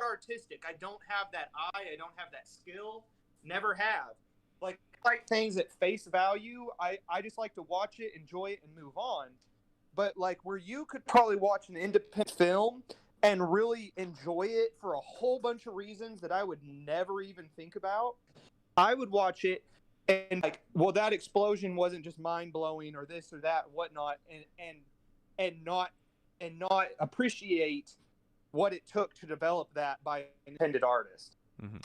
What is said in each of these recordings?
artistic. I don't have that eye. I don't have that skill. Never have. Like, I like things at face value. I just like to watch it, enjoy it, and move on. But like where you could probably watch an independent film and really enjoy it for a whole bunch of reasons that I would never even think about, I would watch it and like, well, that explosion wasn't just mind blowing or this or that, whatnot, and not appreciate what it took to develop that by an independent artist. Mm-hmm.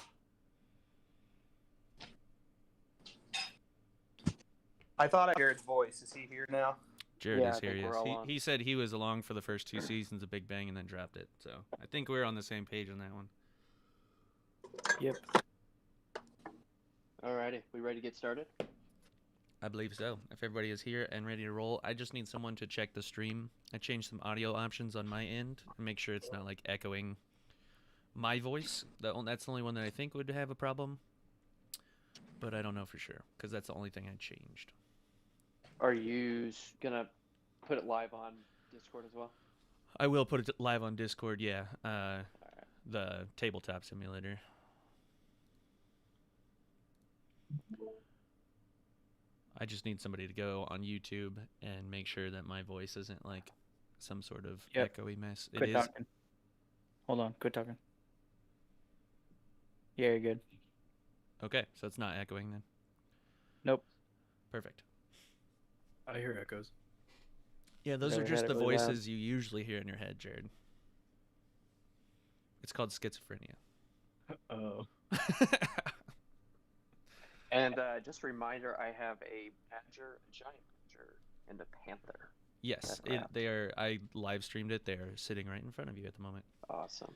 I thought I heard Jared's voice. Is he here now? Jared is here. Yes. He said he was along for the first 2 seasons of Big Bang and then dropped it. So I think we're on the same page on that one. Yep. Alrighty, we ready to get started? I believe so. If everybody is here and ready to roll, I just need someone to check the stream. I changed some audio options on my end and make sure it's not like echoing my voice. That's the only one that I think would have a problem. But I don't know for sure because that's the only thing I changed. Are you gonna put it live on Discord as well? I will put it live on Discord, yeah. The tabletop simulator. I just need somebody to go on YouTube and make sure that my voice isn't like some sort of echoey mess. Quit talking. Hold on, quit talking. Yeah, you're good. Okay, so it's not echoing then? Nope. Perfect. I hear echoes. Yeah, those are just the voices you usually hear in your head, Jared. It's called schizophrenia. Oh. And just a reminder, I have a badger, a giant badger, and a panther. Yes, they are. I live streamed it. They are sitting right in front of you at the moment. Awesome.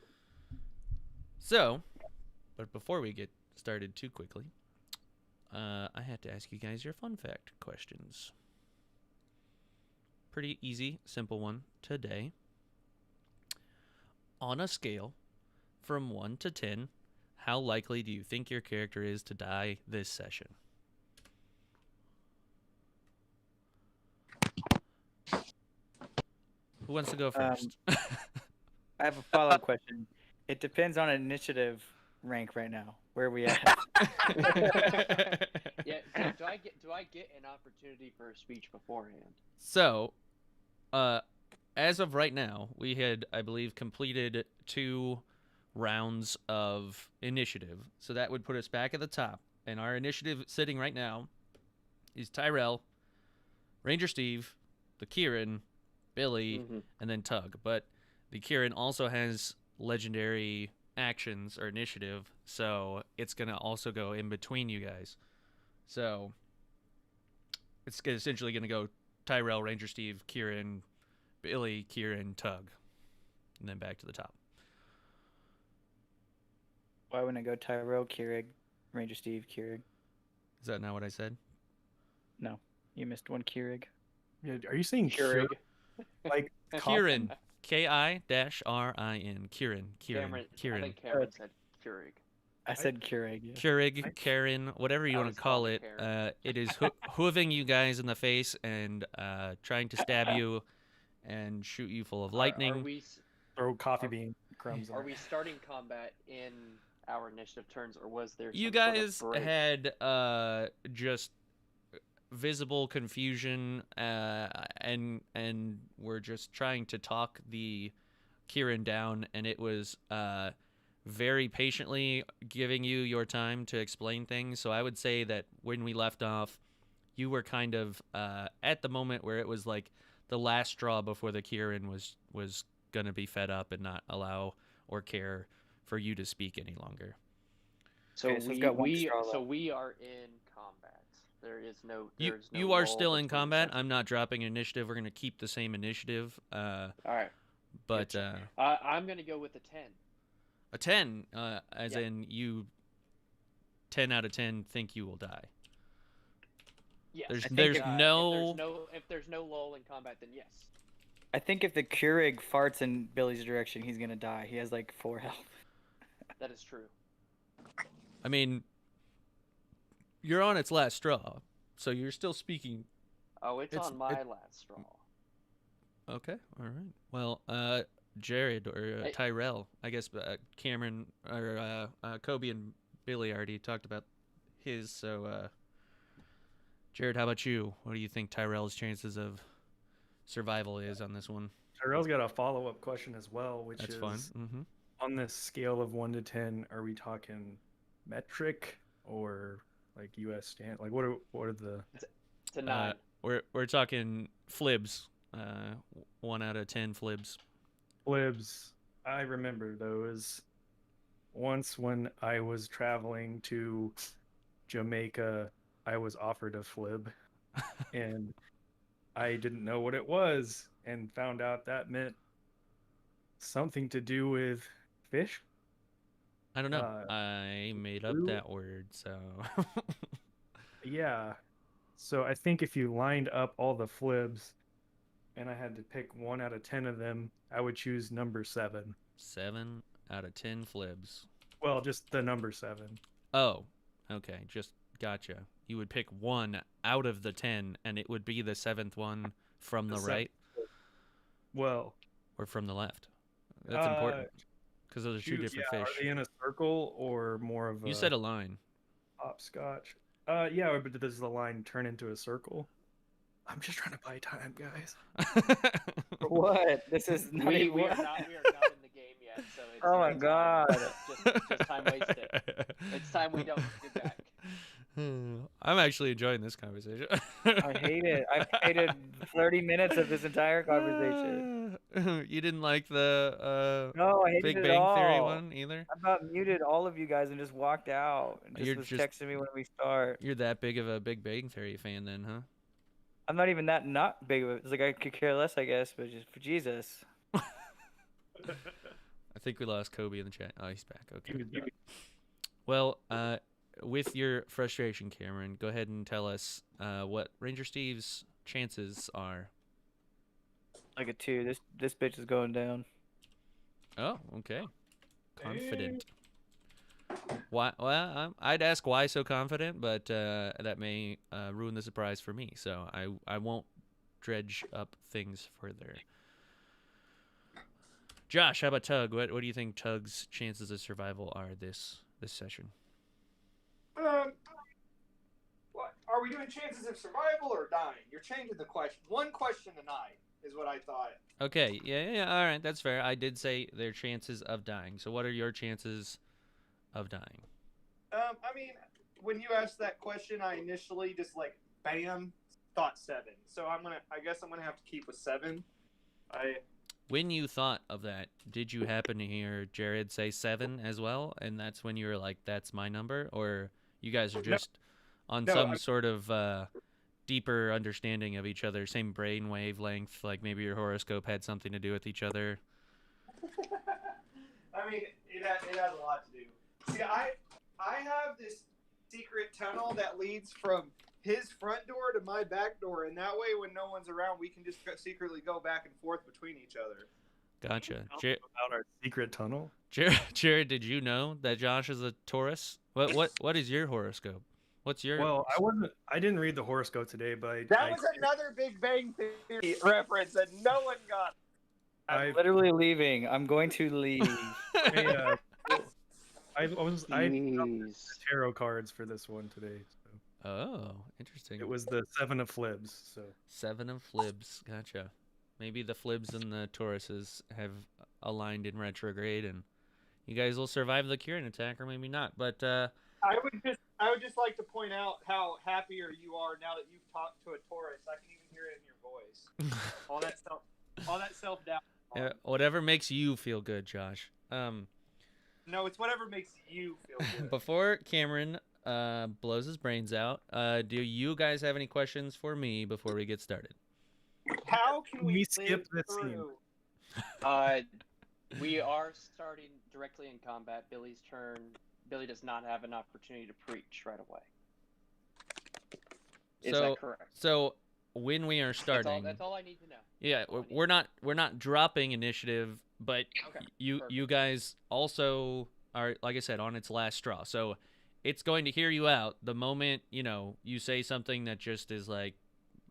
So, but before we get started too quickly, I had to ask you guys your fun fact questions. Pretty easy, simple one today. On a scale from 1 to 10, how likely do you think your character is to die this session? Who wants to go first? I have a follow-up question. It depends on initiative rank right now. Where are we at? Yeah. Do I get an opportunity for a speech beforehand? So, as of right now, we had, I believe, completed 2 rounds of initiative. So that would put us back at the top. And our initiative sitting right now is Tyrell, Ranger Steve, the Kieran, Billy, and then Tug. But the Kieran also has legendary actions or initiative, so it's going to also go in between you guys. So it's essentially going to go Tyrell, Ranger Steve, Kieran, Billy, Kieran, Tug, and then back to the top. Why wouldn't I go Tyrell, Keurig, Ranger Steve, Keurig? Is that not what I said? No, you missed one Keurig. Yeah, are you saying Keurig? Like Kieran, K-I-R-I-N, Kieran. I think Cameron said Keurig. I said Keurig. Yeah. Keurig, Karen, whatever you want to call it. It is hooving you guys in the face and trying to stab you and shoot you full of lightning. Throw coffee bean crumbs. Are we starting combat in our initiative turns, or was there? You guys had just visible confusion, and were just trying to talk the Kieran down, and it was very patiently giving you your time to explain things. So I would say that when we left off, you were kind of at the moment where it was like the last straw before the Kieran was gonna be fed up and not allow or care for you to speak any longer. So okay, we are in combat. There is no. You are still in combat. I'm not dropping initiative. We're gonna keep the same initiative. All right. But I'm gonna go with a 10. A 10, as in you. 10 out of 10 think you will die. Yes. There's if there's no lull in combat, then yes. I think if the Keurig farts in Billy's direction, he's gonna die. He has like 4 health. That is true. I mean, you're on its last straw, so you're still speaking. Oh, it's on my last straw. Okay, all right. Well, Jared or Hey. Tyrell. I guess Cameron or Kobe and Billy already talked about his. So, Jared, how about you? What do you think Tyrell's chances of survival is on this one? Tyrell's got a follow-up question as well, which That's is fun. Mm-hmm. on this scale of 1 to 10, are we talking metric or like US stand? Like what are the It's a 9. We're talking flibs. 1 out of 10 flibs. flibs? I remember those. Once when I was traveling to Jamaica, I was offered a flib and I didn't know what it was and found out that meant something to do with fish. I don't know. Uh, I made up blue? that word, so. Yeah. So I think if you lined up all the flibs and I had to pick 1 out of 10 of them, I would choose number 7. 7 out of 10 flibs. Well, just the number 7. Oh, okay. Just gotcha. You would pick 1 out of the 10, and it would be the 7th one from the The right Well, or from the left. That's important because those are 2 shoot, different yeah, fish. are they in a circle or more of a You said a line. hopscotch? Yeah, but does the line turn into a circle? I'm just trying to buy time, guys. What? This is not We even. are not in the game yet, so it's Oh my it's God. just time wasted. It's time we don't get back. I'm actually enjoying this conversation. I hate it. I've hated 30 minutes of this entire conversation. You didn't like the No, I hated Big it Bang all. Theory one either? I about muted all of you guys and just walked out. And You're was just- texting me when we start. You're that big of a Big Bang Theory fan then, huh? I'm not even that not big of it. It's like I could care less, I guess, but just for Jesus. I think we lost Kobe in the chat. Oh, he's back. Okay. Well, with your frustration, Cameron, go ahead and tell us what Ranger Steve's chances are. Like a 2. This bitch is going down. Oh, okay. Confident. Why? Well, I'd ask why so confident, but that may ruin the surprise for me. So I won't dredge up things further. Josh, how about Tug? What do you think Tug's chances of survival are this session? What are we doing? Chances of survival or dying? You're changing the question. One question tonight is what I thought. Okay, yeah, all right, that's fair. I did say their chances of dying. So what are your chances of dying? I mean, when you asked that question, I initially just bam, thought 7. So I guess I'm gonna have to keep with 7. When you thought of that, did you happen to hear Jared say 7 as well? And that's when you were like, that's my number? Or you guys are just on some sort of deeper understanding of each other, same brain wavelength, like maybe your horoscope had something to do with each other? I mean, it has a lot to do. See, I have this secret tunnel that leads from his front door to my back door, and that way, when no one's around, we can just secretly go back and forth between each other. Gotcha. About our secret tunnel. Jared, did you know that Josh is a Taurus? What is your horoscope? What's your? Well, I didn't read the horoscope today, but That was another Big Bang Theory reference that no one got. I'm literally leaving. I'm going to leave. I picked up the Jeez. tarot cards for this one today. So. Oh, interesting. It was the 7 of flibs. So 7 of flibs. Gotcha. Maybe the flibs and the Tauruses have aligned in retrograde, and you guys will survive the Kieran attack, or maybe not. But I would just like to point out how happier you are now that you've talked to a Taurus. I can even hear it in your voice. all that self doubt. whatever makes you feel good, Josh. No, it's whatever makes you feel good. Before Cameron blows his brains out, do you guys have any questions for me before we get started? How can we skip live this scene? through? We are starting directly in combat. Billy's turn. Billy does not have an opportunity to preach right away. Is that correct? So when we are starting, That's all I need to know. yeah, we're not dropping initiative, but Okay, you perfect. guys also are, like I said, on its last straw. So it's going to hear you out the moment you say something that just is like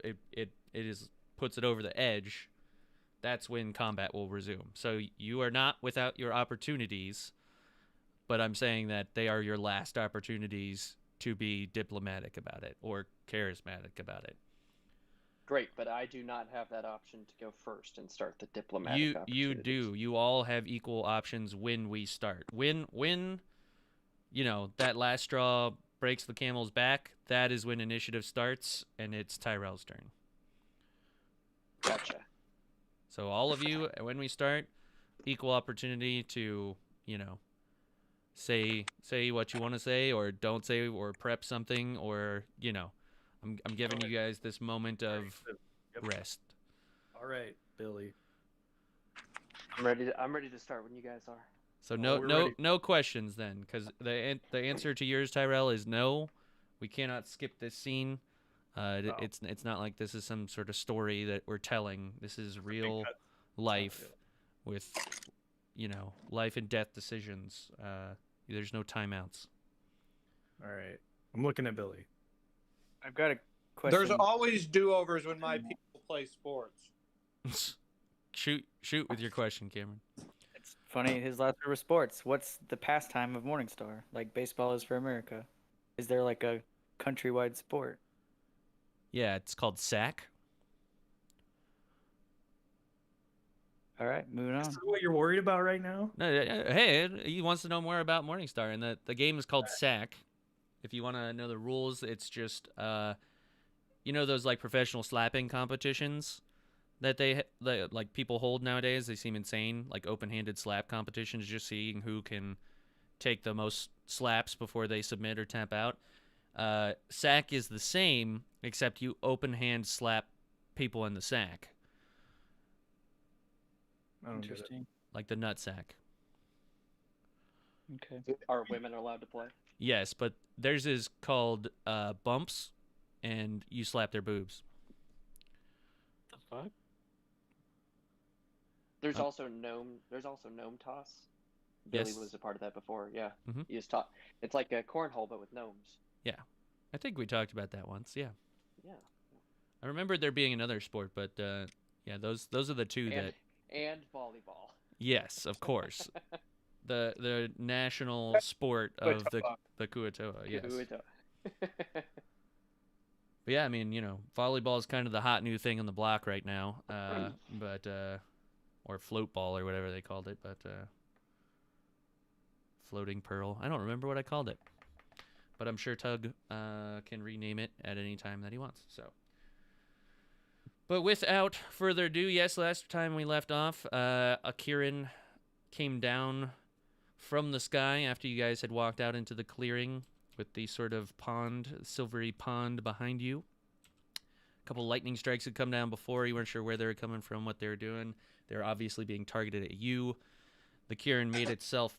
it puts it over the edge. that's when combat will resume. So you are not without your opportunities, but I'm saying that they are your last opportunities to be diplomatic about it or charismatic about it. Great, but I do not have that option to go first and start the diplomatic You opportunities. do. You all have equal options when we start. When that last straw breaks the camel's back, that is when initiative starts, and it's Tyrell's turn. Gotcha. So all of you, when we start, equal opportunity to, say what you want to say, or don't say, or prep something, or I'm giving you guys this moment of rest. All right, Billy. I'm ready to start when you guys are. So we're ready. no questions then, because the answer to yours, Tyrell, is no. We cannot skip this scene. It's not like this is some sort of story that we're telling. This is real life with, life and death decisions. There's no timeouts. All right. I'm looking at Billy. I've got a question. There's always do-overs when my people play sports. Shoot with your question, Cameron. It's funny. His last word was sports. What's the pastime of Morningstar? Like baseball is for America. Is there like a countrywide sport? Yeah, it's called SAC. All right, moving on. This is what you're worried about right now? No, hey, he wants to know more about Morningstar, and the game is called SAC. If you want to know the rules, it's just those like professional slapping competitions that like people hold nowadays. They seem insane, like open-handed slap competitions, just seeing who can take the most slaps before they submit or tap out. SAC is the same, except you open-hand slap people in the sack. I don't get it. Interesting. Like the nut sack. Okay. Are women allowed to play? Yes, but theirs is called bumps, and you slap their boobs. The fuck? There's also gnome toss. Billy Yes. was a part of that before. Yeah. Mhm. You just taught. It's like a cornhole but with gnomes. I think we talked about that once. Yeah. Yeah. I remember there being another sport, but yeah, those are the two that. And volleyball. Yes, of course. the national sport of the Kuatoa. Yes. But yeah, I mean, volleyball is kind of the hot new thing on the block right now. But or float ball or whatever they called it, but floating pearl. I don't remember what I called it. But I'm sure Tug can rename it at any time that he wants. So, but without further ado, yes, last time we left off, a Kieran came down from the sky after you guys had walked out into the clearing with the sort of pond, silvery pond behind you. A couple lightning strikes had come down before. You weren't sure where they were coming from, what they were doing. They were obviously being targeted at you. The Kieran made itself,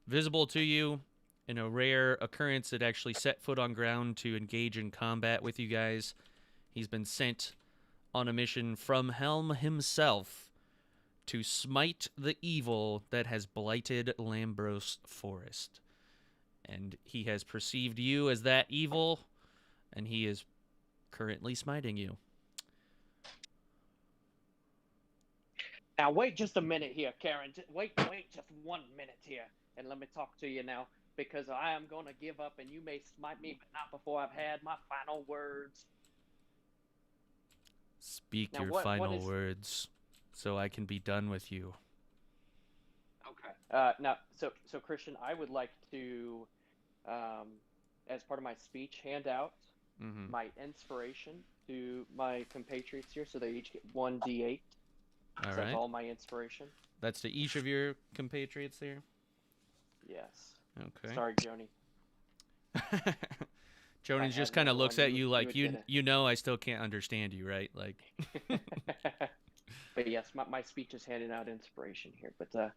visible to you. In a rare occurrence, it actually set foot on ground to engage in combat with you guys. He's been sent on a mission from Helm himself to smite the evil that has blighted Lambros Forest. And he has perceived you as that evil, and he is currently smiting you. Now wait just a minute here, Karen. Wait just 1 minute here, and let me talk to you now, because I am going to give up, and you may smite me, but not before I've had my final words. Speak Now, your what final is- words, so I can be done with you. Okay. Now, so Christian, I would like to, as part of my speech, hand out Mm-hmm. my inspiration to my compatriots here, so they each get 1d8. All So right. that's all my inspiration. That's to each of your compatriots there? Yes. Okay. Sorry, Joni. Joni I just had kind of another looks one. at you like, you would you know I still can't understand you, right? Like, But yes, my speech is handing out inspiration here. But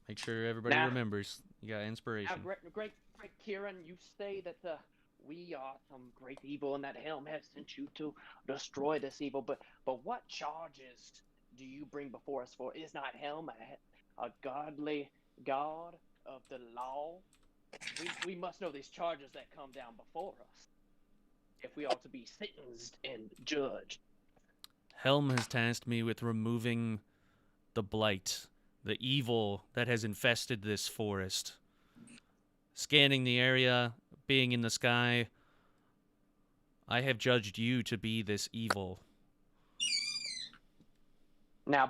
make sure everybody Now- remembers. You got inspiration. great, Kieran, you say that we are some great evil, and that Helm has sent you to destroy this evil. But what charges do you bring before us for? Is not Helm a godly god of the law? We must know these charges that come down before us, if we are to be sentenced and judged. Helm has tasked me with removing the blight, the evil that has infested this forest. Scanning the area, being in the sky, I have judged you to be this evil. Now,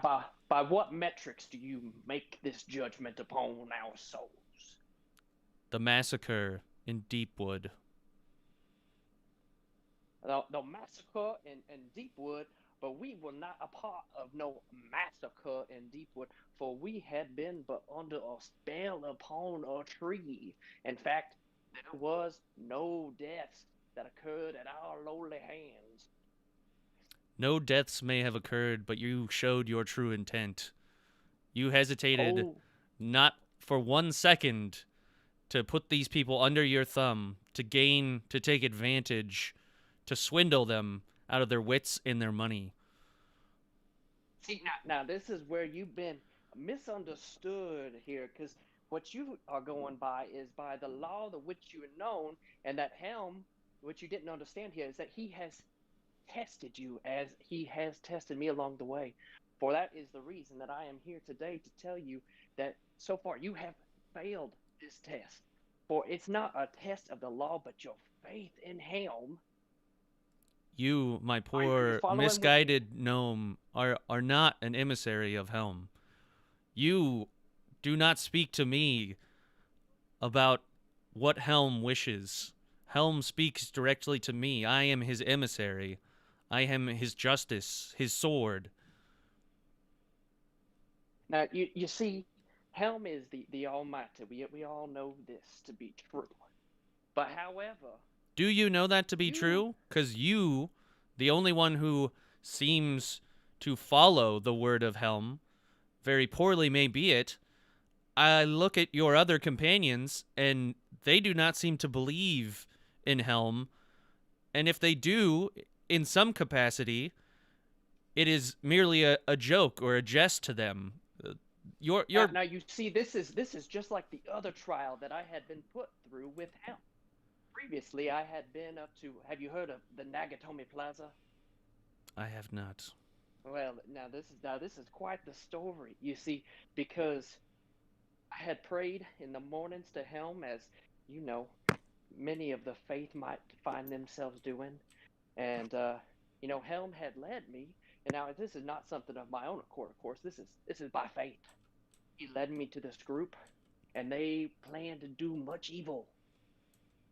by what metrics do you make this judgment upon our souls? The massacre in Deepwood. The massacre in Deepwood, but we were not a part of no massacre in Deepwood, for we had been but under a spell upon a tree. In fact, there was no deaths that occurred at our lowly hands. No deaths may have occurred, but you showed your true intent. You hesitated not for 1 second to put these people under your thumb, to take advantage, to swindle them out of their wits and their money. See, now this is where you've been misunderstood here, because what you are going by is by the law of which you are known, and that Helm, what you didn't understand here is that he has tested you as he has tested me along the way. For that is the reason that I am here today to tell you that so far you have failed this test. For it's not a test of the law, but your faith in Helm. You, my poor, misguided gnome, are not an emissary of Helm. You do not speak to me about what Helm wishes. Helm speaks directly to me. I am his emissary. I am his justice, his sword. Now, you see, Helm is the Almighty. We all know this to be true. But however... Do you know that to be true? Because you, the only one who seems to follow the word of Helm, very poorly may be it, I look at your other companions, and they do not seem to believe in Helm. And if they do, in some capacity, it is merely a joke or a jest to them. Now you see, this is just like the other trial that I had been put through with Helm. Previously, I had been up to... Have you heard of the Nagatomi Plaza? I have not. Well, now this is quite the story. You see, because I had prayed in the mornings to Helm, as you know, many of the faith might find themselves doing, and Helm had led me. And now this is not something of my own accord, of course. This is by faith. He led me to this group, and they planned to do much evil.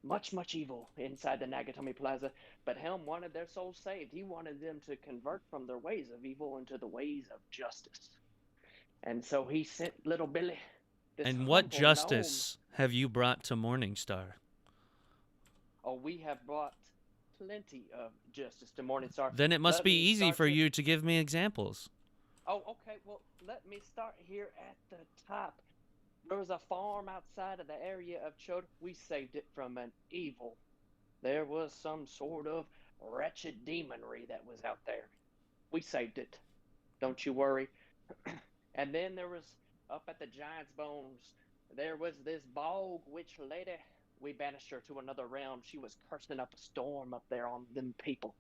Much evil inside the Nagatomi Plaza, but Helm wanted their souls saved. He wanted them to convert from their ways of evil into the ways of justice. And so he sent little Billy. And what justice have you brought to Morningstar? Oh, we have brought plenty of justice to Morningstar. Then it must be easy for you to give me examples. Oh, okay. Well, let me start here at the top. There was a farm outside of the area of Chode. We saved it from an evil. There was some sort of wretched demonry that was out there. We saved it. Don't you worry. And then there was, up at the Giant's Bones, there was this bog witch lady. We banished her to another realm. She was cursing up a storm up there on them people.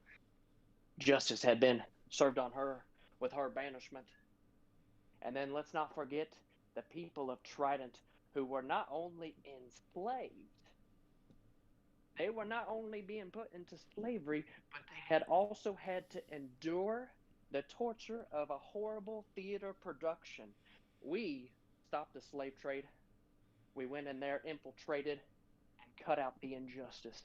Justice had been served on her with her banishment. And then let's not forget the people of Trident, who were not only enslaved, they were not only being put into slavery, but they had also had to endure the torture of a horrible theater production. We stopped the slave trade. We went in there, infiltrated, and cut out the injustice.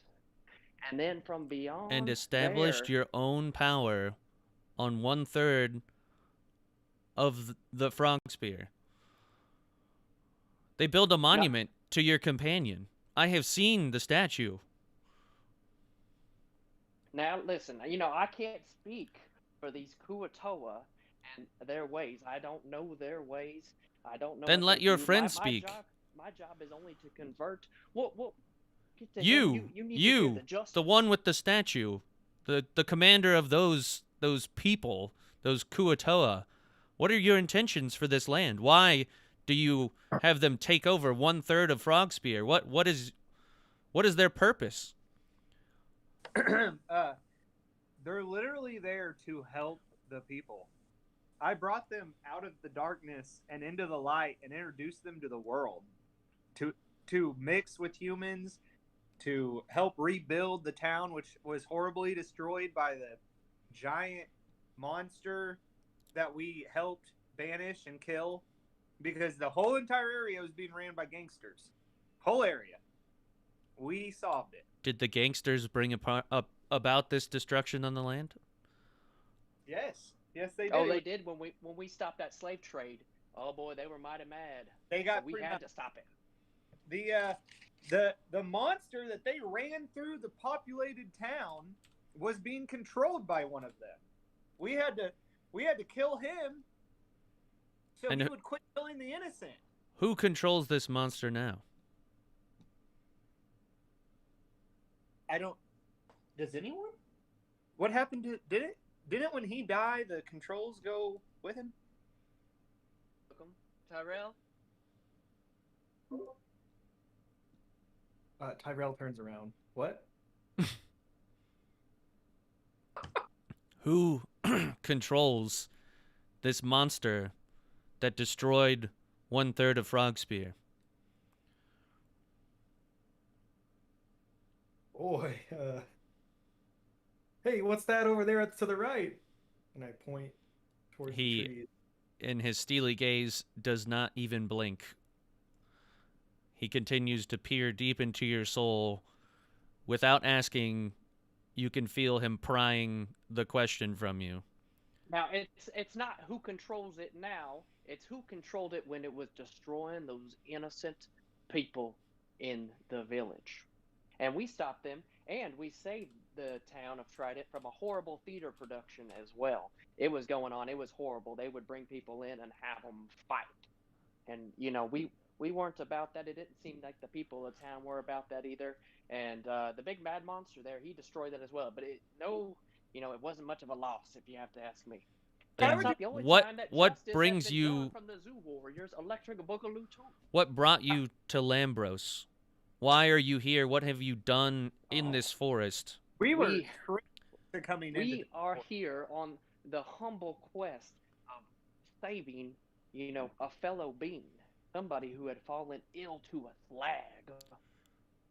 And then from beyond and established your own power on 1/3 of the Frog Spear. They build a monument to your companion. I have seen the statue. Now, listen, I can't speak for these Kuatoa and their ways. I don't know their ways. I don't know. Then let your friends speak. My job is only to convert. Well, you need the one with the statue, the commander of those people, those Kuatoa. What are your intentions for this land? Why do you have them take over 1/3 of Frogspear? What is their purpose? They're literally there to help the people. I brought them out of the darkness and into the light and introduced them to the world, to mix with humans, to help rebuild the town, which was horribly destroyed by the giant monster that we helped banish and kill, because the whole entire area was being ran by gangsters. Whole area. We solved it. Did the gangsters bring up about this destruction on the land? Yes. Yes, they did. Oh, they did when we stopped that slave trade. Oh boy, they were mighty mad. They got. So we had to stop it. The monster that they ran through the populated town was being controlled by one of them. We had to kill him so he would quit killing the innocent. Who controls this monster now? I don't. Does anyone? What happened to? Didn't when he died the controls go with him? Tyrell. Tyrell turns around. What? Who controls this monster that destroyed 1/3 of Frogspear? Boy, hey, what's that over there to the right? And I point towards the trees. In his steely gaze, does not even blink. He continues to peer deep into your soul. Without asking, you can feel him prying the question from you. Now, it's not who controls it now. It's who controlled it when it was destroying those innocent people in the village. And we stopped them, and we saved the town of Trident from a horrible theater production as well. It was going on. It was horrible. They would bring people in and have them fight. And, we weren't about that. It didn't seem like the people of town were about that either. And the big mad monster there, he destroyed that as well. But it wasn't much of a loss, if you have to ask me. And what brings you from the Zoo Warriors, Electric Boogaloo too? What brought you to Lambros? Why are you here? What have you done in this forest? We are here on the humble quest of saving, a fellow being, somebody who had fallen ill to a slag.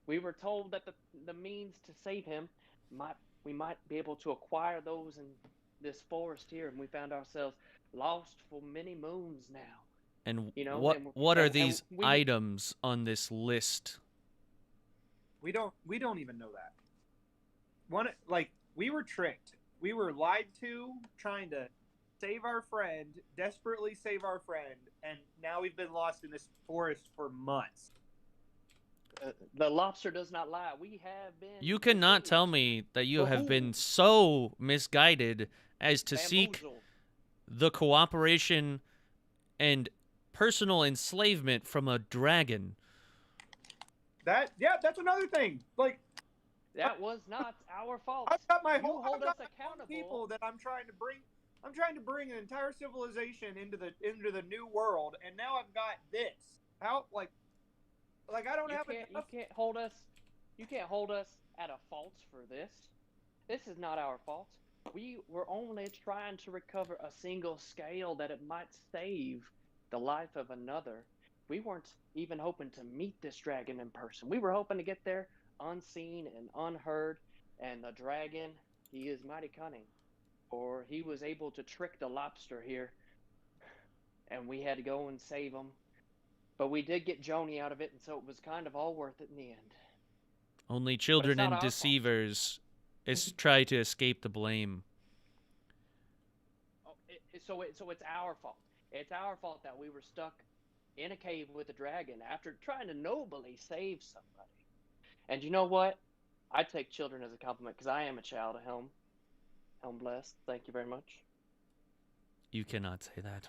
We were told that the means to save him we might be able to acquire those in this forest here, and we found ourselves lost for many moons now. And what are these items on this list? We don't even know that. We were tricked. We were lied to, trying to save our friend, desperately save our friend, and now we've been lost in this forest for months. The lobster does not lie. We have been. You cannot tell me that you have been so misguided as to seek the cooperation and personal enslavement from a dragon. That's another thing. That was not our fault. I've got my whole accountable people that I'm trying to bring. I'm trying to bring an entire civilization into the new world, and now I've got this. How I don't have enough. You can't hold us at a fault for this. This is not our fault. We were only trying to recover a single scale that it might save the life of another. We weren't even hoping to meet this dragon in person. We were hoping to get there unseen and unheard, and the dragon, he is mighty cunning. Or he was able to trick the lobster here, and we had to go and save him. But we did get Joni out of it, and so it was kind of all worth it in the end. Only children and deceivers try to escape the blame. So it's our fault. It's our fault that we were stuck in a cave with a dragon after trying to nobly save somebody. And you know what? I take children as a compliment because I am a child of Helm. Helm blessed. Thank you very much. You cannot say that.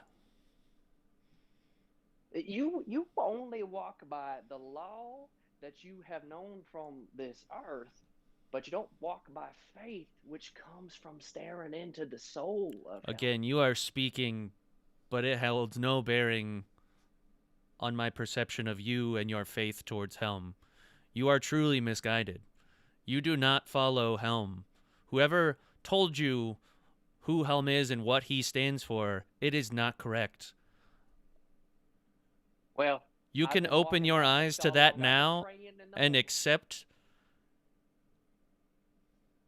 You only walk by the law that you have known from this earth, but you don't walk by faith, which comes from staring into the soul of Again, you are speaking, but it holds no bearing on my perception of you and your faith towards Helm. You are truly misguided. You do not follow Helm. Whoever told you who Helm is and what he stands for, it is not correct. Well, You I've can been open walking your around eyes so to that long, I've been now praying in the and morning. accept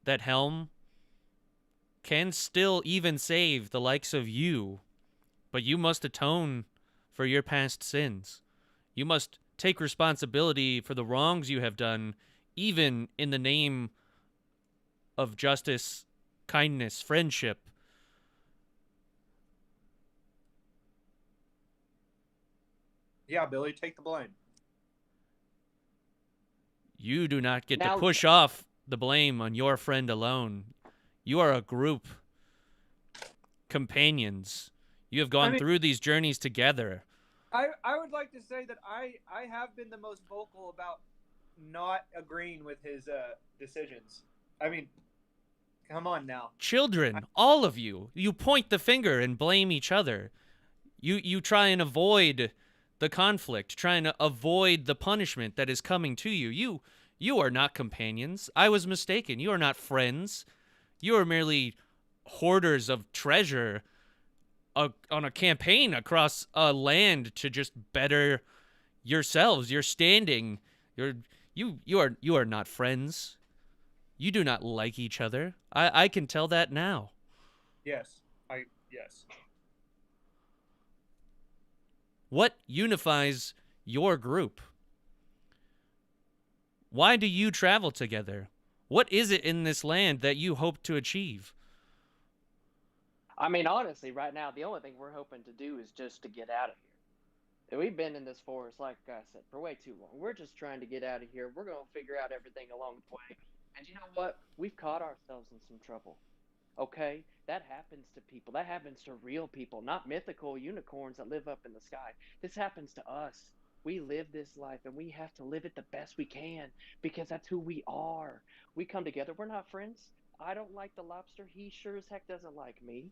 that Helm can still even save the likes of you, but you must atone for your past sins. You must take responsibility for the wrongs you have done, even in the name of justice, kindness, friendship. Yeah, Billy, take the blame. You do not get to Now, push off the blame on your friend alone. You are a group, companions. You have gone through these journeys together. I would like to say that I have been the most vocal about not agreeing with his decisions. I mean, come on now. Children, all of you, you point the finger and blame each other. You try and avoid the conflict, trying to avoid the punishment that is coming to you. You are not companions. I was mistaken. You are not friends. You are merely hoarders of treasure on a campaign across a land to just better yourselves. Your standing. You are not friends. You do not like each other. I can tell that now. Yes. Yes. What unifies your group? Why do you travel together? What is it in this land that you hope to achieve? I mean, honestly, right now, the only thing we're hoping to do is just to get out of here. We've been in this forest, like I said, for way too long. We're just trying to get out of here. We're going to figure out everything along the way. And you know what? We've caught ourselves in some trouble. Okay? That happens to people. That happens to real people, not mythical unicorns that live up in the sky. This happens to us. We live this life and we have to live it the best we can because that's who we are. We come together. We're not friends. I don't like the lobster. He sure as heck doesn't like me.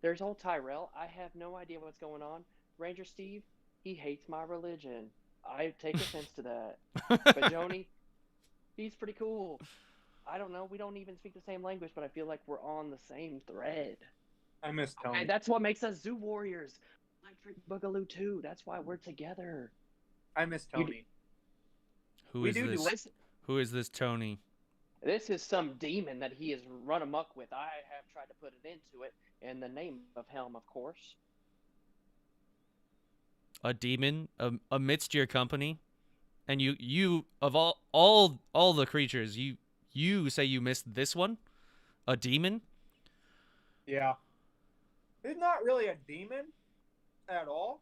There's old Tyrell. I have no idea what's going on. Ranger Steve, he hates my religion. I take offense to that. But Joni, he's pretty cool. I don't know. We don't even speak the same language, but I feel like we're on the same thread. I miss Tony. And that's what makes us zoo warriors. Electric Boogaloo too. That's why we're together. I miss Tony. Who is this Tony? This is some demon that he has run amok with. I have tried to put it into it in the name of Helm, of course. A demon amidst your company? And you of all the creatures, you say you missed this one? A demon? Yeah. He's not really a demon at all.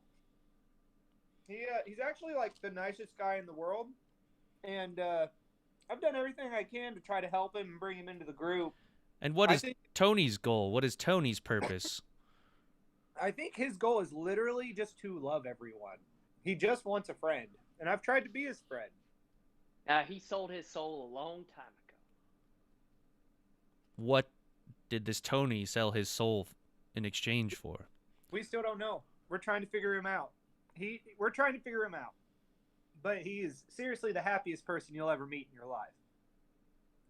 He's actually like the nicest guy in the world. And I've done everything I can to try to help him and bring him into the group. And what is Tony's goal? What is Tony's purpose? I think his goal is literally just to love everyone. He just wants a friend. And I've tried to be his friend. He sold his soul a long time ago. What did this Tony sell his soul in exchange for? We still don't know. We're trying to figure him out. We're trying to figure him out. But he is seriously the happiest person you'll ever meet in your life.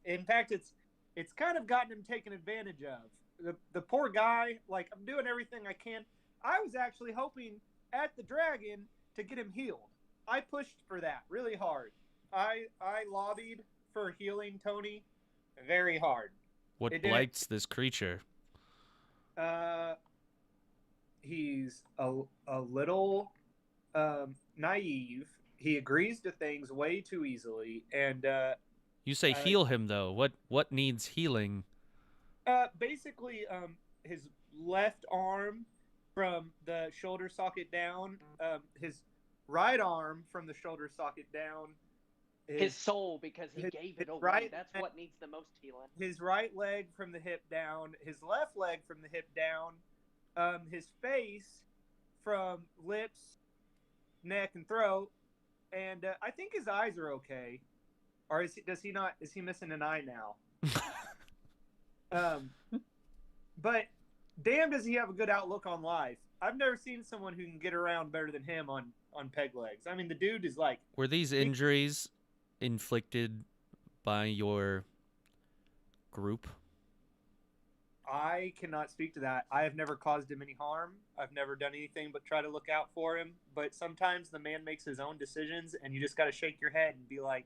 In fact, it's kind of gotten him taken advantage of. The poor guy, like, I'm doing everything I can. I was actually hoping at the Dragon to get him healed. I pushed for that really hard. I lobbied for healing Tony very hard. What blights this creature? He's a little naive. He agrees to things way too easily, and you say heal him though. What needs healing? Basically, his left arm from the shoulder socket down, his right arm from the shoulder socket down. His soul, because he gave it away. Right, that's what needs the most healing. His right leg from the hip down, his left leg from the hip down, his face from lips, neck, and throat, and I think his eyes are okay. Or is he missing an eye now? But damn, does he have a good outlook on life. I've never seen someone who can get around better than him on peg legs. I mean, the dude is like... Were these injuries inflicted by your group? I cannot speak to that. I have never caused him any harm. I've never done anything but try to look out for him. But sometimes the man makes his own decisions, and you just got to shake your head and be like,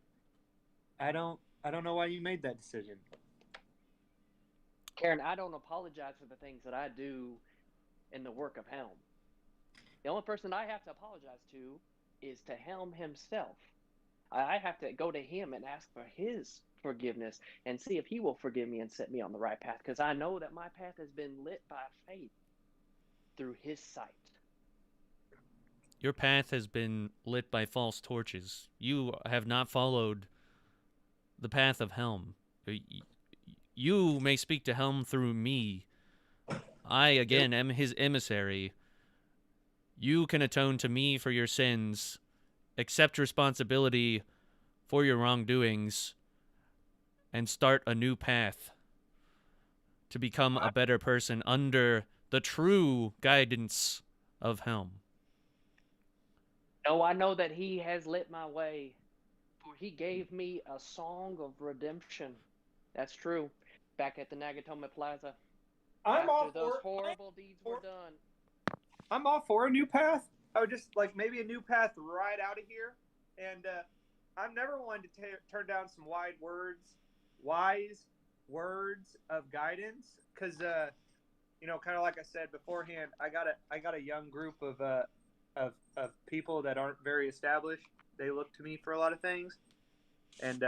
I don't know why you made that decision. Karen, I don't apologize for the things that I do in the work of Helm. The only person I have to apologize to is to Helm himself. I have to go to him and ask for his forgiveness and see if he will forgive me and set me on the right path, because I know that my path has been lit by faith through his sight. Your path has been lit by false torches. You have not followed the path of Helm. You may speak to Helm through me. I, again, am his emissary. You can atone to me for your sins, accept responsibility for your wrongdoings, and start a new path to become a better person under the true guidance of Helm. No, I know that he has lit my way, for he gave me a song of redemption. That's true. Back at the Nagatoma Plaza. I'm all after those for horrible deeds were done. I'm all for a new path. I would just like maybe a new path right out of here. And I'm never one to turn down some wise words of guidance, because kind of like I said beforehand, I got a young group of people that aren't very established. They look to me for a lot of things, and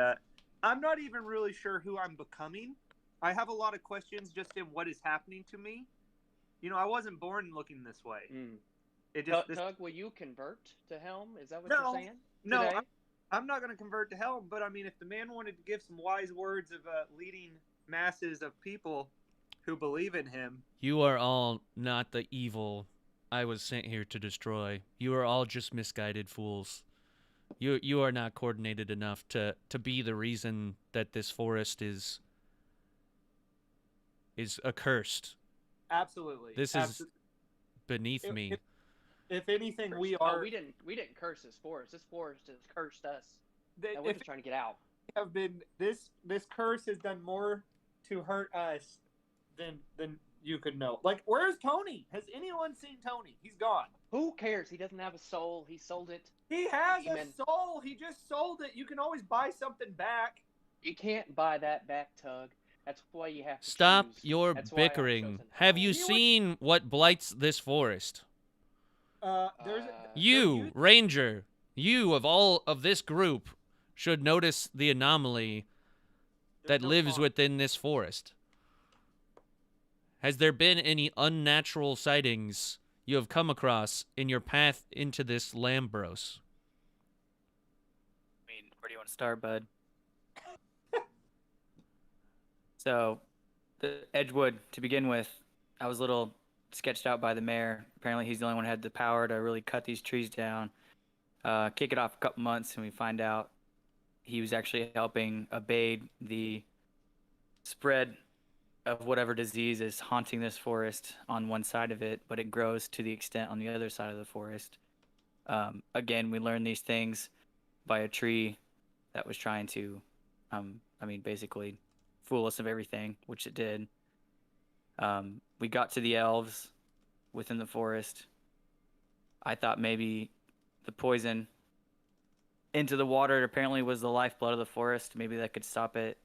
I'm not even really sure who I'm becoming. I have a lot of questions just in what is happening to me. I wasn't born looking this way. It just Tug, will you convert to Helm? Is that what No, you're saying? no, Today? I'm not going to convert to Helm. But I mean, if the man wanted to give some wise words of leading masses of people who believe in him, You are all not the evil I was sent here to destroy. You are all just misguided fools. You are not coordinated enough to be the reason that this forest is accursed. absolutely, This is beneath me. If anything, we Oh, are. we didn't curse this forest. This forest has cursed us. If And we're just trying to get out. have been this curse has done more to hurt us than you could know. Like, where's Tony? Has anyone seen Tony? He's gone. Who cares? He doesn't have a soul. He sold it. He has Amen. a soul. He just sold it. You can always buy something back. You can't buy that back, Tug. That's why you have to Stop choose. your That's why I've bickering. chosen Have Helm. you seen what blights this forest? There's You, Ranger, you of all of this group should notice the anomaly that lives within this forest. Has there been any unnatural sightings you have come across in your path into this Lambros? I mean, where do you want to start, bud? So, the Edgewood, to begin with, I was a little sketched out by the mayor. Apparently, he's the only one who had the power to really cut these trees down. Kick it off a couple months, and we find out he was actually helping abate the spread of whatever disease is haunting this forest on one side of it, but it grows to the extent on the other side of the forest. Again, we learned these things by a tree that was trying to, basically fool us of everything, which it did. We got to the elves within the forest. I thought maybe the poison into the water apparently was the lifeblood of the forest. Maybe that could stop it.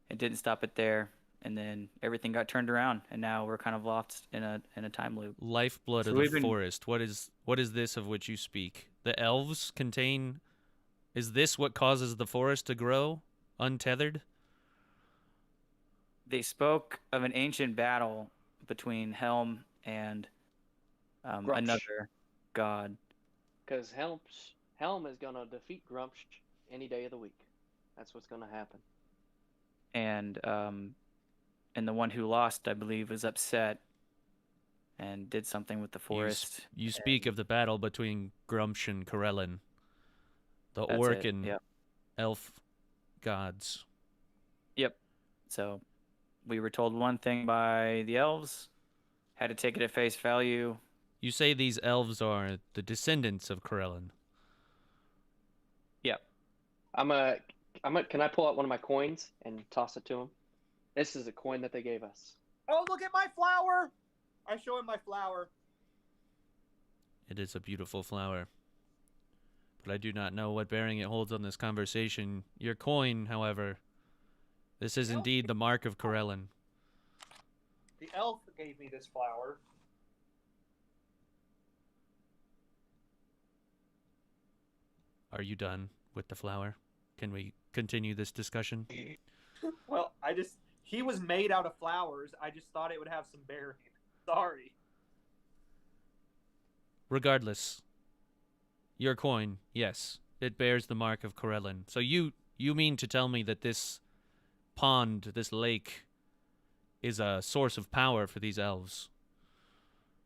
It didn't stop it there. And then everything got turned around, and now we're kind of lost in a time loop. Lifeblood So of we've the been- forest. What is this of which you speak? The elves contain... Is this what causes the forest to grow untethered? They spoke of an ancient battle between Helm and Grumsh. another god. Because Helm is going to defeat Grumsh any day of the week. That's what's going to happen. And the one who lost, I believe, was upset and did something with the forest. You speak of the battle between Grumsh and Corellin, the That's orc it, and yep. elf gods. Yep. So we were told one thing by the elves, had to take it at face value. You say these elves are the descendants of Corellin. Yep. Can I pull out one of my coins and toss it to him? This is a coin that they gave us. Oh, look at my flower! I show him my flower. It is a beautiful flower. But I do not know what bearing it holds on this conversation. Your coin, however, this is indeed the mark of Corellin. The elf gave me this flower. Are you done with the flower? Can we continue this discussion? Well, he was made out of flowers. I just thought it would have some bearing. Sorry. Regardless, your coin, yes, it bears the mark of Corellin. So you mean to tell me that this pond, this lake, is a source of power for these elves?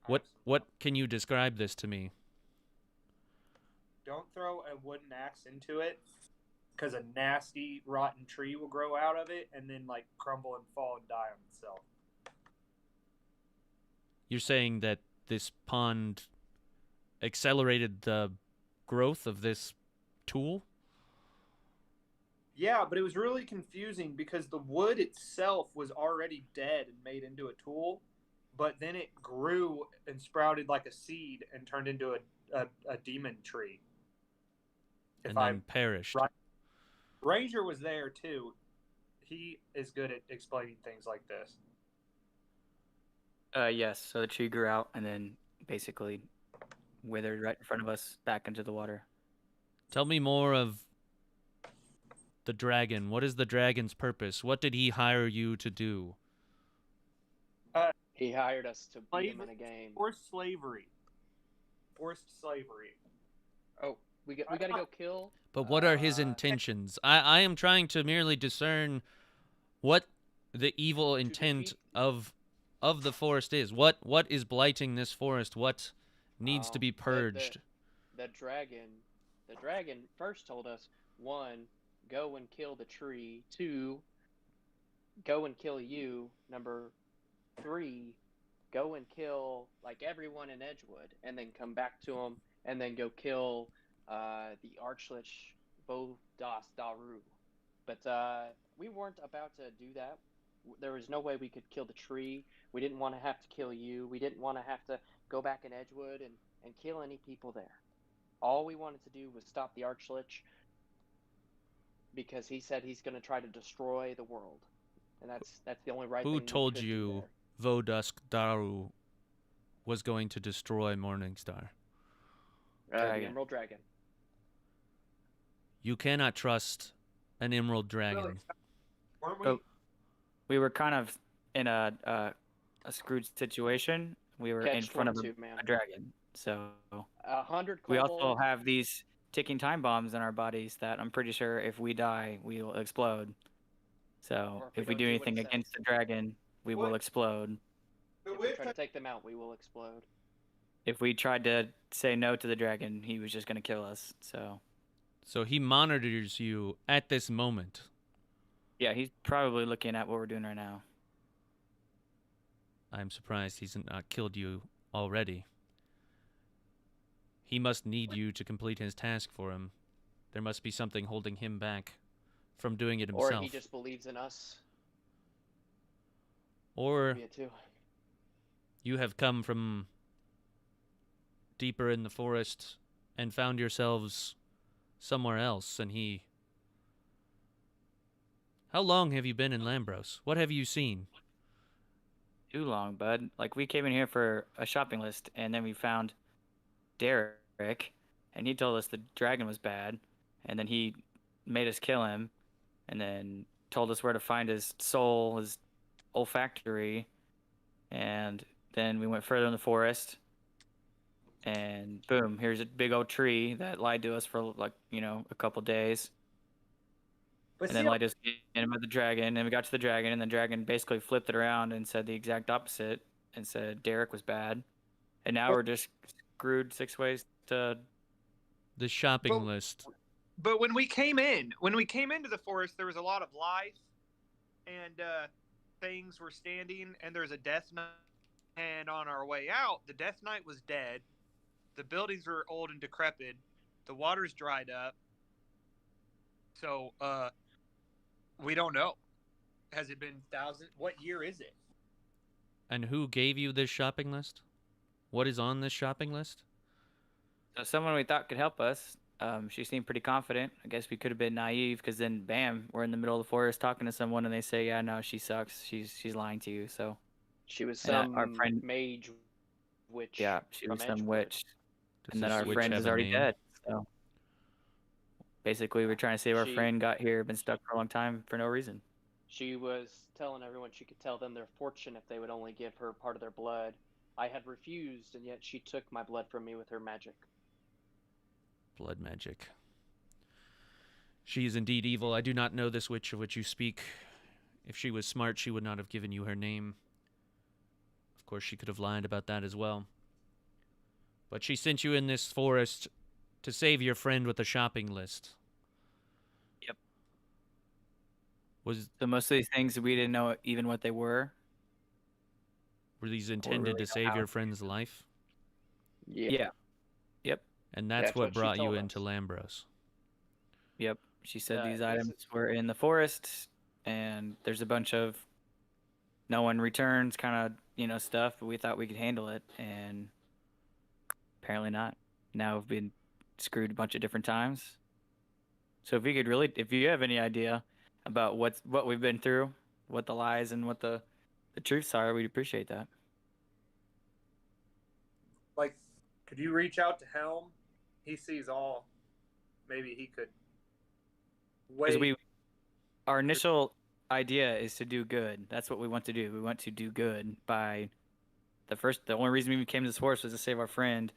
What can you describe this to me? Don't throw a wooden axe into it, because a nasty, rotten tree will grow out of it and then like crumble and fall and die on itself. You're saying that this pond accelerated the growth of this tool? Yeah, but it was really confusing because the wood itself was already dead and made into a tool, but then it grew and sprouted like a seed and turned into a demon tree. And then perished. Right. Ranger was there too. He is good at explaining things like this. Yes. So the tree grew out and then basically withered right in front of us back into the water. Tell me more of the dragon. What is the dragon's purpose? What did he hire you to do? He hired us to beat him in a game. Forced slavery. Forced slavery. Oh, we got to go kill. But what are his intentions? I am trying to merely discern what the evil intent of the forest is. What is blighting this forest? What needs to be purged? The dragon first told us, 1, go and kill the tree. 2, go and kill you. Number 3, go and kill like everyone in Edgewood, and then come back to him, and then go kill the Archlich Bodas Daru. But we weren't about to do that. There was no way we could kill the tree. We didn't want to have to kill you. We didn't want to have to go back in Edgewood and kill any people there. All we wanted to do was stop the Archlich, because he said he's going to try to destroy the world. And that's the only right thing. Who told you Vodusk Daru was going to destroy Morningstar? The Emerald Dragon. You cannot trust an Emerald Dragon. Weren't we? Oh. We were kind of in a screwed situation. We were in front of a dragon. So 100 we also have these ticking time bombs in our bodies that I'm pretty sure if we die, we will explode. So if we do anything against the dragon, we will explode. If we try to take them out, we will explode. If we tried to say no to the dragon, he was just going to kill us. So he monitors you at this moment. Yeah, he's probably looking at what we're doing right now. I'm surprised he's not killed you already. He must need you to complete his task for him. There must be something holding him back from doing it himself. Or he just believes in us. Or Me too. You have come from deeper in the forest and found yourselves somewhere else, and he... How long have you been in Lambros? What have you seen? Too long, bud. Like, we came in here for a shopping list, and then we found Derek, and he told us the dragon was bad, and then he made us kill him, and then told us where to find his soul, his olfactory, and then we went further in the forest, and boom, here's a big old tree that lied to us for, like, a couple days. And then lied to us again about the dragon, and we got to the dragon, and the dragon basically flipped it around and said the exact opposite, and said Derek was bad. And now we're just screwed 6 ways to the shopping list. But when we came into the forest, there was a lot of life, and things were standing, and there was a death knight. And on our way out, the death knight was dead. The buildings were old and decrepit. The water's dried up. So, we don't know. Has it been 1,000? What year is it? And who gave you this shopping list? What is on this shopping list? So someone we thought could help us. She seemed pretty confident. I guess we could have been naive because then, bam, we're in the middle of the forest talking to someone, and they say, "Yeah, no, she sucks. She's lying to you." So, She was and our some friend, mage witch yeah, she from was some Edgewood. witch, Does and then this our witch friend have is a already name? dead. So, basically, we're trying to save our She- friend. Got here, been stuck for a long time for no reason. She was telling everyone she could tell them their fortune if they would only give her part of their blood. I had refused, and yet she took my blood from me with her magic. Blood magic. She is indeed evil. I do not know this witch of which you speak. If she was smart, she would not have given you her name. Of course, she could have lied about that as well. But she sent you in this forest to save your friend with a shopping list. Yep. So most of these things we didn't know even what they were. Were these intended really to know save how your to friend's life? Yeah. Yep. And that's That's what what she brought you told into us. Lambros. Yep. She said these this items is- were in the forest, and there's a bunch of no one returns kind of, stuff, but we thought we could handle it, and apparently not. Now we've been screwed a bunch of different times. So if you have any idea about what we've been through, what the lies and what the truths are, we'd appreciate that. Like, could you reach out to Helm? He sees all. Maybe he could. Because our initial idea is to do good. That's what we want to do. We want to do good by the only reason we came to this forest was to save our friend.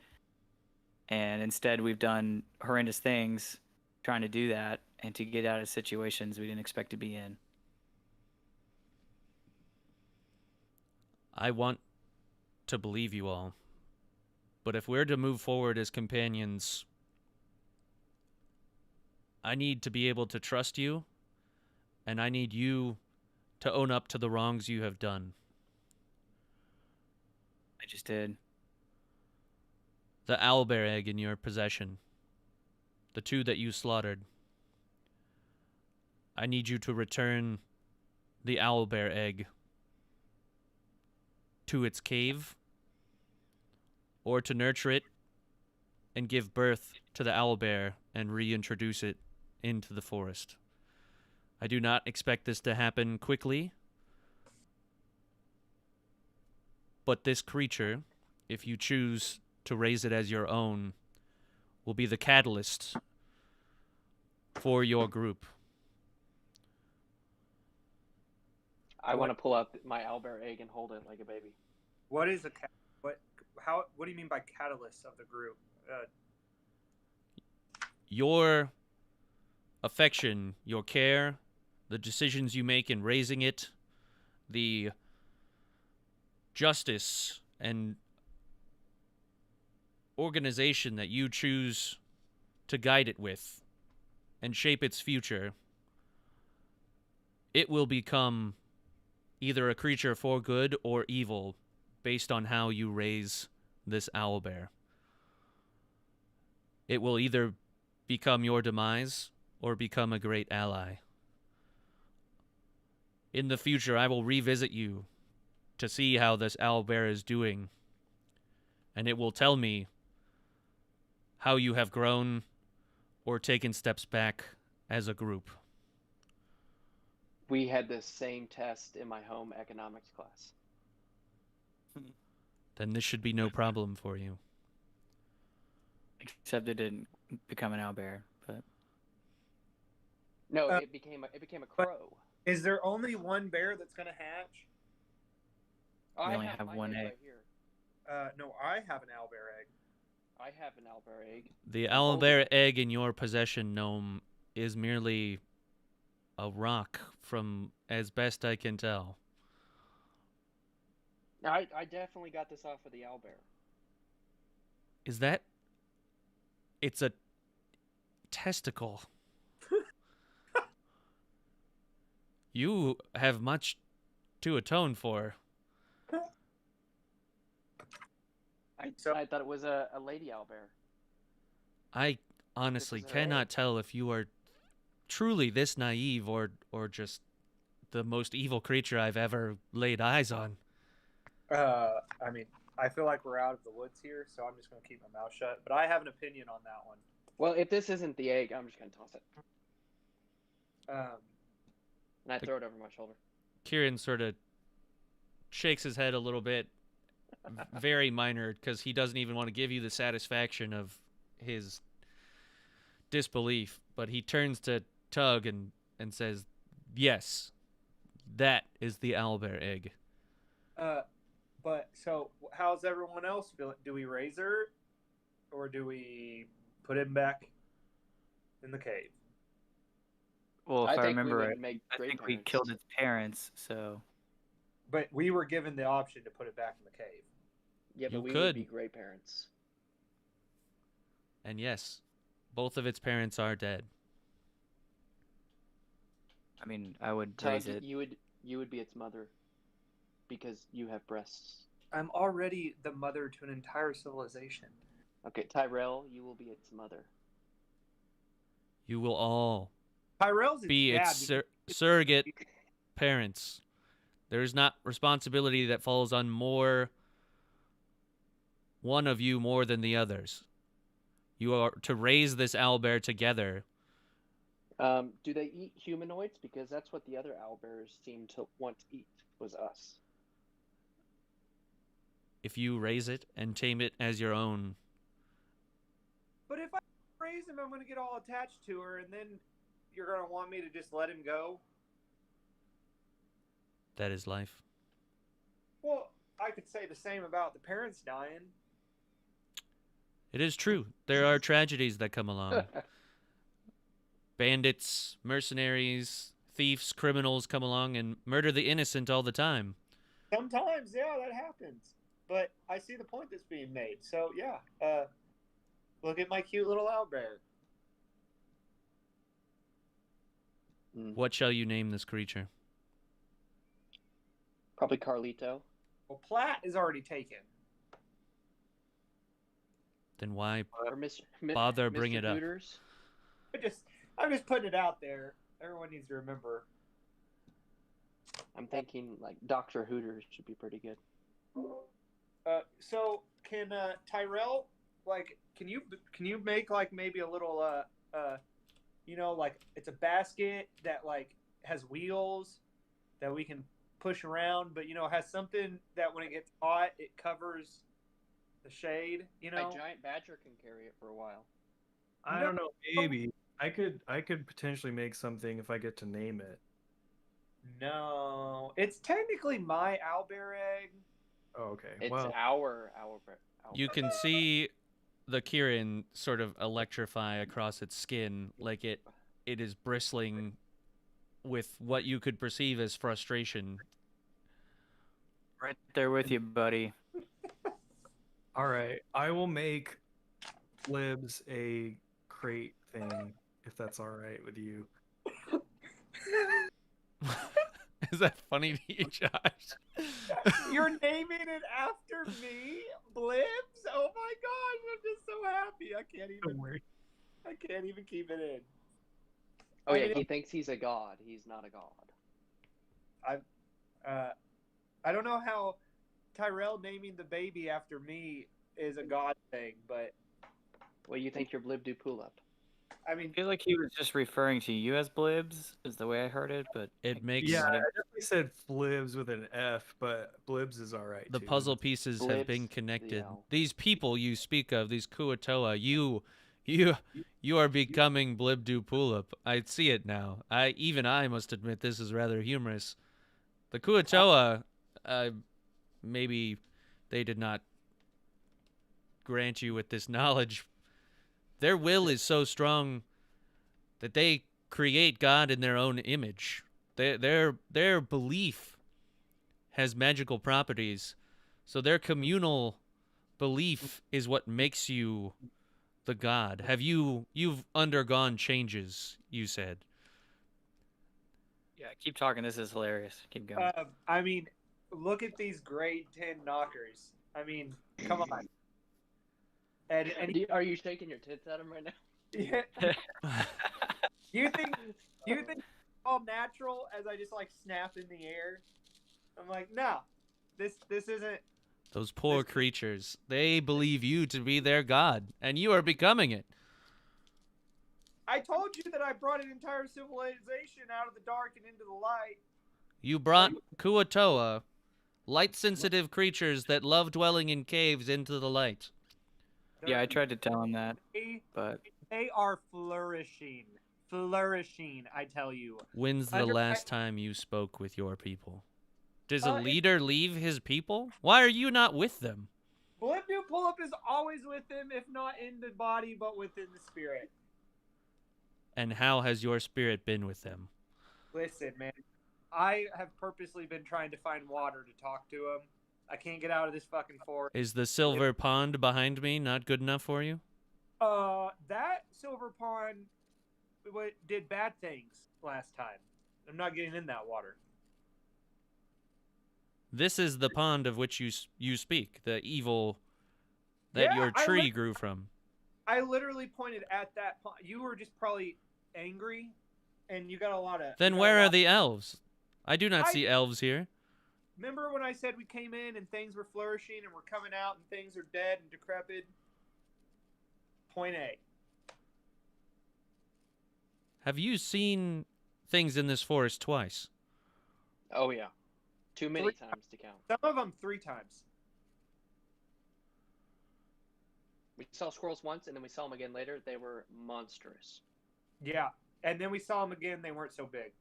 And instead we've done horrendous things trying to do that and to get out of situations we didn't expect to be in. I want to believe you all. But if we're to move forward as companions, I need to be able to trust you, and I need you to own up to the wrongs you have done. I just did. The owlbear egg in your possession, the 2 that you slaughtered. I need you to return the owlbear egg to its cave, or to nurture it and give birth to the owlbear and reintroduce it into the forest. I do not expect this to happen quickly, but this creature, if you choose to raise it as your own, will be the catalyst for your group. I want to pull out my owlbear egg and hold it like a baby. What is what do you mean by catalyst of the group? Your affection, your care, the decisions you make in raising it, the justice and organization that you choose to guide it with and shape its future, it will become either a creature for good or evil based on how you raise this owlbear. It will either become your demise or become a great ally. In the future, I will revisit you to see how this owlbear is doing, and it will tell me how you have grown or taken steps back as a group. We had this same test in my home economics class. Then this should be no problem for you. Except it didn't become an owlbear, but No, it became a crow. Is there only one bear that's gonna hatch? Oh, We I only have my one egg. right here. No, I have an owlbear egg. I have an owlbear egg. The Hold owlbear egg in your possession, gnome, is merely a rock from as best I can tell. I definitely got this off of the owlbear. Is that... It's a testicle. You have much to atone for. I thought it was a lady owlbear. I honestly This is her cannot egg. tell if you are truly this naive or just the most evil creature I've ever laid eyes on. I mean, I feel like we're out of the woods here, so I'm just gonna keep my mouth shut. But I have an opinion on that one. Well, if this isn't the egg, I'm just gonna toss it, Um, and I throw it over my shoulder. Kieran sort of shakes his head a little bit, very minor, because he doesn't even want to give you the satisfaction of his disbelief. But he turns to Tug and says, "Yes, that is the owlbear egg." but so how's everyone else feeling? Do we raise her, or do we put him back in the cave? Well, if I, think remember we right, would make I great think we parents. killed its parents, so But we were given the option to put it back in the cave. Yeah, but You we could. would be great parents. And yes, both of its parents are dead. I mean, I would Tug, raise it. you would be its mother, because you have breasts. I'm already the mother to an entire civilization. Okay, Tyrell, you will be its mother. You will all Tyrell's its be dad. its surrogate parents. There's not responsibility that falls on one of you more than the others. You are to raise this owlbear together. Do they eat humanoids? Because that's what the other owlbears seem to want to eat, was us. If you raise it and tame it as your own, But if I raise him, I'm going to get all attached to her, and then you're going to want me to just let him go? that is life. Well, I could say the same about the parents dying. It is true. There are tragedies that come along. Bandits, mercenaries, thieves, criminals come along and murder the innocent all the time. Sometimes, yeah, that happens. But I see the point that's being made. So, yeah, look at my cute little owlbear. What shall you name this creature? Probably Carlito. Well, Platt is already taken. Then why Or bother Mr. bring it up? Hooters. I'm just putting it out there. Everyone needs to remember. I'm thinking like Dr. Hooters should be pretty good. So can Tyrell, like, can you make like maybe a little like it's a basket that like has wheels that we can push around, but has something that when it gets hot it covers the shade. A giant badger can carry it for a while. I don't know. Maybe I could potentially make something if I get to name it. No, it's technically my owlbear egg. Oh, okay. It's Well, our You can see the Kirin sort of electrify across its skin, like it is bristling with what you could perceive as frustration. Right there with you, buddy. all right. I will make Libs a crate thing if that's all right with you. Is that funny to you, Josh? You're naming it after me, Blibs? Oh my gosh, I'm just so happy. I can't even keep it in. Oh yeah, he thinks he's a god. He's not a god. I don't know how Tyrell naming the baby after me is a god thing, but Well, you think you're Blib do pull up. I mean, I feel like he was just referring to you as Blibs, is the way I heard it, but It makes Yeah, I definitely said Flibs with an F, but Blibs is all right the too. puzzle pieces have Blibs, been connected. yeah. These people you speak of, these Kuatoa, you are becoming Blibdu Pulip. I see it now. I must admit this is rather humorous. The Kuatoa, maybe they did not grant you with this knowledge. Their will is so strong that they create God in their own image. Their belief has magical properties. So their communal belief is what makes you the god. You've undergone changes, you said. yeah, keep talking. This is hilarious. Keep going. I mean, look at these grade 10 knockers. I mean, come on. And Are you shaking your tits at him right now? yeah, you think it's all natural as I just like snap in the air? I'm like, no, This isn't. Those poor creatures. They believe you to be their god, and you are becoming it. I told you that I brought an entire civilization out of the dark and into the light. You brought Kuatoa, light-sensitive creatures that love dwelling in caves, into the light. Yeah, I tried to tell him that, but They are flourishing. Flourishing, I tell you. When's the last time you spoke with your people? Does a leader leave his people? Why are you not with them? Blipnoo Pull-Up is always with them, if not in the body, but within the spirit. And how has your spirit been with them? Listen, man. I have purposely been trying to find water to talk to him. I can't get out of this fucking forest. Is the silver pond behind me not good enough for you? That silver pond did bad things last time. I'm not getting in that water. This is the pond of which you speak, the evil that your tree grew from. I literally pointed at that pond. You were just probably angry, and you got a lot of... Then where are the elves? I do not see elves here. Remember when I said we came in and things were flourishing and we're coming out and things are dead and decrepit? Point A. Have you seen things in this forest twice? Oh, yeah. Too many times to count. Some of them 3 times. We saw squirrels once, and then we saw them again later. They were monstrous. Yeah. And then we saw them again. They weren't so big.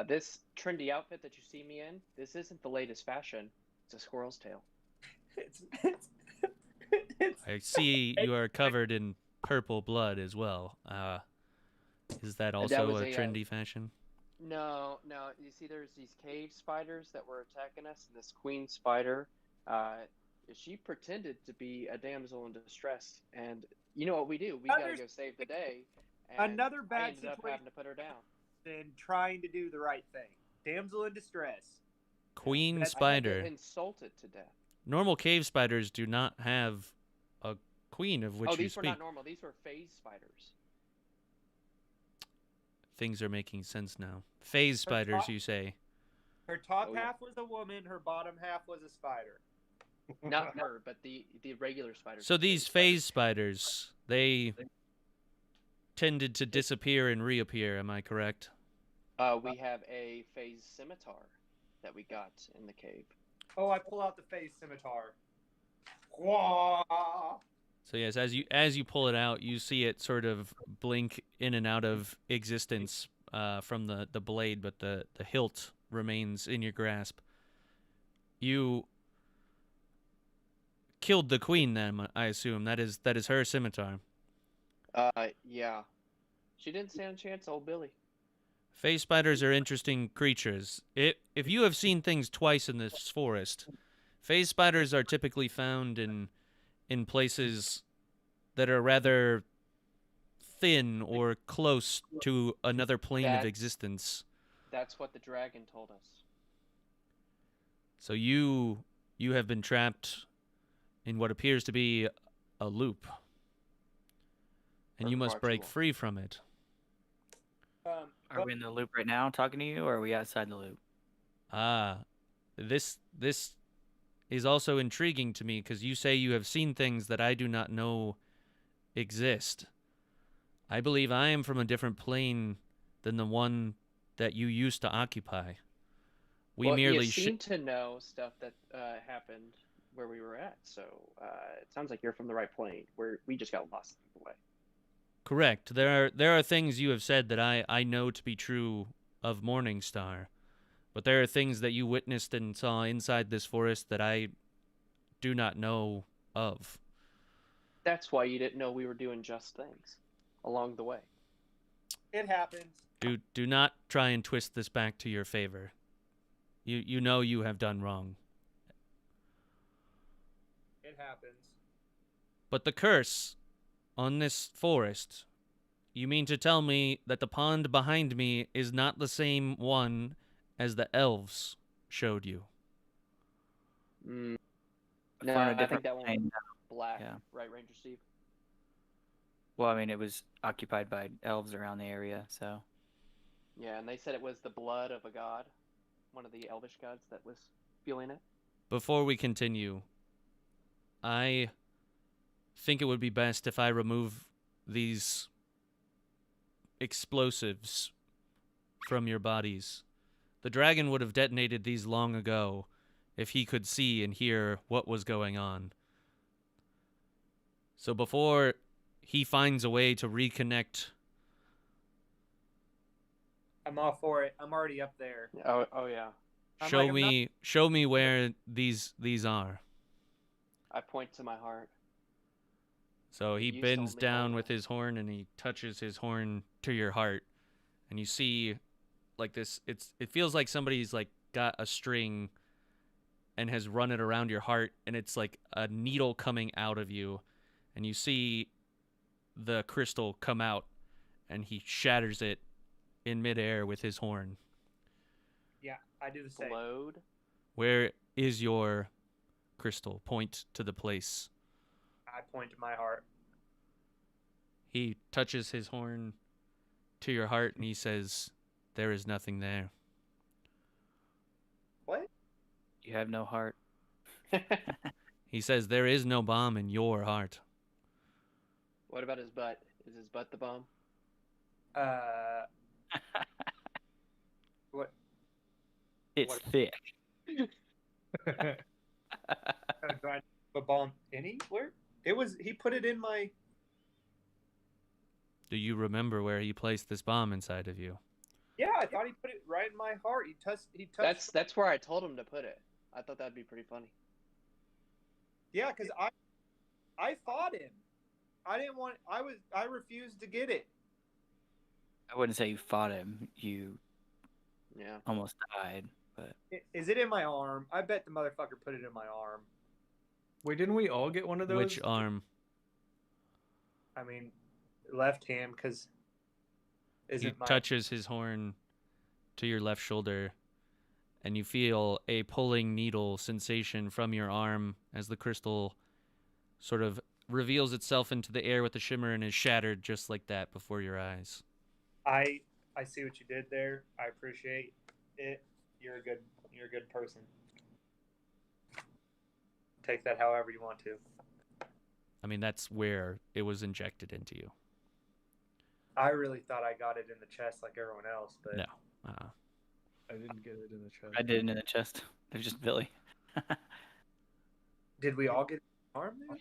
This trendy outfit that you see me in, this isn't the latest fashion. It's a squirrel's tail. I see you are covered in purple blood as well. Is that also a trendy fashion? No. You see, there's these cave spiders that were attacking us, and this queen spider, she pretended to be a damsel in distress. And you know what we do? We gotta go save the day. And another bad I ended up situation having to put her down. Than trying to do the right thing. Damsel in distress. Queen spider. I had to insult it to death. Normal cave spiders do not have a queen of which you speak. Oh, these were not normal. These were phase spiders. Things are making sense now. Phase spiders, you say? Her top half was a woman. Her bottom half was a spider. Not her, but the regular spiders. So these phase spiders, they tended to disappear and reappear, am I correct? We have a phase scimitar that we got in the cave. Oh, I pull out the phase scimitar. Wah! So yes, as you pull it out, you see it sort of blink in and out of existence from the blade, but the hilt remains in your grasp. You killed the queen, then, I assume. That is her scimitar. Yeah. She didn't stand a chance, old Billy. Phase spiders are interesting creatures. If you have seen things twice in this forest, phase spiders are typically found in places that are rather thin or close to another plane of existence. That's what the dragon told us. So you have been trapped in what appears to be a loop. And you must break free from it. Are we in the loop right now talking to you, or are we outside the loop? This is also intriguing to me because you say you have seen things that I do not know exist. I believe I am from a different plane than the one that you used to occupy. You seem to know stuff that happened where we were at, so it sounds like you're from the right plane. We just got lost in the way. Correct. There are things you have said that I know to be true of Morningstar, but there are things that you witnessed and saw inside this forest that I do not know of. That's why you didn't know we were doing just things along the way. It happens. Do not try and twist this back to your favor. You know you have done wrong. It happens. But the curse on this forest, you mean to tell me that the pond behind me is not the same one as the elves showed you? No, I think that one was black, Yeah. right, Ranger Steve? Well, I mean, it was occupied by elves around the area, so. Yeah, and they said it was the blood of a god, one of the elvish gods that was fueling it. Before we continue, I think it would be best if I remove these explosives from your bodies. The dragon would have detonated these long ago if he could see and hear what was going on. So before he finds a way to reconnect, I'm all for it. I'm already up there. Oh yeah. show me where these are. I point to my heart. So he You bends saw me down hold with his horn and he touches his horn to your heart, and you see like this. It feels like somebody's like got a string and has run it around your heart, and it's like a needle coming out of you, and you see the crystal come out, and he shatters it in midair with his horn. Yeah, I do the same. Glowed. Where is your crystal? Point to the place. I point to my heart. He touches his horn to your heart and he says, "There is nothing there." What? You have no heart. He says, "There is no bomb in your heart." What about his butt? Is his butt the bomb? What? It's What- thick. Do I have a bomb anywhere? It was. He put it in my. Do you remember where he placed this bomb inside of you? Yeah, I thought he put it right in my heart. He touched. That's where I told him to put it. I thought that'd be pretty funny. Yeah, because I fought him. I didn't want. I refused to get it. I wouldn't say you fought him. You Yeah. almost died, but Is it in my arm? I bet the motherfucker put it in my arm. Wait, didn't we all get one of those? Which arm? I mean, left hand, because He isn't my. touches his horn to your left shoulder, and you feel a pulling needle sensation from your arm as the crystal sort of reveals itself into the air with a shimmer and is shattered just like that before your eyes. I see what you did there. I appreciate it. You're a good person. Take that however you want to. I mean, that's where it was injected into you. I really thought I got it in the chest like everyone else, but No. I didn't get it in the chest. I did it in the chest. They're just Billy. did we all get it in the arm there?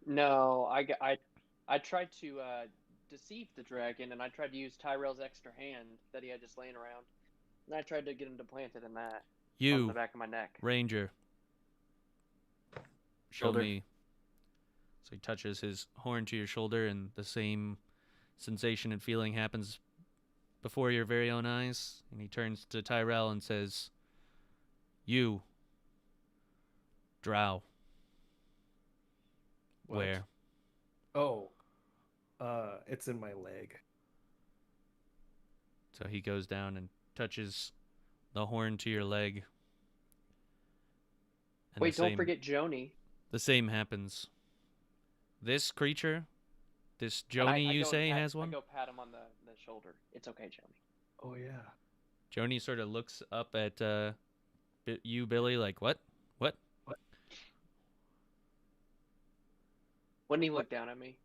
No, I tried to deceive the dragon, and I tried to use Tyrell's extra hand that he had just laying around, and I tried to get him to plant it in that on the You, back of my neck. Ranger, show Shoulder. me. So he touches his horn to your shoulder, and the same sensation and feeling happens before your very own eyes. And he turns to Tyrell and says, "You, Drow, What? where?" Oh, it's in my leg. So he goes down and touches the horn to your leg. And Wait, the don't same- forget Joni. The same happens. This creature, this And I Joni, you go say, pat- has one? I go pat him on the shoulder. It's okay, Joni. Oh yeah. Joni sort of looks up at you, Billy, like, what? What? Wouldn't he look down at me?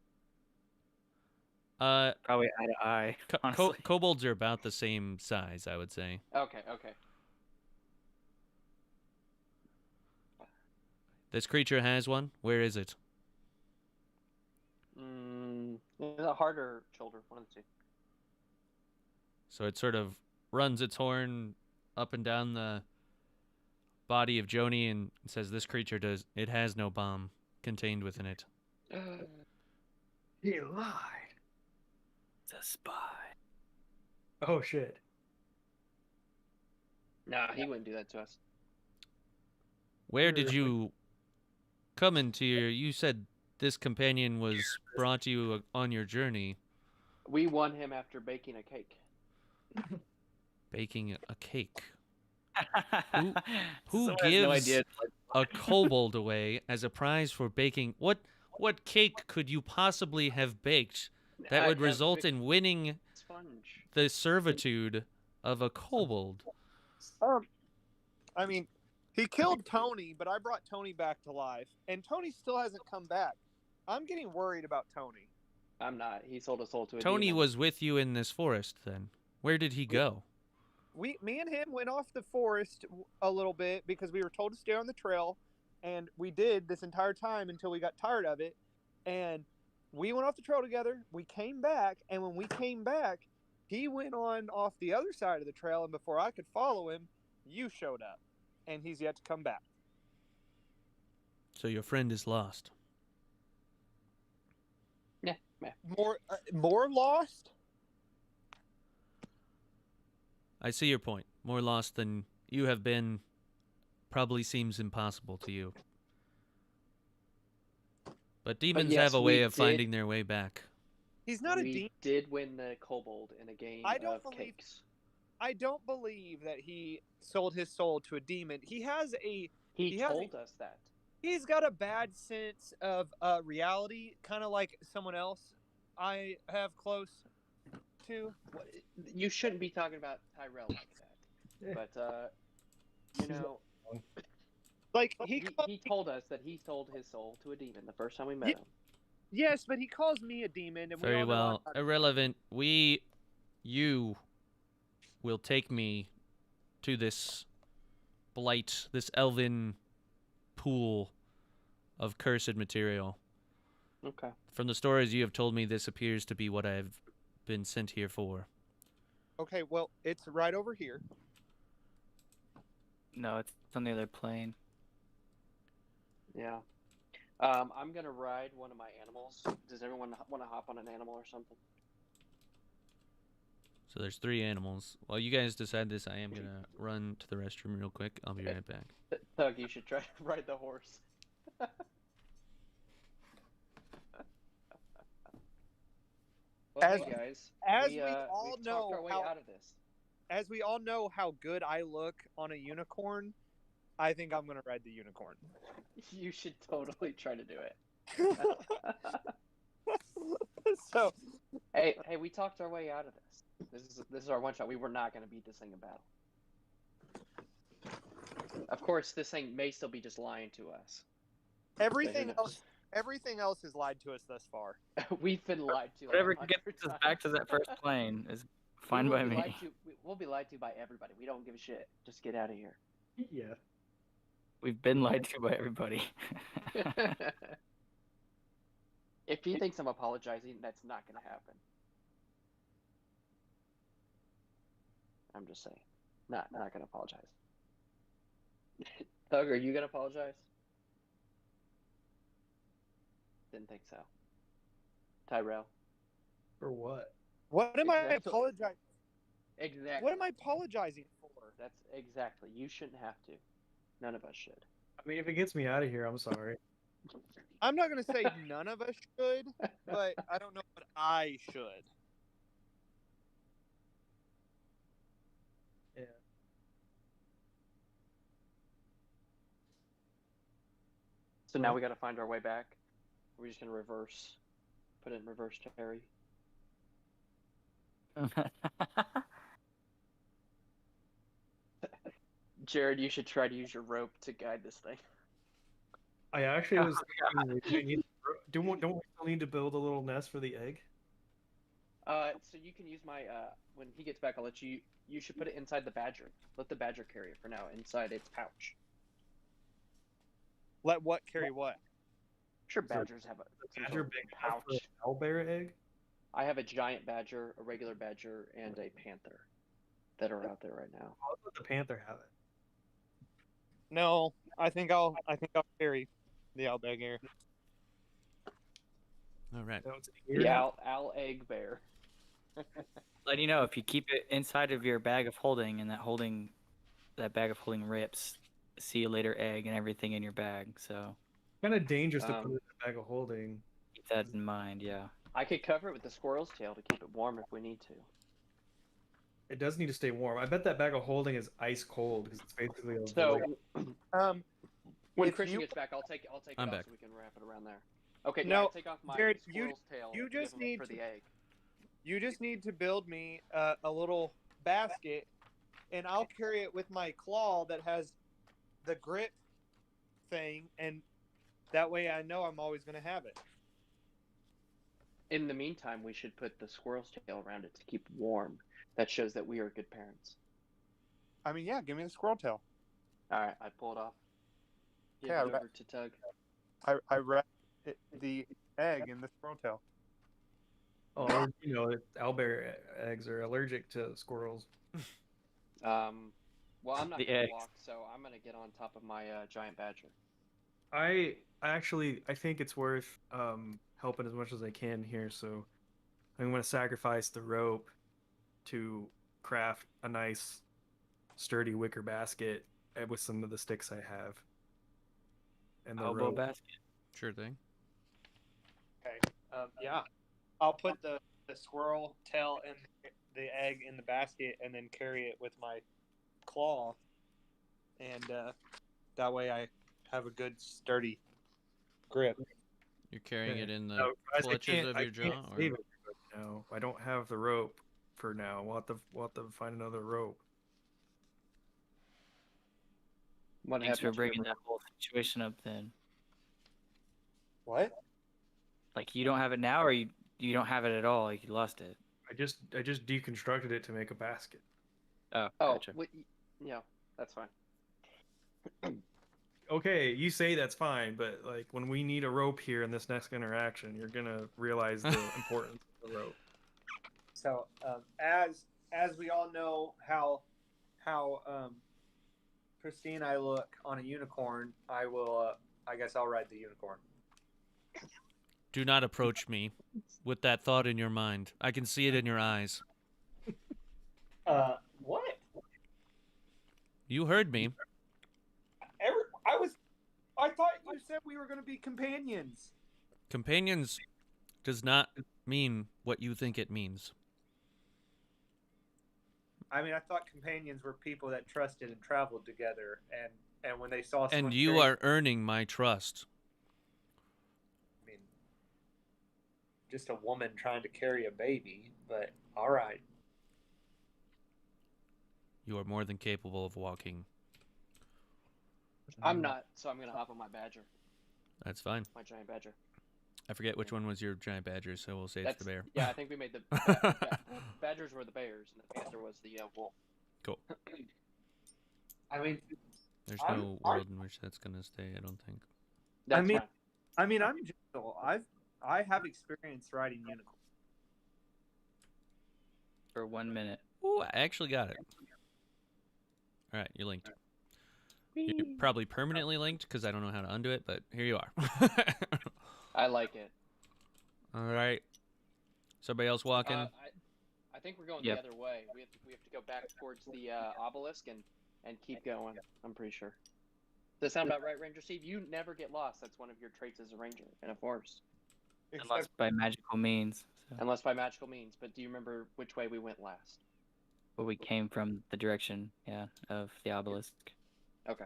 Probably eye to eye. Honestly. Kobolds are about the same size, I would say. Okay. This creature has one. Where is it? The heart or shoulder, one of the two. So it sort of runs its horn up and down the body of Joni and says, "This creature has no bomb contained within it." He lied. It's a spy. Oh shit. Nah, he wouldn't do that to us. Where did you come into you said this companion was brought to you on your journey. We won him after baking a cake. Baking a cake. Who Who gives a kobold away as a prize for baking? What cake could you possibly have baked that would result in winning Sponge. the servitude of a kobold? I mean, He killed Tony, but I brought Tony back to life, and Tony still hasn't come back. I'm getting worried about Tony. I'm not. He sold his soul to a Tony demon. was with you in this forest then. Where did he go? Me and him went off the forest a little bit because we were told to stay on the trail, and we did this entire time until we got tired of it. And we went off the trail together. We came back, and when we came back, he went on off the other side of the trail, and before I could follow him, you showed up, and he's yet to come back. So your friend is lost. Yeah. More lost? I see your point. More lost than you have been probably seems impossible to you. But demons yes, have a we way of did- finding their way back. He's not a We demon. did win the kobold in a game I don't of believe- cakes. I don't believe that he sold his soul to a demon. He has a He has told us that. he's got a bad sense of reality, kind of like someone else I have close to. You shouldn't be talking about Tyrell like that. But you know, Like he told us that he sold his soul to a demon the first time we met Ye- him. yes, but he calls me a demon, and we Very all know well. I'm not- Irrelevant. You will take me to this blight, this elven pool of cursed material. Okay. From the stories you have told me, this appears to be what I've been sent here for. Okay, well, it's right over here. No, it's on the other plane. Yeah. I'm gonna ride one of my animals. Does everyone want to hop on an animal or something? So there's 3 animals. While you guys decide this, I am gonna run to the restroom real quick. I'll be right back. Thug, you should try to ride the horse. Well, As- hey guys, as we all we've know talked our way how- out of this. As we all know how good I look on a unicorn, I think I'm gonna ride the unicorn. You should totally try to do it. So Hey, we talked our way out of this. This is our one shot. We were not going to beat this thing in battle. Of course, this thing may still be just lying to us. everything knows? else has lied to us thus far. We've been lied to. Whatever 100 gets us back to that first plane is fine We will by be me. lied to- we'll be lied to by everybody. We don't give a shit. Just get out of here. Yeah. We've been lied to by everybody. If he thinks I'm apologizing, that's not going to happen. I'm just saying. Not going to apologize. Thug, are you going to apologize? Didn't think so. Tyrell? For what? What am I Exactly. apologizing? Exactly. What am I apologizing for? That's exactly. You shouldn't have to. None of us should. I mean, if it gets me out of here, I'm sorry. I'm not gonna say none of us should, but I don't know what I should. Yeah. So now we got to find our way back. We're just going to put it in reverse, Terry. Jared, you should try to use your rope to guide this thing. I actually was thinking, don't we still need to build a little nest for the egg? So you can use my when he gets back, I'll let you. You should put it inside the badger. Let the badger carry it for now, inside its pouch. Let what carry what? Sure, badgers have some Badger sort of big enough for pouch. an owlbear egg? I have a giant badger, a regular badger, and a panther that are out there right now. I'll let the panther have it. No, I think I'll carry the owlbear here. All right. No, it's The owl egg bear. Let you know, if you keep it inside of your bag of holding, and that bag of holding rips, see you later egg and everything in your bag. So kind of dangerous to put it Um, in a bag of holding. keep that in mind. Yeah. I could cover it with the squirrel's tail to keep it warm if we need to. It does need to stay warm. I bet that bag of holding is ice cold because it's basically a So Um, when If Christian you- gets back, I'll take it I'm off back. so we can wrap it around there. Okay, No, now take off my Jared, squirrel's tail. you and give just him need for to- the egg. you just need to build me a little basket, and I'll carry it with my claw that has the grip thing, and that way I know I'm always going to have it. In the meantime, we should put the squirrel's tail around it to keep warm. That shows that we are good parents. I mean, yeah, give me the squirrel tail. All right, I pull it off. Give Okay, it over to Tug. I wrap the egg in the squirrel tail. Oh, you know, owlbear eggs are allergic to squirrels. Well, I'm not The gonna eggs. walk, so I'm gonna get on top of my giant badger. I think it's worth helping as much as I can here, so I'm going to sacrifice the rope to craft a nice sturdy wicker basket with some of the sticks I have. And the Elbow rope. basket. Sure thing. Okay. Yeah. I'll put the squirrel tail and the egg in the basket and then carry it with my claw. And that way I have a good sturdy grip. You're carrying Okay. it in the No, guys, clutches of I your can't jaw, or save it now. I don't have the rope for now. We'll have to find another rope. What Thanks for happened to bringing your- that whole situation up then. What? Like, you don't have it now, or you don't have it at all? Like, you lost it? I just deconstructed it to make a basket. Oh, Oh, gotcha. yeah, that's fine. Okay, you say that's fine, but like when we need a rope here in this next interaction, you're gonna realize the importance of the rope. So as we all know how pristine I look on a unicorn, I will. I guess I'll ride the unicorn. do not approach me with that thought in your mind. I can see it in your eyes. What? You heard me. I thought you said we were going to be companions. Companions does not mean what you think it means. I mean, I thought companions were people that trusted and traveled together, and when they saw someone And you carrying- are earning my trust. I mean, just a woman trying to carry a baby, but all right. You are more than capable of walking. I'm not, so I'm gonna hop on my badger, That's fine. my giant badger. I forget which one was your giant badger, so we'll say it's the bear. Yeah, I think we made the badgers were the bears, and the panther was the wolf. Cool. I mean, There's I'm- no world in which that's gonna stay, I don't think. That's mean- fine. I'm gentle. I have experience riding unicorn. For 1 minute. Ooh, I actually got it. All right, you're linked. You're probably permanently linked because I don't know how to undo it, but here you are. I like it. All right. Somebody else walking? I think we're going Yep. the other way. We have to go back towards the obelisk and keep going. I'm pretty sure. Does that sound about right, Ranger Steve? You never get lost. That's one of your traits as a ranger and a force, Unless by magical means. So. unless by magical means. But do you remember which way we went last? But we came from the direction, of the obelisk. Okay.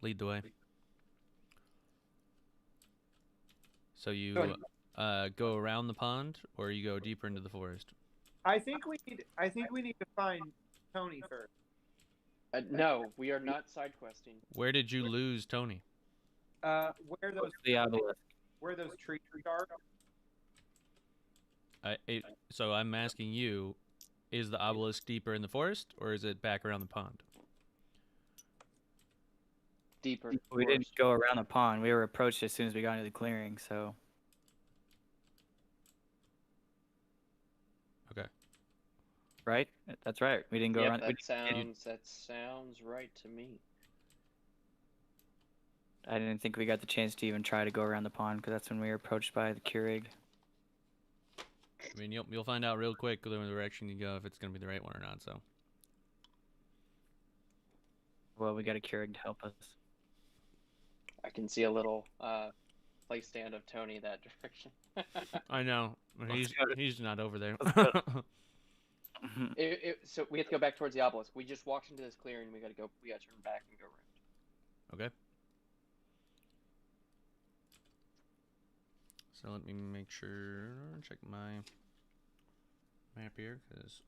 Lead the way. So you Good. go around the pond, or you go deeper into the forest? I think we need to find Tony first. No, we are not side questing. Where did you lose Tony? Where The obelisk. those trees are. So I'm asking you, is the obelisk deeper in the forest, or is it back around the pond? Deeper. We didn't forest. go around the pond. We were approached as soon as we got into the clearing, so. Okay. Right? That's right. We didn't go Yep, around. that sounds right to me. I didn't think we got the chance to even try to go around the pond because that's when we were approached by the Keurig. I mean, you'll find out real quick the direction you go if it's gonna be the right one or not. So Well, we got a Keurig to help us. I can see a little play stand of Tony that direction. I know Let's go. he's not over there. Let's go. So we have to go back towards the obelisk. We just walked into this clearing. We gotta turn back and go around. Okay. So let me make sure, check my map here, because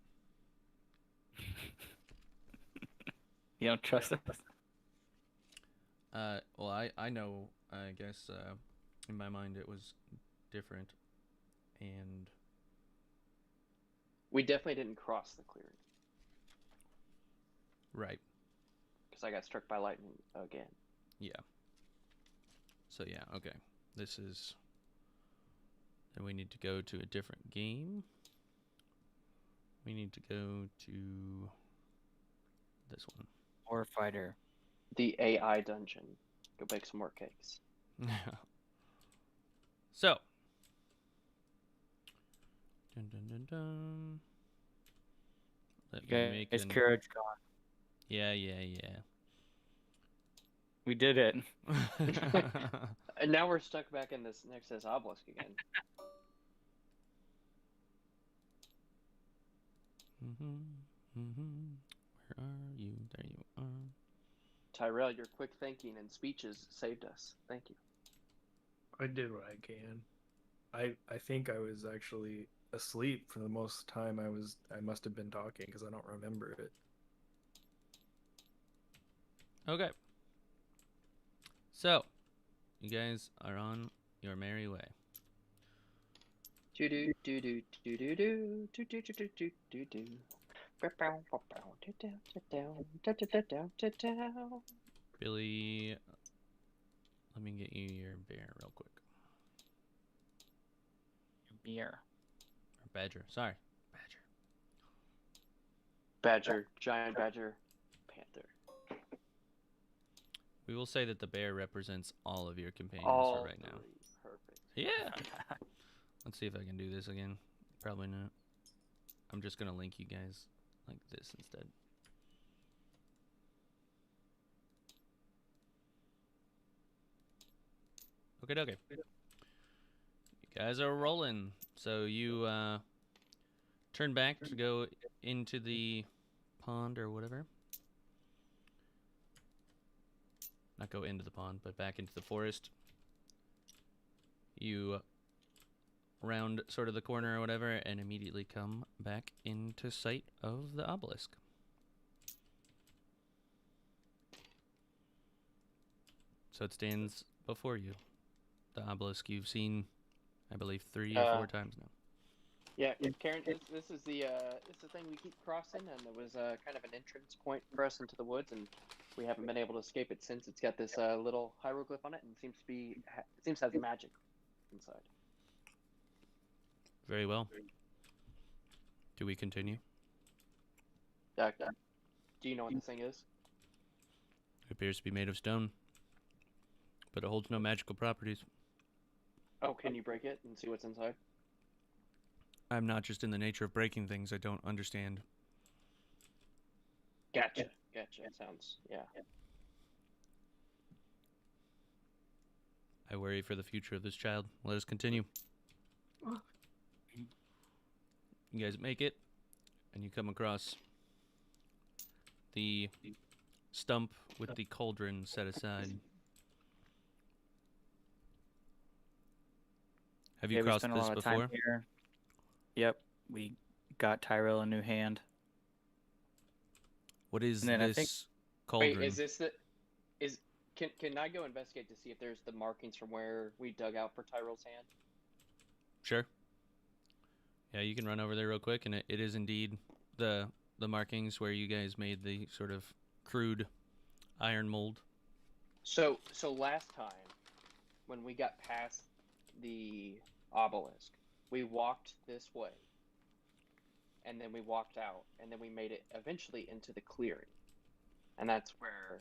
You don't trust us? Well, I know. I guess in my mind it was different, and We definitely didn't cross the clearing right, because I got struck by lightning again. yeah. So yeah, okay. This is. Then we need to go to a different game. We need to go to this one. Warfighter. The AI dungeon. Go bake some more cakes. So. Dun, dun, dun, dun. Let me Okay, make it's an... courage gone. Yeah. We did it. And now we're stuck back in this next to this obelisk again. Where are you? There you are. Tyrell, your quick thinking and speeches saved us. Thank you. I did what I can. I think I was actually asleep for the most time. I must have been talking because I don't remember it. Okay. So, you guys are on your merry way. Do do do do do do do do do do do do do. Billy, let me get you your bear real quick. Beer. Or badger. Sorry. Badger, giant badger, panther. We will say that the bear represents all of your companions All for right now. three. Perfect. Yeah. Let's see if I can do this again. Probably not. I'm just going to link you guys like this instead. Okay. You guys are rolling. So you turn back to go into the pond or whatever. Not go into the pond, but back into the forest. You round sort of the corner or whatever and immediately come back into sight of the obelisk. So it stands before you. The obelisk you've seen, I believe, 3 or 4 times now. Yeah, Karen, this is the thing we keep crossing, and it was kind of an entrance point for us into the woods, and we haven't been able to escape it since. It's got this little hieroglyph on it, and it seems to have magic inside. Very well. Do we continue? Do you know what this thing is? It appears to be made of stone, but it holds no magical properties. Oh, can you break it and see what's inside? I'm not just in the nature of breaking things I don't understand. Gotcha. Sounds, yeah. I worry for the future of this child. Let us continue. You guys make it, and you come across the stump with the cauldron set aside. Have you Yeah, we crossed spent a this lot of time before? here. Yep, we got Tyrell a new hand. What is And then I this think- cauldron? Wait, is this the? Can I go investigate to see if there's the markings from where we dug out for Tyrell's hand? Sure. Yeah, you can run over there real quick, and it is indeed the markings where you guys made the sort of crude iron mold. So last time, when we got past the obelisk, we walked this way, and then we walked out, and then we made it eventually into the clearing, and that's where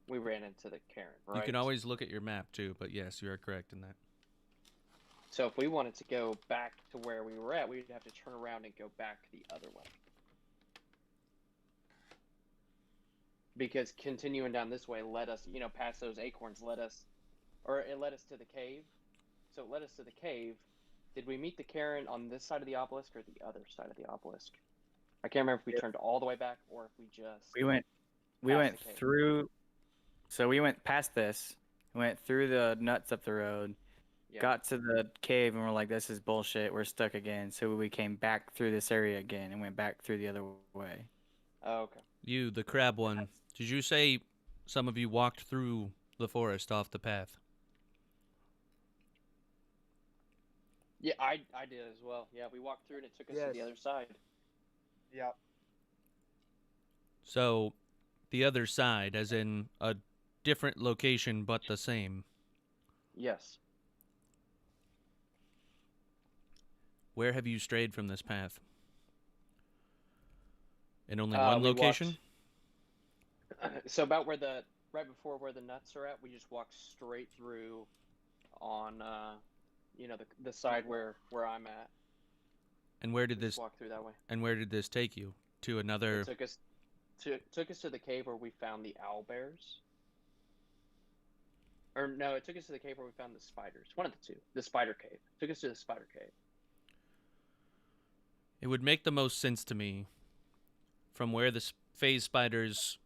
we ran into the cairn, right? You can always look at your map too, but yes, you are correct in that. So if we wanted to go back to where we were at, we'd have to turn around and go back the other way. Because continuing down this way led us, past those acorns it led us to the cave. So it led us to the cave. Did we meet the cairn on this side of the obelisk or the other side of the obelisk? I can't remember if we turned all the way back or if we just... We went the cave. through. So we went past this, went through the nuts up the road, Yeah. got to the cave and we're like, this is bullshit. We're stuck again. So we came back through this area again and went back through the other way. Oh, okay. You, the crab one, did you say some of you walked through the forest off the path? Yeah, I did as well. Yeah, we walked through and it took us to the Yes. other side. Yeah. So, the other side, as in a different location but the same. Yes. Where have you strayed from this path? In only We one walked- location? So about right before where the nuts are at, we just walked straight through on the side where I'm at. And where did We just this walk through that way. and where did this take you? To another It took us to the cave where we found the owl bears. Or no, it took us to the cave where we found the spiders. One of the two. The spider cave. Took us to the spider cave. It would make the most sense to me from where the phase spiders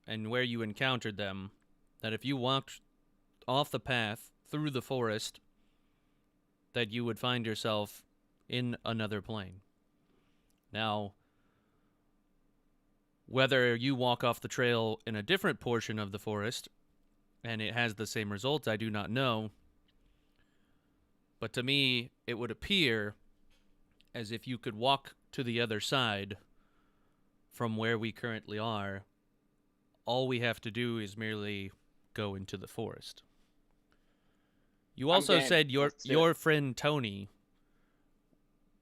and where you encountered them that if you walked off the path through the forest that you would find yourself in another plane. Now, whether you walk off the trail in a different portion of the forest and it has the same results, I do not know. But to me, it would appear as if you could walk to the other side from where we currently are. All we have to do is merely go into the forest. You also game. said Let's do it. your friend Tony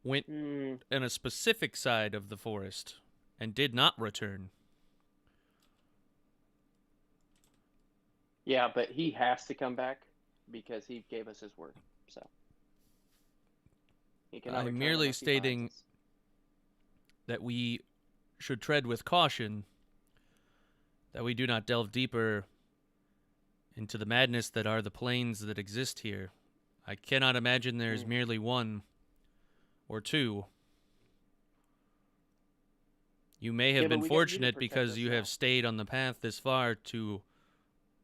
went Hmm. in a specific side of the forest and did not return. Yeah, but he has to come back because he gave us his word. So he cannot I'm return merely unless he finds stating us. that we should tread with caution, that we do not delve deeper into the madness that are the planes that exist here. I cannot imagine there's merely one or two. You may have Yeah, but been we got you to fortunate protect because us you now. have stayed on the path this far to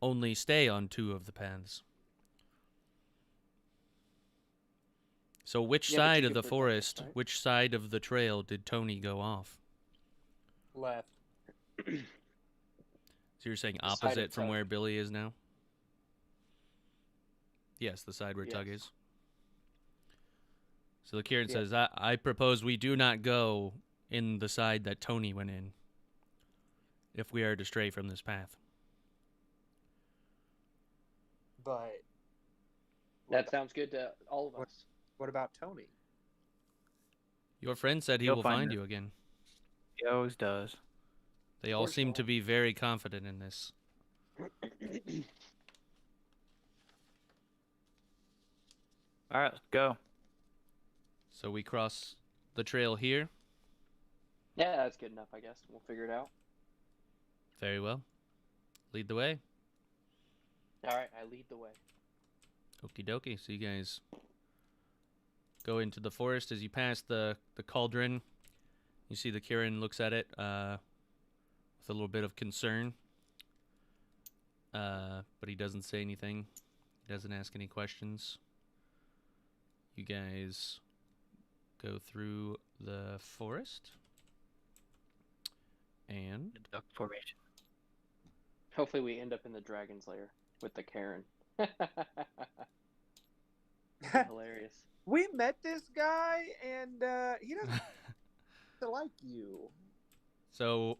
only stay on two of the paths. So which Yeah, but side you of could the protect us, forest, right? which side of the trail did Tony go off? Left. So you're saying The side of opposite from Tug. where Billy is now? Yes, the side where Tug Yes. is. So Kieran Yeah. says, I propose we do not go in the side that Tony went in if we are to stray from this path. But That sounds good to all of What- us. what about Tony? Your friend said he He'll will find find us. you again. He always does. They all course seem he to will. be very confident in this. All right, let's go. So we cross the trail here. Yeah, that's good enough, I guess. We'll figure it out. Very well. Lead the way. All right, I lead the way. Okie dokie. So you guys go into the forest. As you pass the cauldron, you see the Kieran looks at it with a little bit of concern. But he doesn't say anything. He doesn't ask any questions. You guys go through the forest. And The duck formation. Hopefully, we end up in the dragon's lair with the Karen. Hilarious. We met this guy, and he doesn't like you. so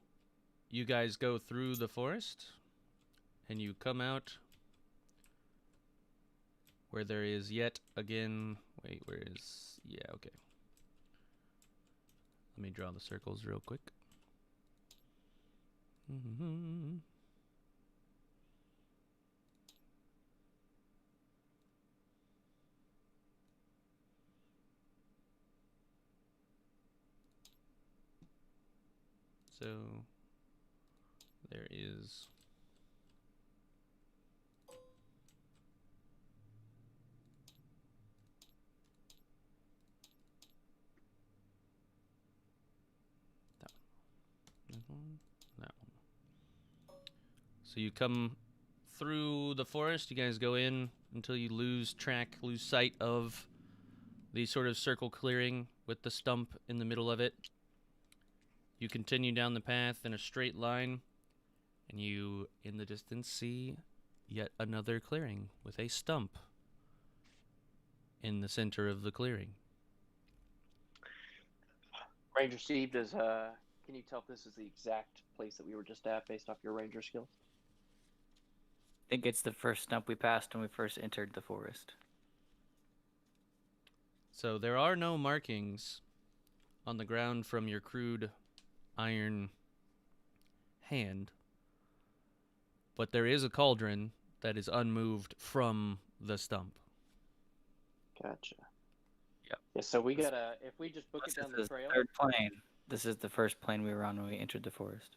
you guys go through the forest and you come out where there is yet again. Wait, where is. Yeah, okay. Let me draw the circles real quick. So there is that one, that one. So you come through the forest, you guys go in, until you lose sight of the sort of circle clearing with the stump in the middle of it. You continue down the path in a straight line, and you, in the distance, see yet another clearing with a stump in the center of the clearing. Ranger Steve, can you tell if this is the exact place that we were just at based off your ranger skills? I think it's the first stump we passed when we first entered the forest. So there are no markings on the ground from your crude iron hand, but there is a cauldron that is unmoved from the stump. Gotcha. Yep. Yeah, so we gotta, if we just book it down the trail. Third plane. This is the first plane we were on when we entered the forest.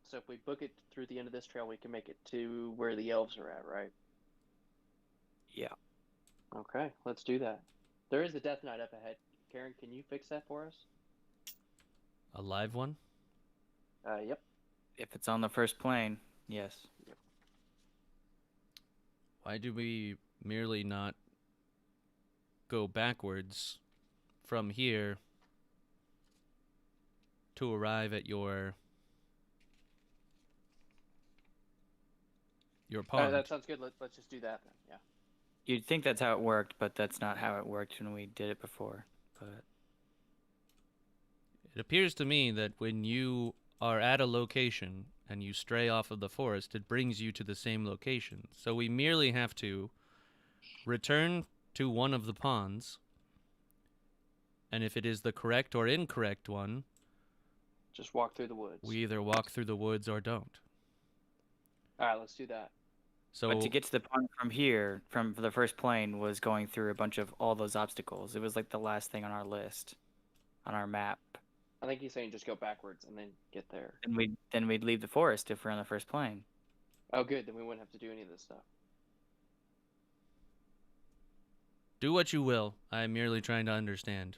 So if we book it through the end of this trail, we can make it to where the elves are at, right? Yeah. Okay, let's do that. There is a death knight up ahead. Karen, can you fix that for us? A live one? Yep. If it's on the first plane, yes. Yep. Why do we merely not go backwards from here to arrive at your pond? That sounds good. Let's just do that then. Yeah. You'd think that's how it worked, but that's not how it worked when we did it before. But It appears to me that when you are at a location and you stray off of the forest, it brings you to the same location. So we merely have to return to one of the ponds, and if it is the correct or incorrect one, Just walk through the woods. we either walk through the woods or don't. All right, let's do that. So But to get to the pond from here, from the first plane, was going through a bunch of all those obstacles. It was like the last thing on our list, on our map. I think he's saying just go backwards and then get there. And we'd leave the forest if we're on the first plane. Oh, good. Then we wouldn't have to do any of this stuff. do what you will. I'm merely trying to understand.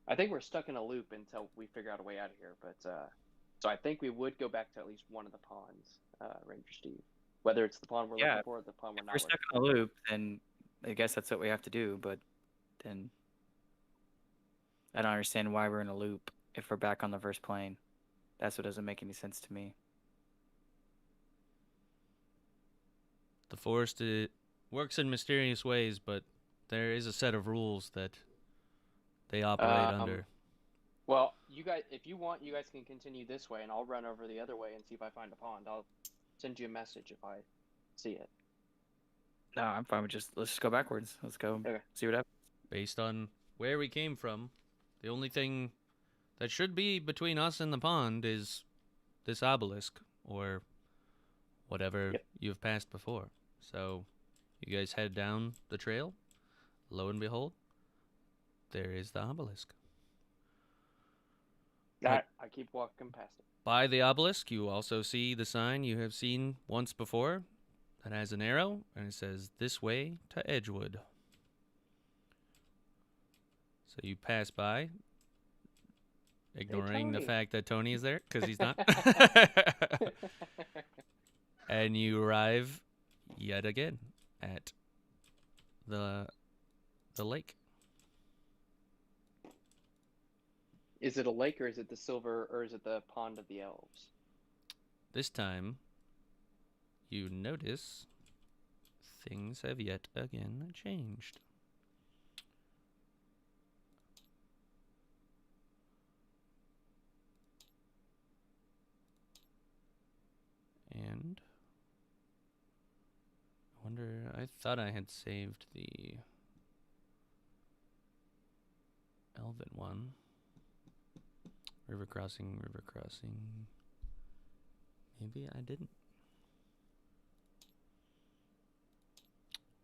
I think we're stuck in a loop until we figure out a way out of here. But so I think we would go back to at least one of the ponds, Ranger Steve. Whether it's the pond we're looking for or the pond we're If not we're stuck looking in a loop, then I guess that's what we have to do. But then I don't understand why we're in a loop if we're back on the first plane. That's what doesn't make any sense to me. The forest works in mysterious ways, but there is a set of rules that they operate under. Well, you guys, if you want, you guys can continue this way, and I'll run over the other way and see if I find a pond. I'll send you a message if I see it. No, I'm fine with let's just go backwards. Let's go see what happens. Based on where we came from, the only thing that should be between us and the pond is this obelisk, or whatever you've passed before. So you guys head down the trail. Lo and behold, there is the obelisk. I keep walking past it. By the obelisk, you also see the sign you have seen once before that has an arrow, and it says, "This way to Edgewood." So you pass by, ignoring the Tony. fact that Tony is there, because he's not. And you arrive yet again at the lake. Is it a lake or is it the silver or is it the pond of the elves? This time, you notice things have yet again changed. And I wonder, I thought I had saved the Elven one. River crossing, river crossing. Maybe I didn't.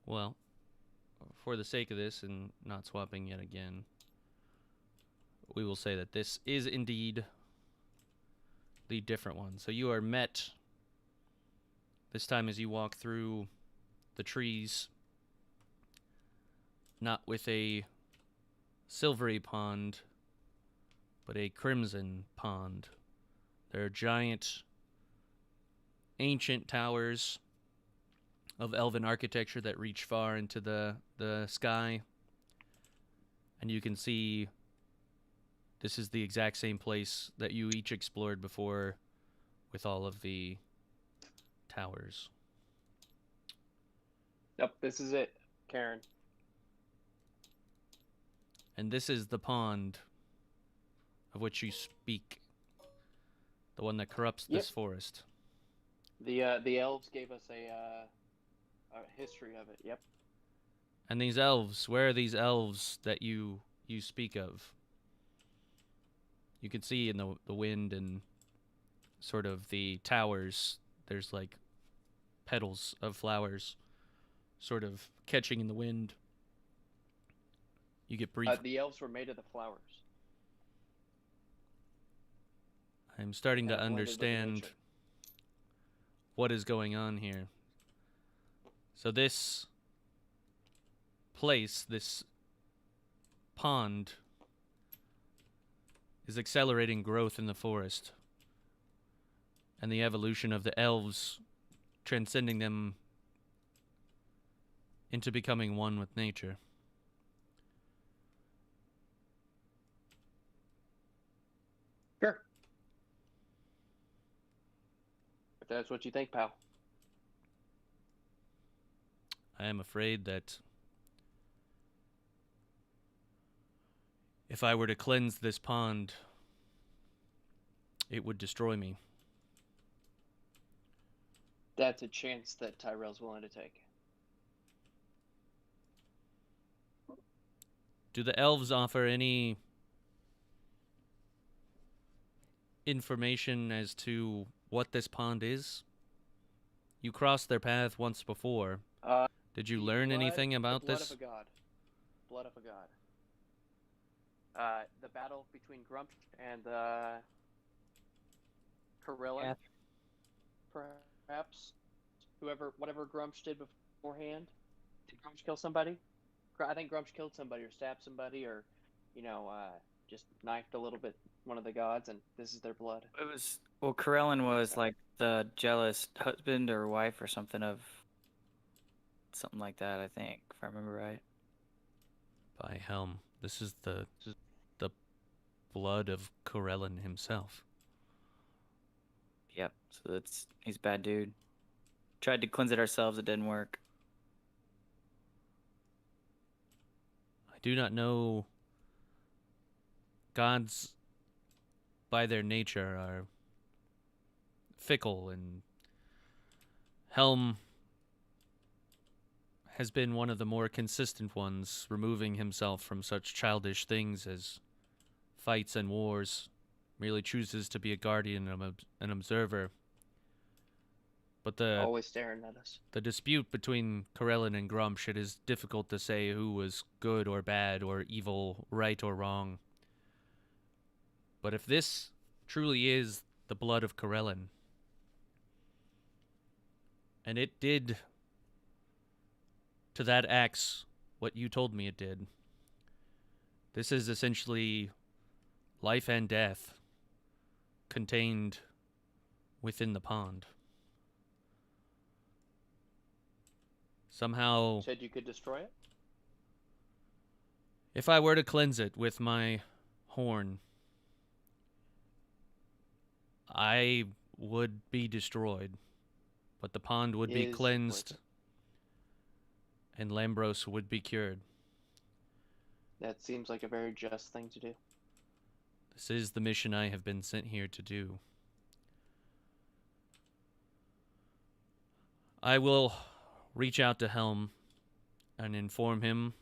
Well, for the sake of this and not swapping yet again, we will say that this is indeed the different one. So you are met this time as you walk through the trees, not with a silvery pond, but a crimson pond. There are giant, ancient towers of elven architecture that reach far into the sky. And you can see this is the exact same place that you each explored before with all of the towers. Yep, this is it, Karen. And this is the pond of which you speak. The one that corrupts this forest. The elves gave us a history of it. Yep. And these elves, where are these elves that you speak of? You can see in the wind and sort of the towers, there's like petals of flowers sort of catching in the wind. You get brief. The elves were made of the flowers. I'm starting to blended with understand nature. what is going on here. So this place, this pond, is accelerating growth in the forest and the evolution of the elves, transcending them into becoming one with nature. Sure. If that's what you think, pal. I am afraid that if I were to cleanse this pond, it would destroy me. That's a chance that Tyrell's willing to take. Do the elves offer any information as to what this pond is? You crossed their path once before. Did you learn anything about this? Blood of a god. Blood of a god. The battle between Grump and Corella, perhaps. Whatever Grumsh did beforehand. Did Grumsh kill somebody? I think Grumsh killed somebody or stabbed somebody or, just knifed a little bit one of the gods, and this is their blood. It was Corellin was like the jealous husband or wife or something like that. I think, if I remember right. By Helm, this is the blood of Corellin himself. Yep. So he's a bad dude. Tried to cleanse it ourselves, it didn't work. I do not know. Gods, by their nature, are fickle, and Helm has been one of the more consistent ones, removing himself from such childish things as fights and wars, merely chooses to be a guardian and an observer. But always staring at us. The dispute between Corellin and Grumsh, it is difficult to say who was good or bad or evil, right or wrong. But if this truly is the blood of Corellin, and it did to that axe what you told me it did, this is essentially life and death contained within the pond. Somehow, You said you could destroy it? if I were to cleanse it with my horn, I would be destroyed, but the pond would be cleansed, and Lambros would be cured. That seems like a very just thing to do. This is the mission I have been sent here to do. I will reach out to Helm and inform him.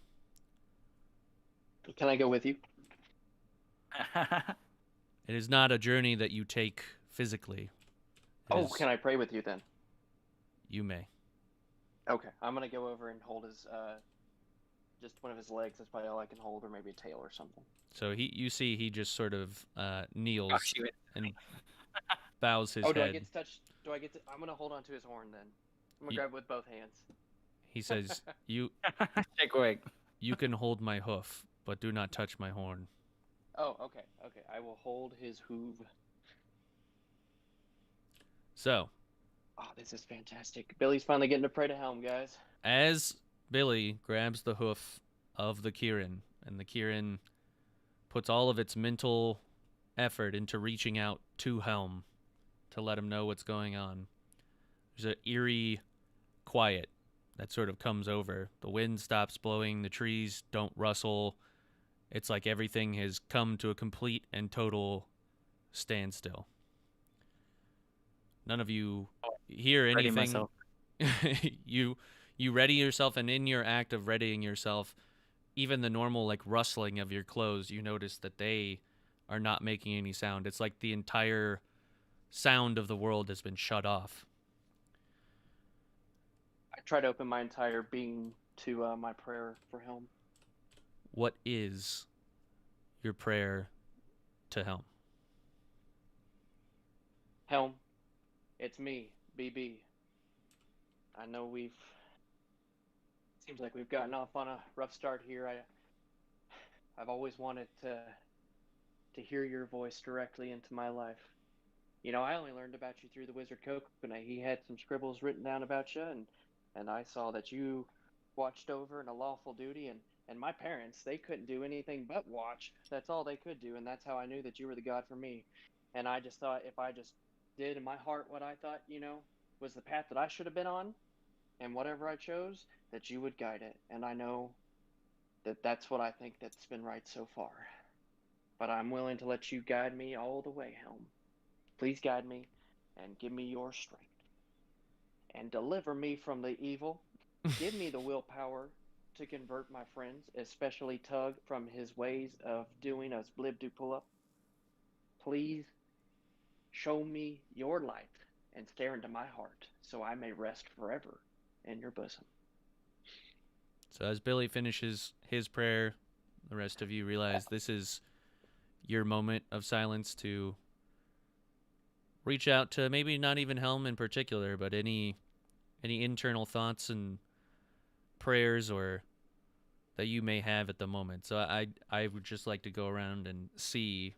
Can I go with you? It is not a journey that you take physically. Can I pray with you then? You may. Okay, I'm gonna go over and hold his, just one of his legs. That's probably all I can hold, or maybe a tail or something. So you see he just sort of kneels and bows his do head. I get to touch? I'm gonna hold on to his horn then. I'm gonna grab it with both hands. He says, "You can hold my hoof, but do not touch my horn." Oh, okay. I will hold his hoof. So, Oh, this is fantastic. Billy's finally getting to pray to Helm, guys. As Billy grabs the hoof of the Kieran, and the Kieran puts all of its mental effort into reaching out to Helm to let him know what's going on, there's an eerie quiet that sort of comes over. The wind stops blowing, the trees don't rustle. It's like everything has come to a complete and total standstill. None of you hear Ready anything. myself. You ready yourself, and in your act of readying yourself, even the normal like rustling of your clothes, you notice that they are not making any sound. It's like the entire sound of the world has been shut off. I try to open my entire being to my prayer for Helm. What is your prayer to Helm? Helm, it's me, BB. I know seems like we've gotten off on a rough start here. I've always wanted to hear your voice directly into my life. You know, I only learned about you through the Wizard Coconut. He had some scribbles written down about you, and I saw that you watched over in a lawful duty, and my parents, they couldn't do anything but watch. That's all they could do, and that's how I knew that you were the God for me. And I just thought if I just did in my heart what I thought, was the path that I should have been on, and whatever I chose, that you would guide it. And I know that that's what I think that's been right so far. But I'm willing to let you guide me all the way, Helm. Please guide me and give me your strength. And deliver me from the evil. Give me the willpower to convert my friends, especially Tug, from his ways of doing a blib-do pull-up. Please show me your light and stare into my heart so I may rest forever in your bosom. So as Billy finishes his prayer, the rest of you realize this is your moment of silence to reach out to maybe not even Helm in particular, but any internal thoughts and prayers or that you may have at the moment. So I would just like to go around and see,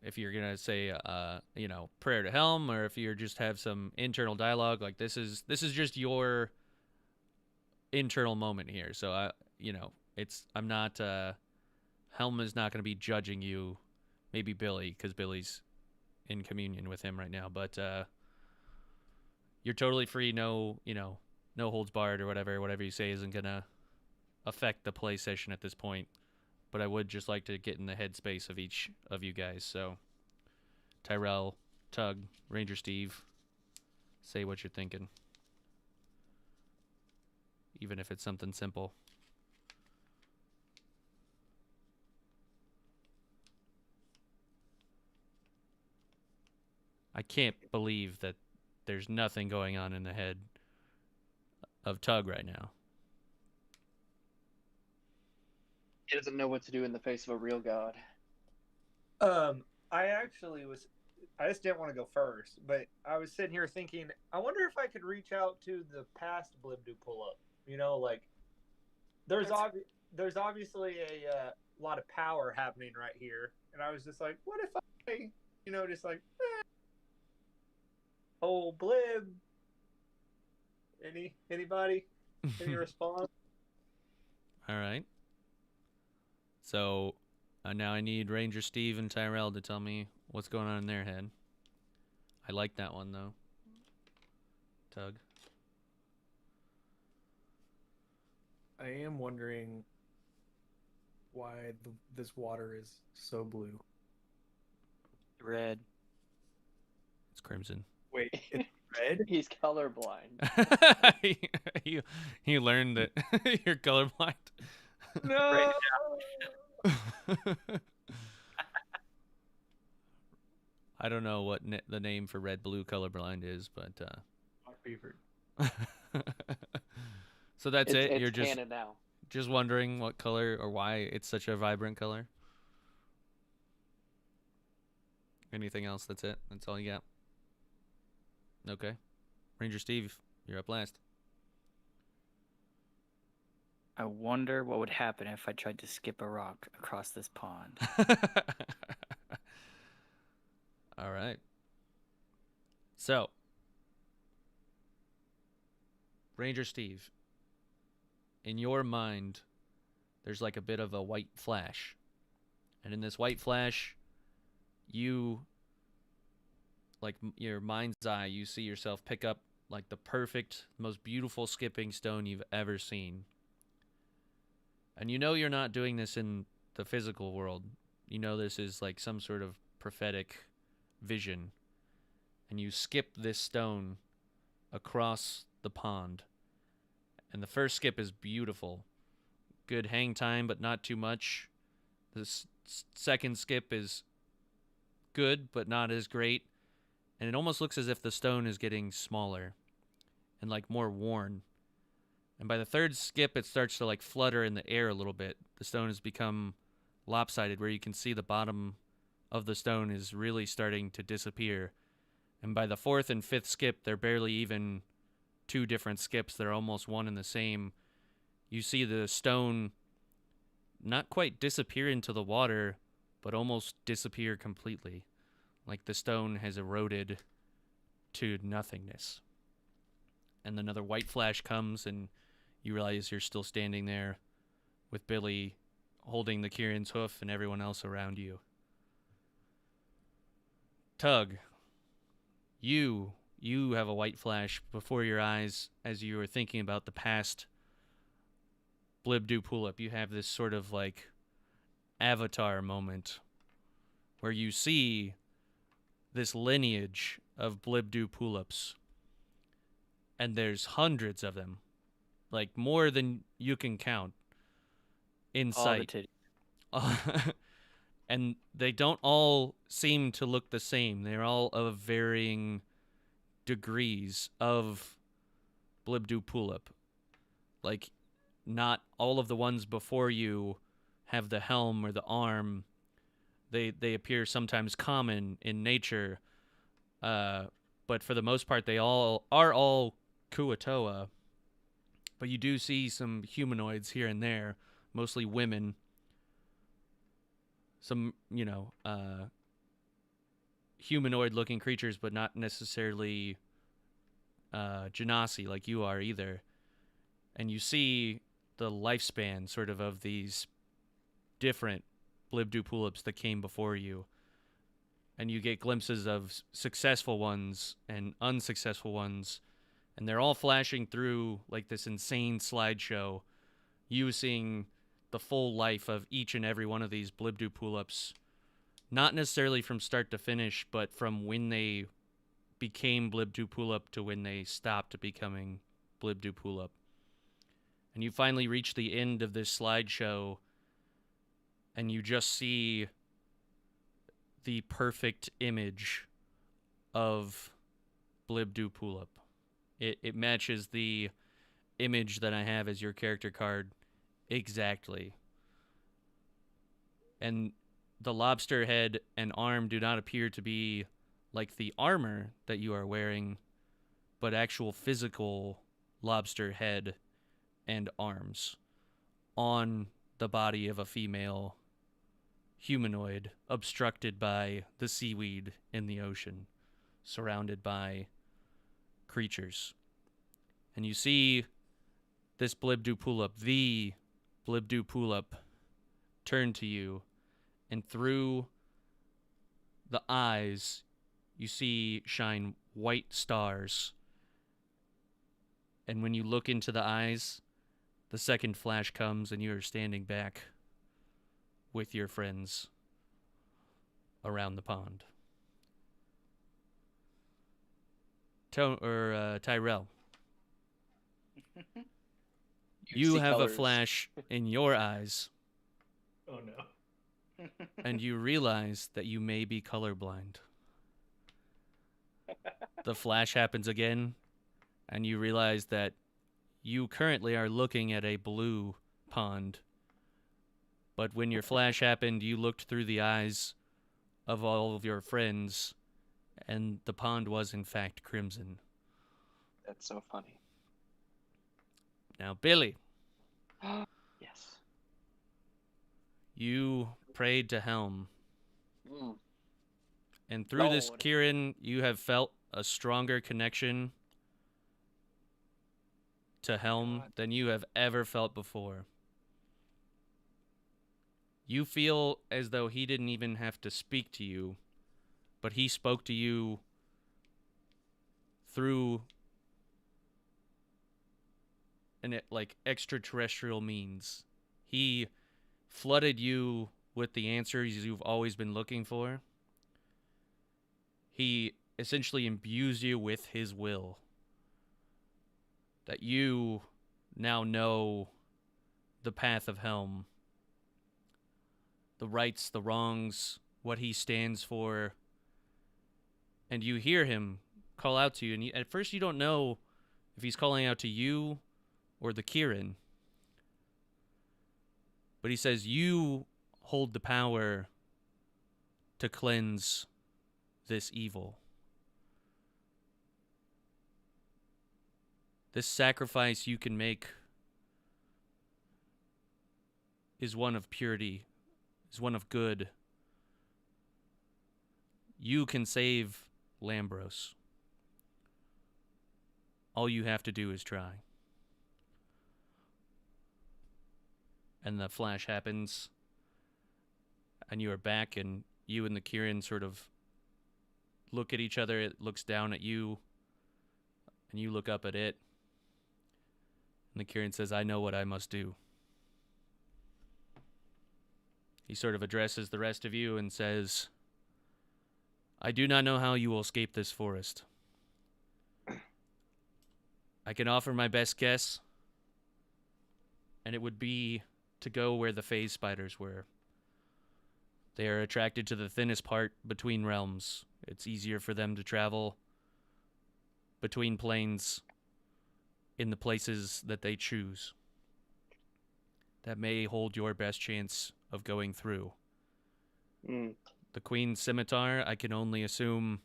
if you're gonna say prayer to Helm, or if you just have some internal dialogue. Like this is just your internal moment here. So I'm not Helm is not gonna be judging you. Maybe Billy, because Billy's in communion with him right now, but you're totally free. No holds barred or whatever you say isn't gonna affect the play session at this point. But I would just like to get in the headspace of each of you guys. So Tyrell, Tug, Ranger Steve, say what you're thinking, even if it's something simple. I can't believe that there's nothing going on in the head of Tug right now. He doesn't know what to do in the face of a real God. I just didn't want to go first, but I was sitting here thinking, I wonder if I could reach out to the past blib-do pull-up. Like there's obviously a lot of power happening right here, and I was just like, what if I, just like, oh blib. Anybody? Any response? All right. So now I need Ranger Steve and Tyrell to tell me what's going on in their head. I like that one, though. Tug. I am wondering why this water is so blue. Red. It's crimson. Wait, it's red? He's colorblind. you learned that you're colorblind. No. I don't know what the name for red-blue colorblind is, but Beaver. so that's it. It's You're just canon now. just wondering what color or why it's such a vibrant color. Anything else? That's it. That's all you got. Okay, Ranger Steve, you're up last. I wonder what would happen if I tried to skip a rock across this pond. All right. So, Ranger Steve, in your mind, there's like a bit of a white flash. And in this white flash, you, like your mind's eye, you see yourself pick up like the perfect, most beautiful skipping stone you've ever seen. And you know you're not doing this in the physical world. You know this is like some sort of prophetic vision. And you skip this stone across the pond. And the first skip is beautiful. Good hang time, but not too much. The second skip is good, but not as great. And it almost looks as if the stone is getting smaller and like more worn. And by the third skip, it starts to like flutter in the air a little bit. The stone has become lopsided, where you can see the bottom of the stone is really starting to disappear. And by the fourth and fifth skip, they're barely even two different skips. They're almost one and the same. You see the stone not quite disappear into the water, but almost disappear completely. Like the stone has eroded to nothingness. And another white flash comes, and you realize you're still standing there with Billy holding the Kieran's hoof and everyone else around you. Tug, you have a white flash before your eyes as you are thinking about the past Blib Pulip. You have this sort of like avatar moment where you see this lineage of Blib Pulips, and there's hundreds of them, like more than you can count in All the sight. titties. And they don't all seem to look the same. They're all of varying degrees of Blib Pulip. Like, not all of the ones before you have the helm or the arm. They appear sometimes common in nature, but for the most part, they all are all Kuatoa. But you do see some humanoids here and there, mostly women. Some, humanoid-looking creatures, but not necessarily genasi like you are either. And you see the lifespan sort of these different Blib Pulips that came before you. And you get glimpses of successful ones and unsuccessful ones. And they're all flashing through like this insane slideshow, using the full life of each and every one of these Blib Pulips. Not necessarily from start to finish, but from when they became Blib Pulip to when they stopped becoming Blib Pulip. And you finally reach the end of this slideshow, and you just see the perfect image of Blib Pulip. It matches the image that I have as your character card exactly. And the lobster head and arm do not appear to be like the armor that you are wearing, but actual physical lobster head and arms on the body of a female humanoid, obstructed by the seaweed in the ocean, surrounded by creatures. And you see this Blib Pulip, the Blib Pulip, turn to you, and through the eyes you see shine white stars. And when you look into the eyes, the second flash comes, and you are standing back with your friends around the pond. Tyrell, you see have colors. a flash in your eyes, Oh no. and you realize that you may be colorblind. The flash happens again, and you realize that you currently are looking at a blue pond. But when your flash happened, you looked through the eyes of all of your friends, and the pond was in fact crimson. That's so funny. Now, Billy, Yes. you prayed to Helm, Mm. and through this, Lord. Kieran, you have felt a stronger connection to Helm than you have ever felt before. You feel as though he didn't even have to speak to you, but he spoke to you through extraterrestrial means. He flooded you with the answers you've always been looking for. He essentially imbues you with his will. That you now know the path of Helm. The rights, the wrongs, what he stands for. And you hear him call out to you. And at first you don't know if he's calling out to you or the Kirin. But he says, you hold the power to cleanse this evil. This sacrifice you can make is one of purity, is one of good. You can save Lambros. All you have to do is try. And the flash happens, and you are back, and you and the Kirin sort of look at each other. It looks down at you, and you look up at it. And the Kirin says, I know what I must do. He sort of addresses the rest of you and says, I do not know how you will escape this forest. I can offer my best guess, and it would be to go where the phase spiders were. They are attracted to the thinnest part between realms. It's easier for them to travel between planes in the places that they choose. That may hold your best chance of going through. The Queen's Scimitar, I can only assume,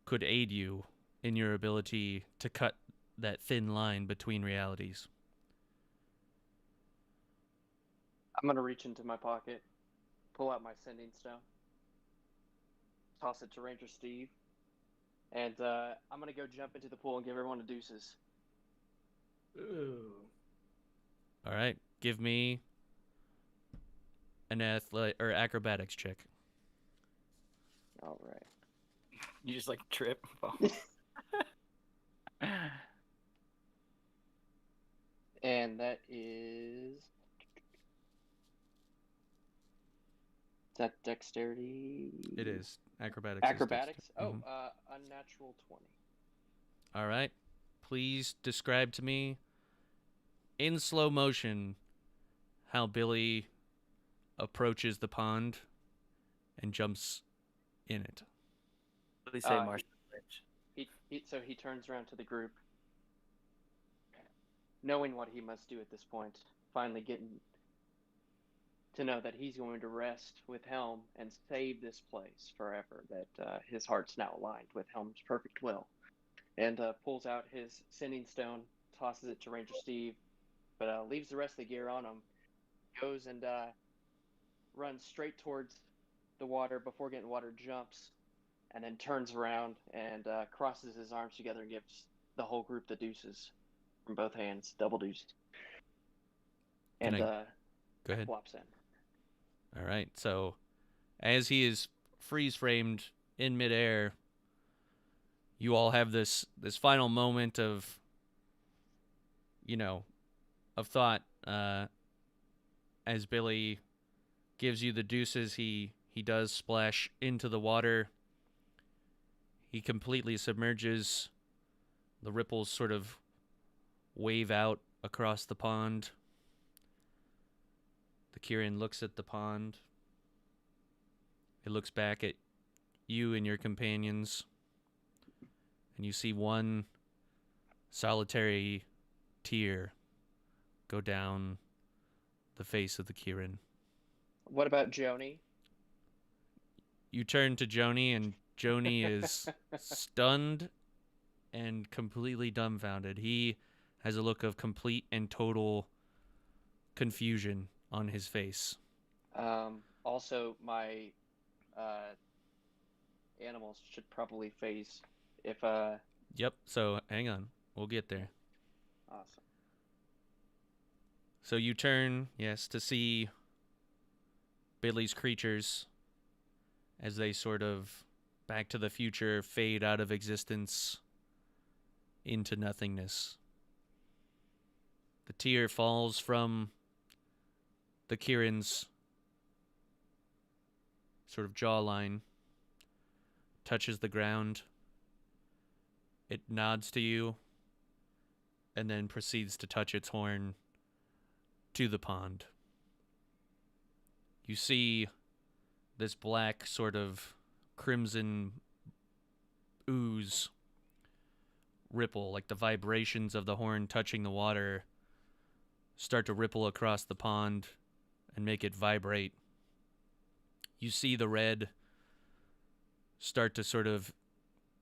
could aid you in your ability to cut that thin line between realities. I'm gonna reach into my pocket, pull out my sending stone, toss it to Ranger Steve, and I'm gonna go jump into the pool and give everyone a deuces. Ooh. All right, give me an acrobatics check. All right. You just like trip. And that is that dexterity. It is acrobatics. Acrobatics. Is Unnatural 20. All right, please describe to me in slow motion how Billy approaches the pond and jumps in it. What do they say, Marshall? So he turns around to the group, knowing what he must do at this point, finally getting to know that he's going to rest with Helm and save this place forever, that his heart's now aligned with Helm's perfect will. And pulls out his sending stone, tosses it to Ranger Steve, but leaves the rest of the gear on him, goes and runs straight towards the water. Before getting water, jumps, and then turns around and crosses his arms together and gives the whole group the deuces from both hands, double deuce. And go ahead. flops in. All right, so as he is freeze-framed in midair, you all have this final moment of, of thought as Billy gives you the deuces. He does splash into the water. He completely submerges. The ripples sort of wave out across the pond. The Kirin looks at the pond. It looks back at you and your companions. And you see one solitary tear go down the face of the Kirin. What about Joni? You turn to Joni, and Joni is stunned and completely dumbfounded. He has a look of complete and total confusion on his face. Also, my animals should probably phase if Yep, so hang on. We'll get there. Awesome. So you turn, yes, to see Billy's creatures as they sort of Back to the Future fade out of existence into nothingness. The tear falls from the Kieran's sort of jawline, touches the ground. It nods to you and then proceeds to touch its horn to the pond. You see this black sort of crimson ooze ripple, like the vibrations of the horn touching the water start to ripple across the pond and make it vibrate. You see the red start to sort of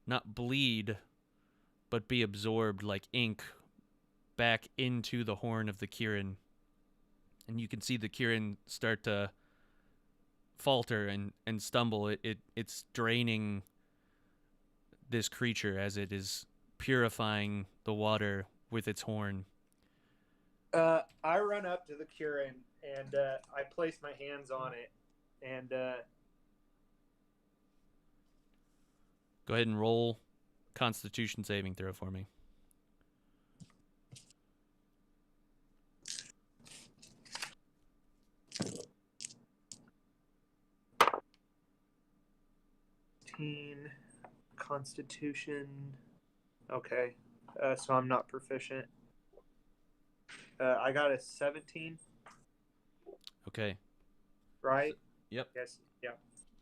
not bleed, but be absorbed like ink back into the horn of the Kieran. And you can see the Kieran start to falter and stumble. It's draining this creature as it is purifying the water with its horn. I run up to the Kieran and I place my hands on it and Go ahead and roll Constitution saving throw for me. Constitution. Okay, so I'm not proficient. I got a 17. Okay. Right? Yep. Yes. Yeah.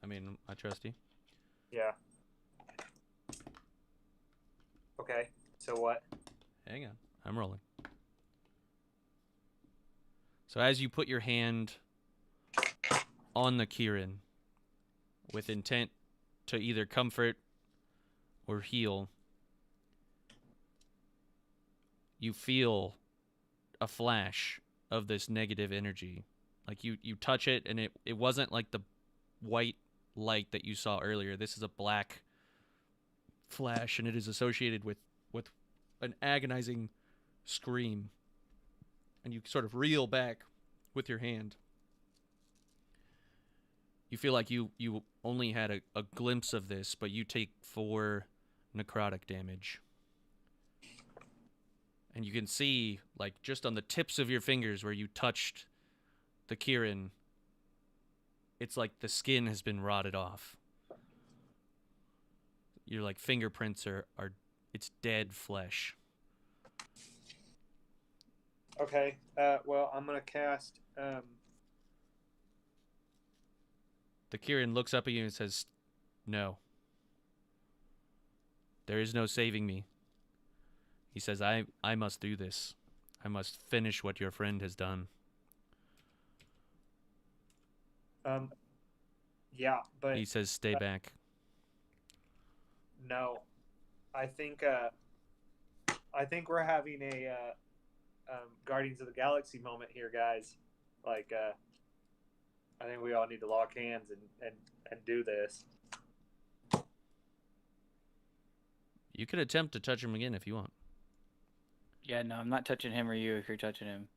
I mean, I trust you. Yeah. Okay. So what? Hang on. I'm rolling. So as you put your hand on the Kieran with intent to either comfort or heal, you feel a flash of this negative energy. Like you touch it and it wasn't like the white light that you saw earlier. This is a black flash and it is associated with an agonizing scream. And you sort of reel back with your hand. You feel like you only had a glimpse of this, but you take 4 necrotic damage. And you can see, like, just on the tips of your fingers where you touched the Kieran, it's like the skin has been rotted off. Your, like, fingerprints are it's dead flesh. Okay. Well, I'm gonna cast. The Kieran looks up at you and says, "No. There is no saving me." He says, I must do this. I must finish what your friend has done. Yeah, but He says, stay back. no. I think we're having a Guardians of the Galaxy moment here, guys. Like, I think we all need to lock hands and do this. You could attempt to touch him again if you want. Yeah, no, I'm not touching him or you if you're touching him.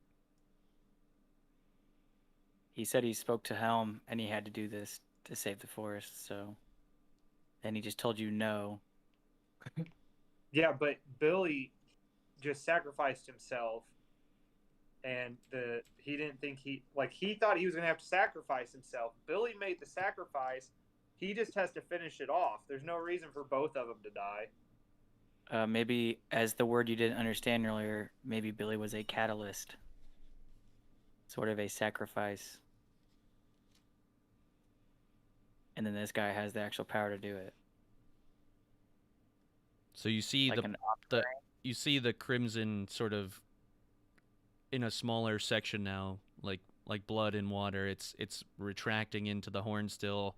He said he spoke to Helm and he had to do this to save the forest, so. And he just told you no. Yeah, but Billy just sacrificed himself, and he didn't think he thought he was gonna have to sacrifice himself. Billy made the sacrifice. He just has to finish it off. There's no reason for both of them to die. Maybe, as the word you didn't understand earlier, maybe Billy was a catalyst. Sort of a sacrifice. And then this guy has the actual power to do it. So you see Like you see the crimson sort of in a smaller section now, like blood in water. It's retracting into the horn still,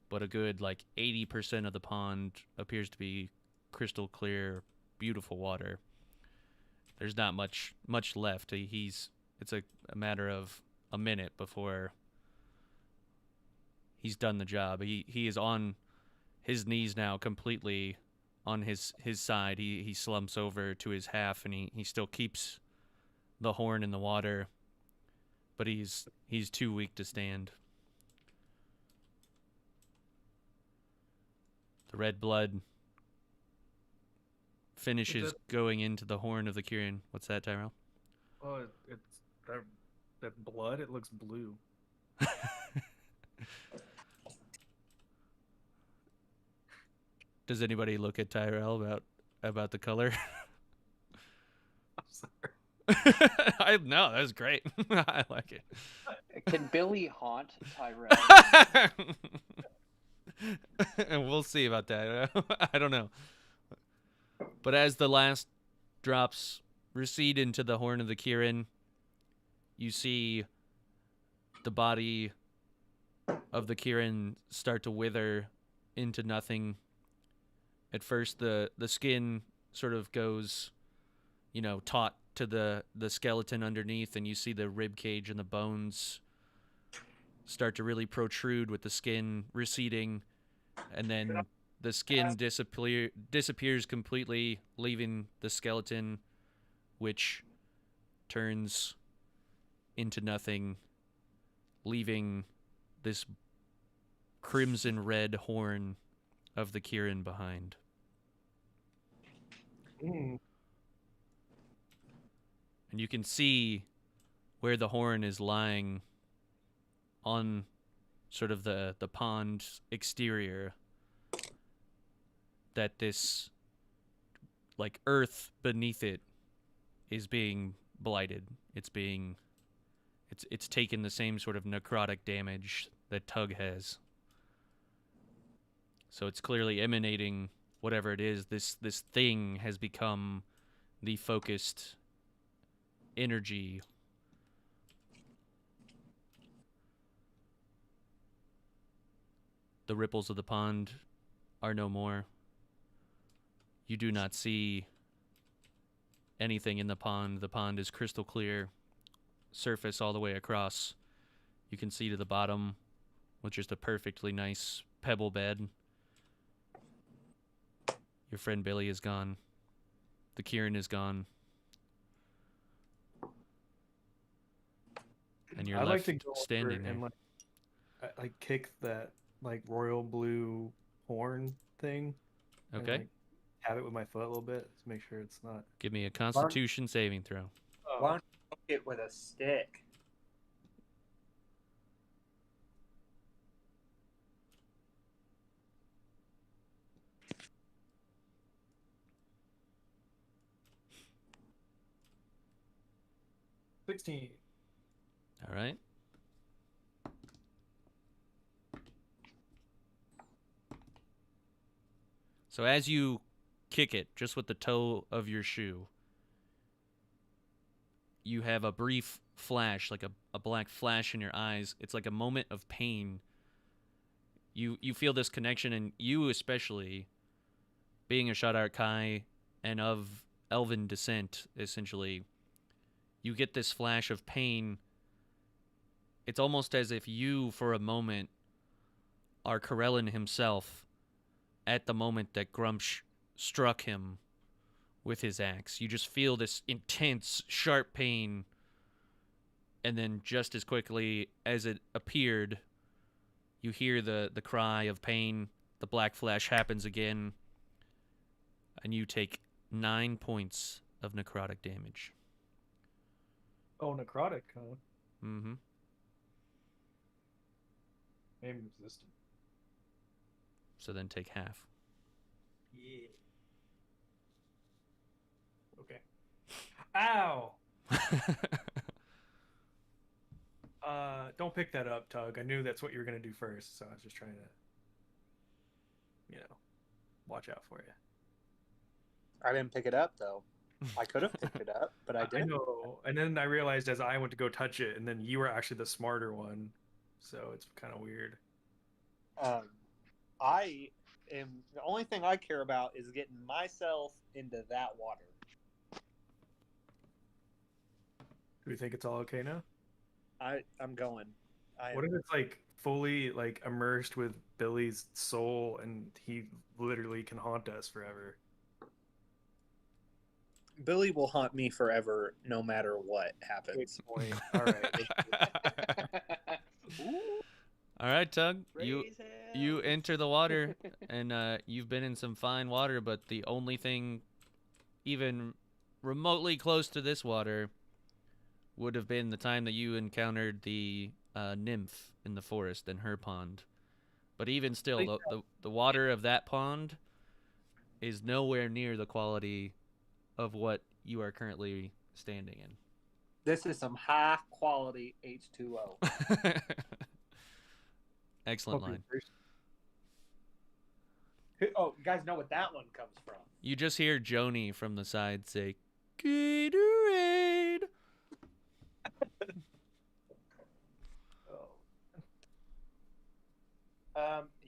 but a good like 80% of the pond appears to be crystal clear, beautiful water. There's not much left. It's a matter of a minute before he's done the job. He is on his knees now, completely on his side. He slumps over to his half, and he still keeps the horn in the water, but he's too weak to stand. The red blood finishes going into the horn of the Kirin. What's that, Tyrell? Oh, it's that blood. It looks blue. Does anybody look at Tyrell about the color? I'm sorry. No, that was great. I like it. Can Billy haunt Tyrell? And we'll see about that. I don't know. But as the last drops recede into the horn of the Kirin, you see the body of the Kirin start to wither into nothing. At first, the skin sort of goes, taut to the skeleton underneath, and you see the rib cage and the bones start to really protrude with the skin receding, and then the skin disappears completely, leaving the skeleton, which turns into nothing, leaving this crimson red horn of the Kirin behind. Mm. And you can see where the horn is lying on sort of the pond exterior, that this like earth beneath it is being blighted. It's taken the same sort of necrotic damage that Tug has. So it's clearly emanating whatever it is. This thing has become the focused energy. The ripples of the pond are no more. You do not see anything in the pond. The pond is crystal clear, surface all the way across. You can see to the bottom with just a perfectly nice pebble bed. Your friend Billy is gone. The Kirin is gone. And you're I'd left like to go standing there. and like kick that like royal blue horn thing. Okay. And, like, have it with my foot a little bit to make sure it's not. Give me a Constitution saving throw. Why don't you poke it with a stick? $16. All right. So as you kick it just with the toe of your shoe, you have a brief flash, like a black flash in your eyes. It's like a moment of pain. You feel this connection, and you especially, being a Shadar Kai and of elven descent, essentially, you get this flash of pain. It's almost as if you, for a moment, are Corellin himself at the moment that Grumsh struck him with his axe. You just feel this intense, sharp pain, and then just as quickly as it appeared, you hear the cry of pain. The black flash happens again, and you take 9 points of necrotic damage. Oh, necrotic, huh? Mm-hmm. Maybe resistant. So then take half. Yeah. Okay. Ow! Don't pick that up, Tug. I knew that's what you were gonna do first, so I was just trying to, watch out for you. I didn't pick it up though. I could have picked it up, but I I didn't. know. And then I realized as I went to go touch it, and then you were actually the smarter one, so it's kind of weird. I am the only thing I care about is getting myself into that water. Do we think it's all okay now? I'm going. What if it's like fully like immersed with Billy's soul, and he literally can haunt us forever. Billy will haunt me forever, no matter what happens. Good point. All right. Ooh, All right, Tug. You raise hell. enter the water, and you've been in some fine water, but the only thing even remotely close to this water would have been the time that you encountered the nymph in the forest in her pond. But even still, the water of that pond is nowhere near the quality of what you are currently standing in. This is some high quality H2O. Excellent line. Oh, you guys know what that one comes from? You just hear Joni from the side say, Gatorade.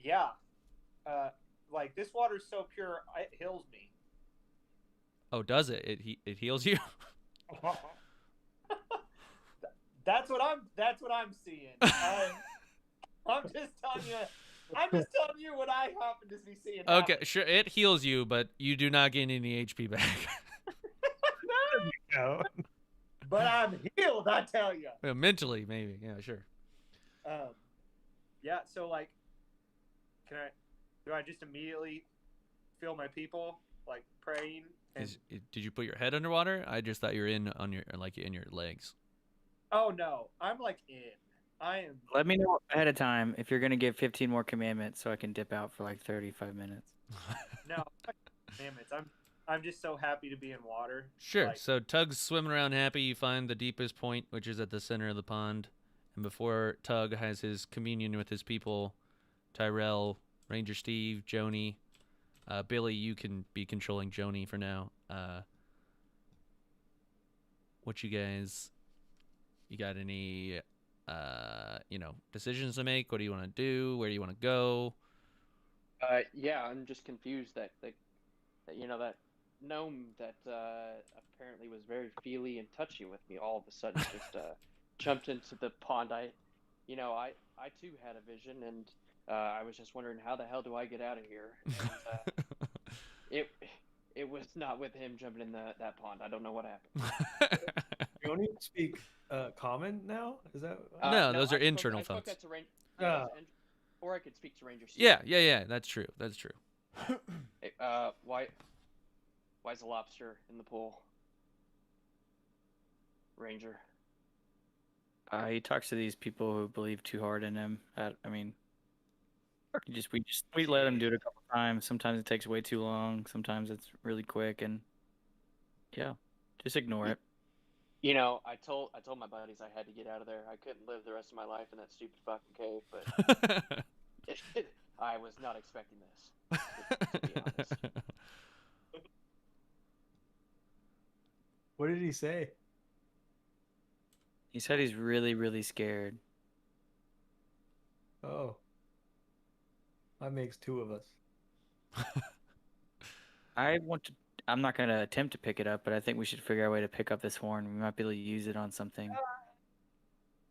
Yeah. Like this water's so pure, it heals me. Oh, does it? It heals you? That's what I'm seeing. I'm just telling you. I'm just telling you what I happen to be seeing. Okay, happen. sure. It heals you, but you do not gain any HP back. No. But I'm healed, I tell you. Mentally, maybe. Yeah, sure. Yeah. So like, do I just immediately feel my people like praying? And... Did you put your head underwater? I just thought you were in your legs. Oh no, I'm like in. I am. Let me know ahead of time if you're gonna give 15 more commandments, so I can dip out for like 35 minutes. No, commandments. I'm just so happy to be in water. Sure. Like, So Tug's swimming around happy. You find the deepest point, which is at the center of the pond. And before Tug has his communion with his people, Tyrell, Ranger Steve, Joni, Billy, you can be controlling Joni for now. What you guys? You got any, decisions to make? What do you want to do? Where do you want to go? Yeah, I'm just confused that that gnome that apparently was very feely and touchy with me all of a sudden just jumped into the pond. I too had a vision, and I was just wondering how the hell do I get out of here? And, it was not with him jumping in that pond. I don't know what happened. You only speak common now? Is that? No, those are internal I spoke thoughts. that to or I could speak to Ranger Steve. Yeah. That's true. Hey, why's the lobster in the pool? Ranger. He talks to these people who believe too hard in him. We let him do it a couple times. Sometimes it takes way too long. Sometimes it's really quick, and yeah, just ignore it. I told my buddies I had to get out of there. I couldn't live the rest of my life in that stupid fucking cave, but I was not expecting this, to be honest. What did he say? He said he's really, really scared. Oh. That makes two of us. I'm not going to attempt to pick it up, but I think we should figure out a way to pick up this horn. We might be able to use it on something.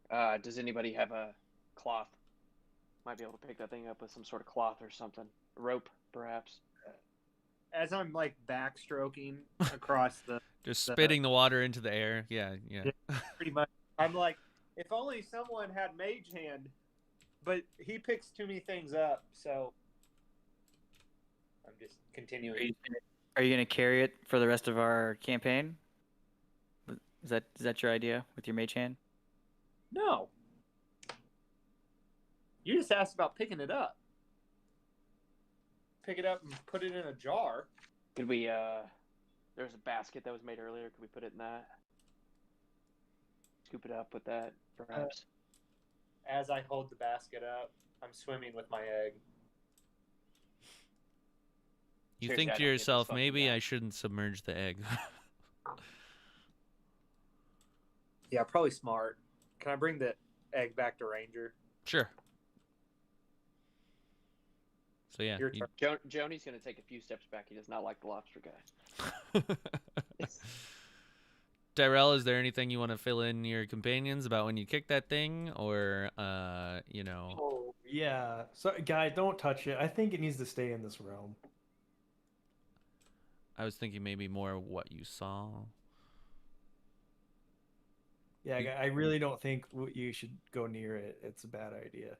Does anybody have a cloth? Might be able to pick that thing up with some sort of cloth or something. A rope, perhaps. As I'm like backstroking across the Just spitting the water into the air. Yeah. pretty much. I'm like, if only someone had mage hand, but he picks too many things up, so I'm just continuing. Are you going to carry it for the rest of our campaign? Is that your idea with your mage hand? No. You just asked about picking it up. Pick it up and put it in a jar. Could we, there's a basket that was made earlier. Could we put it in that? Scoop it up with that, perhaps? As I hold the basket up, I'm swimming with my egg. You Seriously, think I to don't get yourself, this fucking maybe guy. I shouldn't submerge the egg. Yeah, probably smart. Can I bring the egg back to Ranger? Sure. So yeah. Your you- turn. Joni's going to take a few steps back. He does not like the lobster guy. Tyrell, is there anything you want to fill in your companions about when you kicked that thing, or you know? Oh yeah. So guy, don't touch it. I think it needs to stay in this realm. I was thinking maybe more what you saw. Yeah, guy, I really don't think you should go near it. It's a bad idea.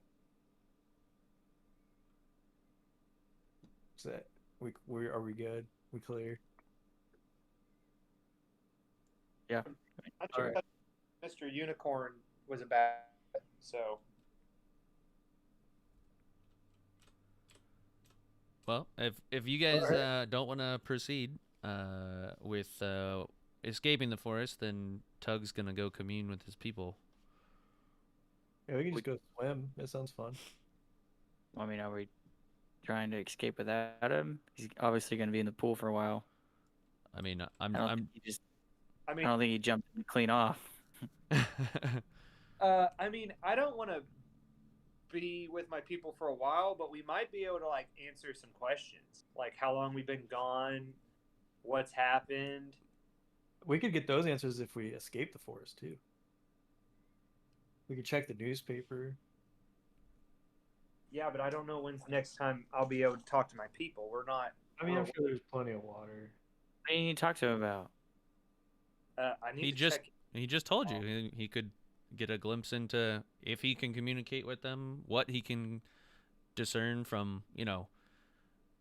So we are we good? We clear? Yeah. I All right. Mr. Unicorn was a bad, so Well, if you guys Alright. don't want to proceed with escaping the forest, then Tug's gonna go commune with his people. Yeah, we can just go swim. That sounds fun. I mean, are we trying to escape without him? He's obviously going to be in the pool for a while. I mean, I don't I'm think he just. I I mean, don't think he jumped in clean off. I mean, I don't want to be with my people for a while, but we might be able to like answer some questions, like how long we've been gone, what's happened. We could get those answers if we escape the forest too. We could check the newspaper. Yeah, but I don't know when's the next time I'll be able to talk to my people. We're not. I mean, I'm sure there's plenty of water. What do you need to talk to him about? I need he to just check. he just told you he could get a glimpse into if he can communicate with them, what he can discern from, you know,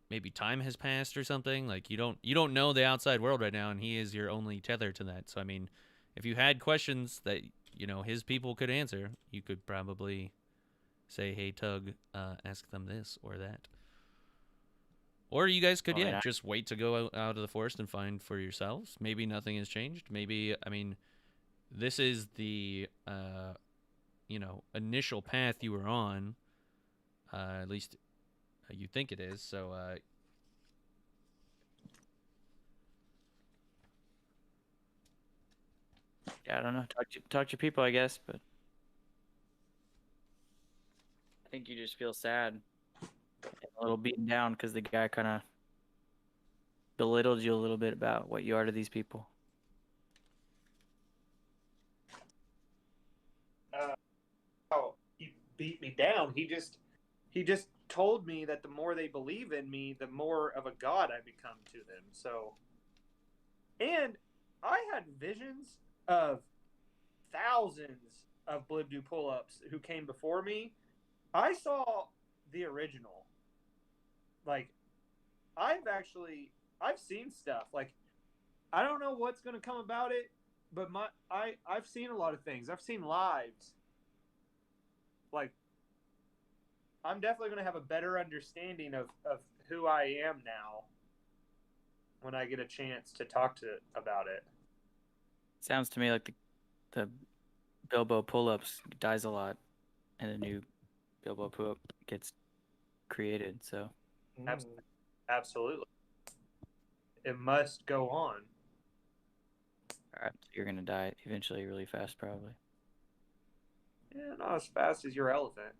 maybe time has passed or something. Like you don't know the outside world right now, and he is your only tether to that. So I mean, if you had questions that, you know, his people could answer, you could probably say, "Hey, Tug, ask them this or that." Or you guys could, Oh, yeah. just wait to go out of the forest and find for yourselves. Maybe nothing has changed. Maybe, I mean, this is the, you know, initial path you were on. At least you think it is. So, Yeah, I don't know. Talk to your people, I guess, but I think you just feel sad and a little beaten down because the guy kind of belittled you a little bit about what you are to these people. Oh, he beat me down. He just told me that the more they believe in me, the more of a god I become to them. So, and I had visions of thousands of Blibdu pull-ups who came before me. I saw the original. Like, I've seen stuff. Like, I don't know what's going to come about it, but I've seen a lot of things. I've seen lives. Like, I'm definitely going to have a better understanding of who I am now when I get a chance to talk to about it. Sounds to me like the Bilbo pull-ups dies a lot, and a new Bilbo pull-up gets created. So Absolutely. It must go on. all right, so you're gonna die eventually, really fast, probably. Yeah, not as fast as your elephant.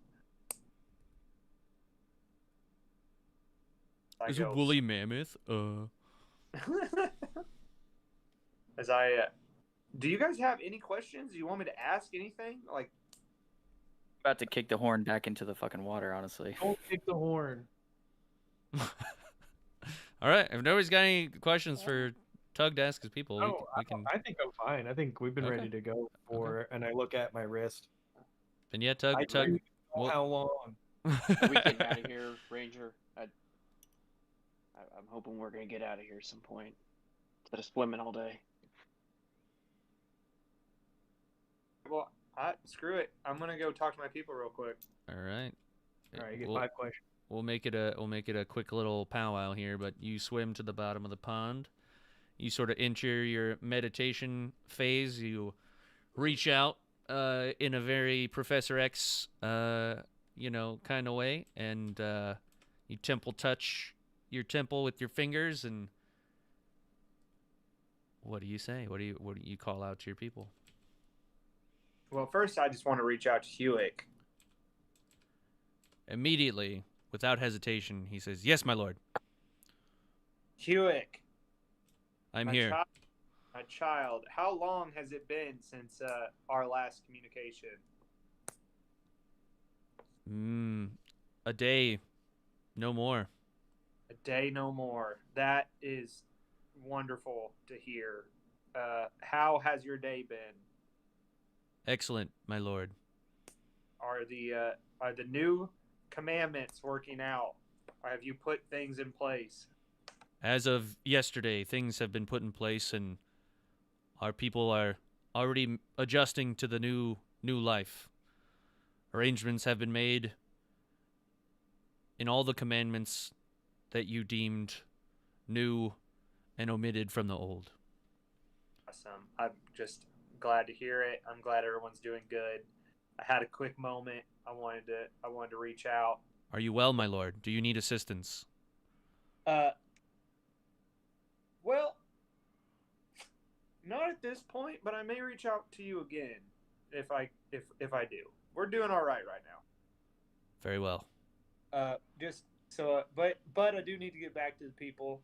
is a woolly mammoth? As do you guys have any questions? Do you want me to ask anything? Like, About to kick the horn back into the fucking water, honestly. Don't kick the horn. All right. If nobody's got any questions for Tug to ask his people, we can. I think I'm fine. I think we've been Okay. ready to go for. And I look at my wrist. And yeah, Tug. Well, how long? Are we getting out of here, Ranger? I'm hoping we're gonna get out of here at some point instead of swimming all day. well, screw it. I'm gonna go talk to my people real quick. All right. All right, you get We'll- 5 questions. We'll make it a quick little powwow here, but you swim to the bottom of the pond. You sort of enter your meditation phase. You reach out in a very Professor X you know, kind of way, and you temple touch your temple with your fingers, and what do you say? What do you call out to your people? Well, first I just want to reach out to Hewick. Immediately, without hesitation, he says, "Yes, my lord. Hewick, I'm my here." My child, how long has it been since our last communication? A day, no more. A day, no more. That is wonderful to hear. How has your day been? Excellent, my lord. Are the new commandments working out? Or have you put things in place? As of yesterday, things have been put in place, and our people are already adjusting to the new life. Arrangements have been made in all the commandments that you deemed new and omitted from the old. Awesome. I'm just glad to hear it. I'm glad everyone's doing good. I had a quick moment. I wanted to reach out. Are you well, my lord? Do you need assistance? Well, not at this point, but I may reach out to you again if I do. We're doing all right now. Very well. Just so, but I do need to get back to the people.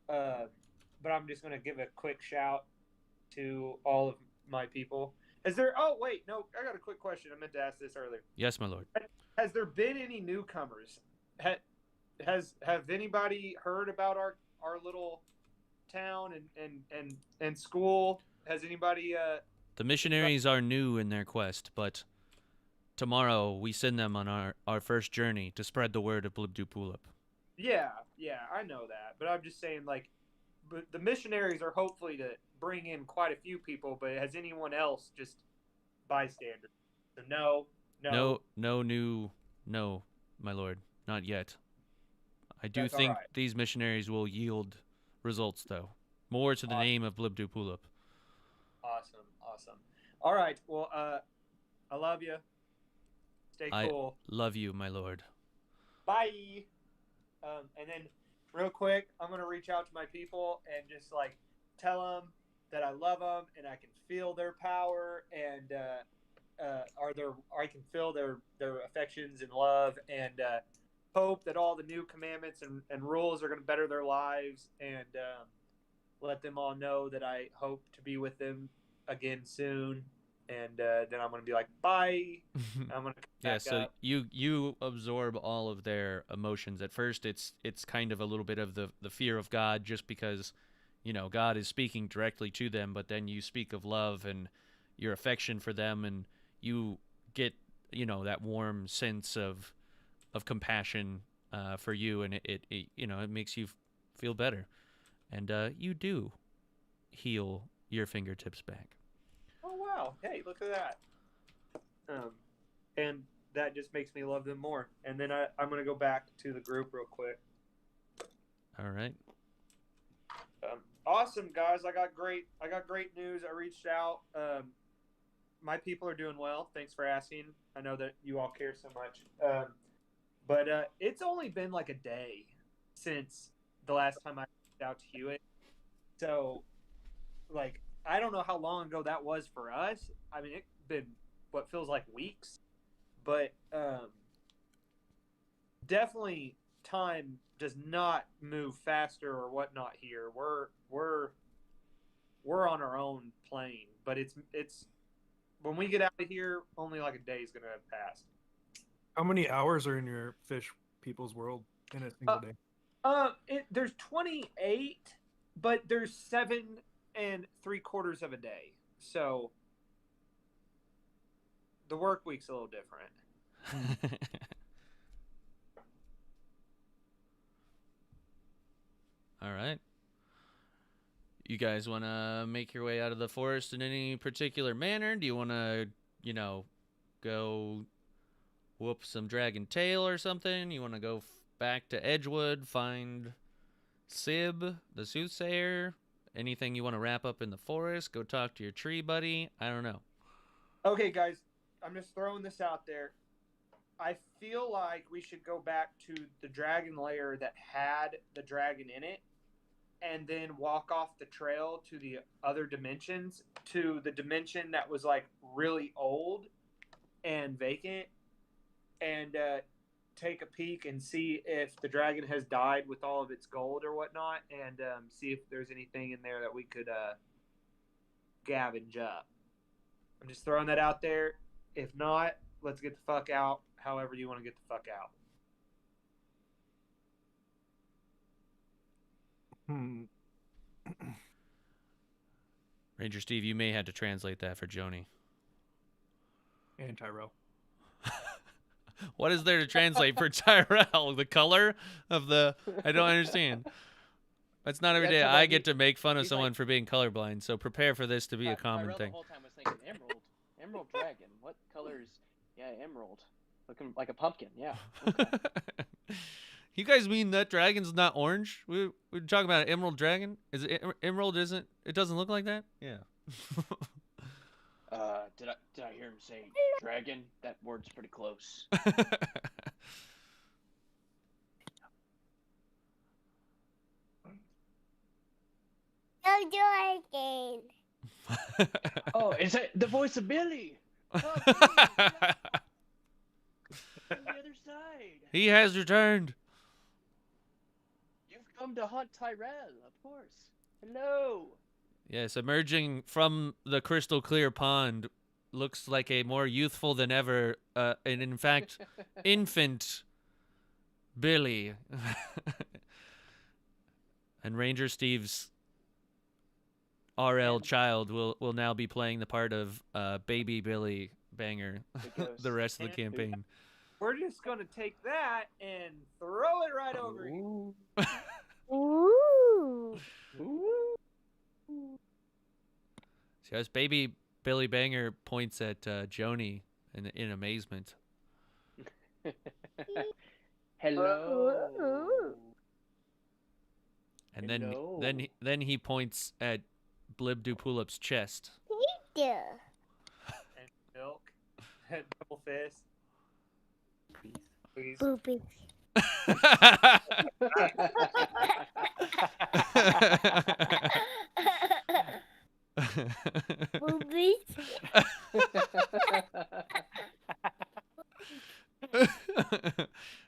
But I'm just gonna give a quick shout to all of my people. Is there? Oh wait, no, I got a quick question. I meant to ask this earlier. Yes, my lord. Has there been any newcomers? Have anybody heard about our little town and school? Has anybody? The missionaries are new in their quest, but tomorrow we send them on our first journey to spread the word of Blibdoopulip. Yeah, I know that, but I'm just saying, like, but the missionaries are hopefully to bring in quite a few people. But has anyone else just bystanders? So No, my lord, not yet. I do That's think all right. these missionaries will yield results, though. More to the Awesome. name of Blibdoopulip. Awesome. All right. Well, I love you. Stay I cool. love you, my lord. Bye. And then, real quick, I'm gonna reach out to my people and just like tell them that I love them and I can feel their power and I can feel their affections and love and hope that all the new commandments and rules are gonna better their lives and let them all know that I hope to be with them again soon. And then I'm gonna be like, bye. I'm gonna come Yeah, back so up. you absorb all of their emotions. At first, it's kind of a little bit of the fear of God, just because, God is speaking directly to them. But then you speak of love and your affection for them, and you get that warm sense of compassion for you, and it makes you feel better, and you do heal your fingertips back. Oh wow! Hey, look at that. And that just makes me love them more. And then I'm gonna go back to the group real quick. All right. Awesome guys, I got great news. I reached out. My people are doing well. Thanks for asking. I know that you all care so much. But it's only been like a day since the last time I reached out to Hewitt. So, like, I don't know how long ago that was for us. I mean, it's been what feels like weeks. But definitely time does not move faster or whatnot here. We're on our own plane, but it's when we get out of here, only like a day is gonna have passed. How many hours are in your fish people's world in a single day? There's 28, but there's 7 3/4 of a day. So the work week's a little different. All right. You guys want to make your way out of the forest in any particular manner? Do you want to, go whoop some dragon tail or something? You want to go back to Edgewood, find Sib, the soothsayer? Anything you want to wrap up in the forest? Go talk to your tree buddy? I don't know. Okay, guys, I'm just throwing this out there. I feel like we should go back to the dragon lair that had the dragon in it and then walk off the trail to the other dimensions, to the dimension that was like really old and vacant, and take a peek and see if the dragon has died with all of its gold or whatnot, and see if there's anything in there that we could scavenge up. I'm just throwing that out there. If not, let's get the fuck out. However you want to get the fuck out. Ranger Steve, you may have to translate that for Joni. And Tyrell. What is there to translate for Tyrell? The color of the... I don't understand. That's not every day Tyrell, I get to make fun of he's someone like- for being colorblind, so prepare for this to be a common Tyrell thing. The whole time was thinking emerald. Emerald dragon. What colors? Yeah, emerald. Looking like a pumpkin. Yeah. Okay. You guys mean that dragon's not orange? We're talking about an emerald dragon? Is it emerald? Isn't it? Doesn't look like that? Yeah. Did I hear him say dragon? That word's pretty close. No dragon. Oh, is that the voice of Billy? Oh, Billy, on the other side. He has returned. You've come to haunt Tyrell, of course. Hello. Yes, emerging from the crystal clear pond looks like a more youthful than ever, and in fact, infant Billy. And Ranger Steve's RL child will now be playing the part of baby Billy Banger the rest of the campaign. We're just going to take that and throw it right over you. Ooh. So as baby Billy Banger points at Joni in amazement. Hello. And Hello. then he points at Blibdoopulup's chest. Yeah. And milk. Double fist. Please. Boobies. Boobies.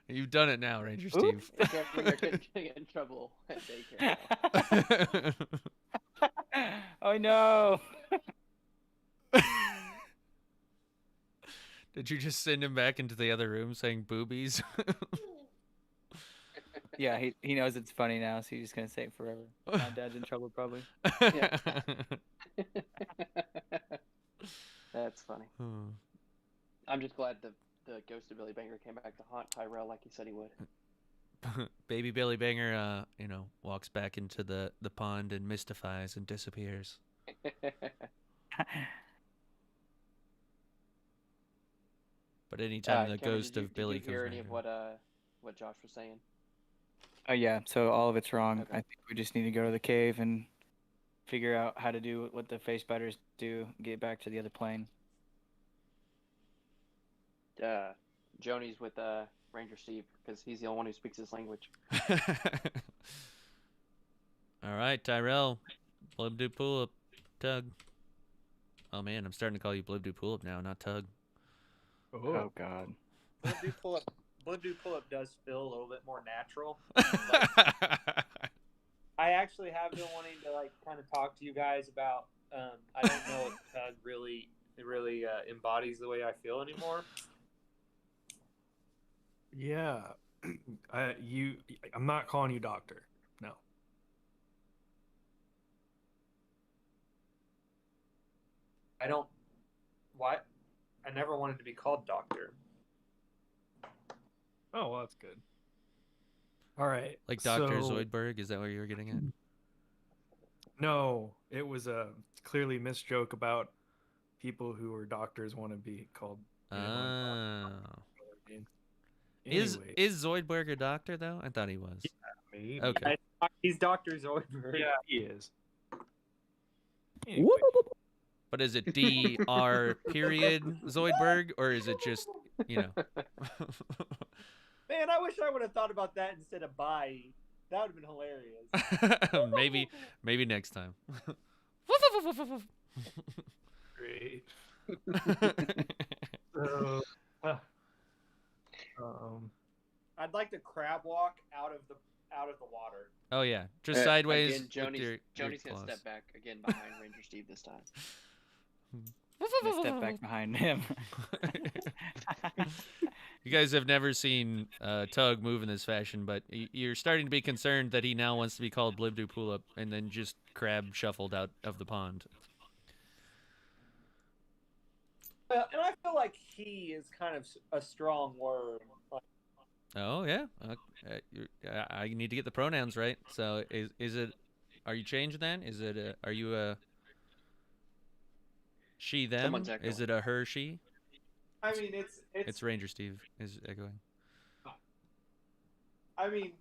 You've done it now, Ranger Steve. We're getting in trouble at daycare. Oh no! Did you just send him back into the other room saying boobies? Yeah, he knows it's funny now, so he's just gonna say it forever. My dad's in trouble probably. That's funny. I'm just glad the ghost of Billy Banger came back to haunt Tyrell like he said he would. Baby Billy Banger, walks back into the pond and mystifies and disappears. But anytime the Cameron, ghost did of Billy you hear comes any back of what Josh was saying? Oh yeah, so all of it's wrong. Okay. I think we just need to go to the cave and figure out how to do what the face biters do, get back to the other plane. Joni's with Ranger Steve because he's the only one who speaks this language. All right, Tyrell. Blibdoopulip. Tug. Oh man, I'm starting to call you Blibdoopulip now, not Tug. Oh god. Blue pull-up does feel a little bit more natural. I actually have been wanting to kind of talk to you guys about. I don't know if Tug really embodies the way I feel anymore. Yeah. I'm not calling you doctor. No. I don't. What? I never wanted to be called doctor. Oh, well, that's good. All right. Like Dr. so- Zoidberg, is that what you were getting at? No, it was a clearly missed joke about people who are doctors want to be called. Oh. Anyway, Is Zoidberg a doctor though? I thought he was. maybe. Okay. He's Dr. Zoidberg. Yeah, he is. Anyway, But is it Dr. period Zoidberg, or is it just, Man, I wish I would have thought about that instead of bye. That would have been hilarious. maybe next time. great. So, I'd like to crab walk out of the out of the water. Oh yeah, just sideways Again, with your Joni's gonna claws. step back again behind Ranger Steve this time. I'm gonna step back behind him. You guys have never seen Tug move in this fashion, but you're starting to be concerned that he now wants to be called Blibdu Pulip and then just crab shuffled out of the pond. Well, and I feel like he is kind of a strong word. Like, Oh yeah, I need to get the pronouns right. So is it? Are you changed then? Is it? Are you a she them? Someone's Is echoing. it a her she? I mean, It's Ranger Steve is echoing. I mean,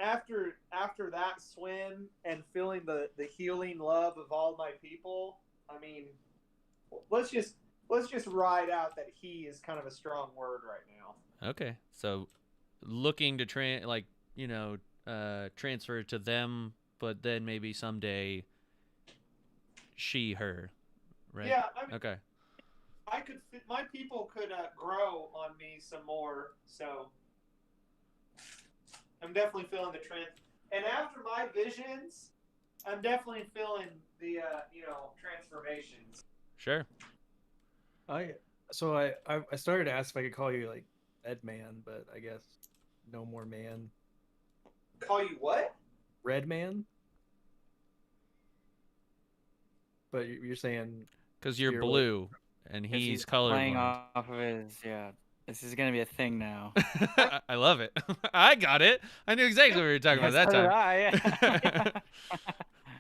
after that swim and feeling the healing love of all my people, I mean, let's just ride out that he is kind of a strong word right now. Okay, so looking to transfer to them, but then maybe someday she her, right? Yeah, I mean, Okay. my people could grow on me some more, so I'm definitely feeling the trend. And after my visions, I'm definitely feeling the transformations. Sure. I started to ask if I could call you like Ed Man, but I guess no more man. Call you what? Red Man. But you're saying Because you're You're blue and 'Cause he's playing colorblind. off of his This is gonna be a thing now. I love it. I got it. I knew exactly what we were talking about that So did time. I.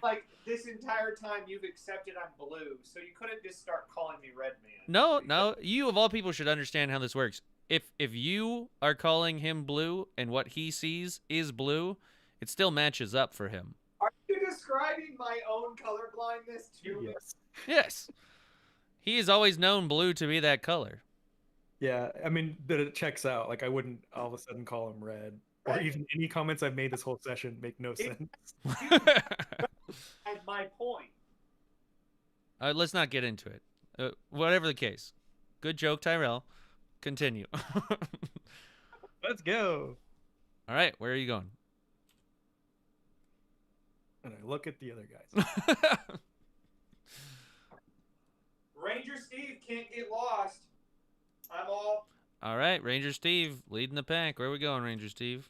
Like this entire time you've accepted I'm blue, so you couldn't just start calling me Red Man. No. You of all people should understand how this works. If you are calling him blue and what he sees is blue, it still matches up for him. Are you describing my own colorblindness to me? yes. Yes. He has always known blue to be that color. Yeah, I mean that it checks out. Like I wouldn't all of a sudden call him red. Or Right. even any comments I've made this whole session make no sense. At my point. Let's not get into it. Whatever the case. Good joke, Tyrell. Continue. Let's go. All right, where are you going? And I look at the other guys. Ranger Steve can't get lost. I'm all. All right, Ranger Steve leading the pack. Where are we going, Ranger Steve?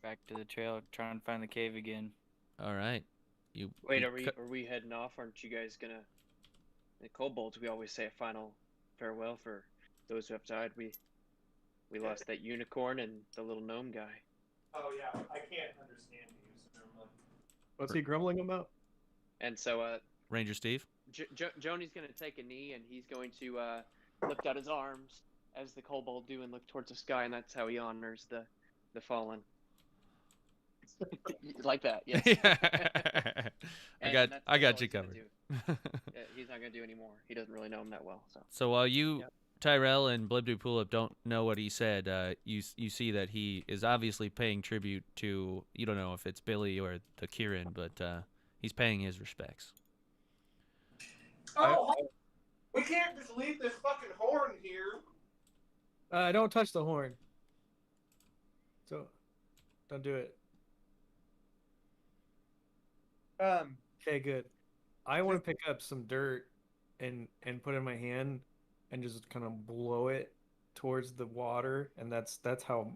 Back to the trail, trying to find the cave again. All right. Wait, you are we heading off? Aren't you guys gonna? In Kobolds, we always say a final farewell for those who have died. We lost that unicorn and the little gnome guy. Oh yeah, I can't understand you. So never mind. What's he grumbling about? And so, Ranger Steve. Joni's gonna take a knee and he's going to lift out his arms as the kobold do and look towards the sky, and that's how he honors the fallen. Like that, yes. I got you covered. He's not gonna do anymore. He doesn't really know him that well. So while you, Tyrell and Blibdu Pulip don't know what he said, you see that he is obviously paying tribute to, you don't know if it's Billy or the Kieran, but he's paying his respects. Oh, we can't just leave this fucking horn here. Don't touch the horn. So, don't do it. Okay, good. I want to pick up some dirt and put it in my hand and just kind of blow it towards the water, and that's how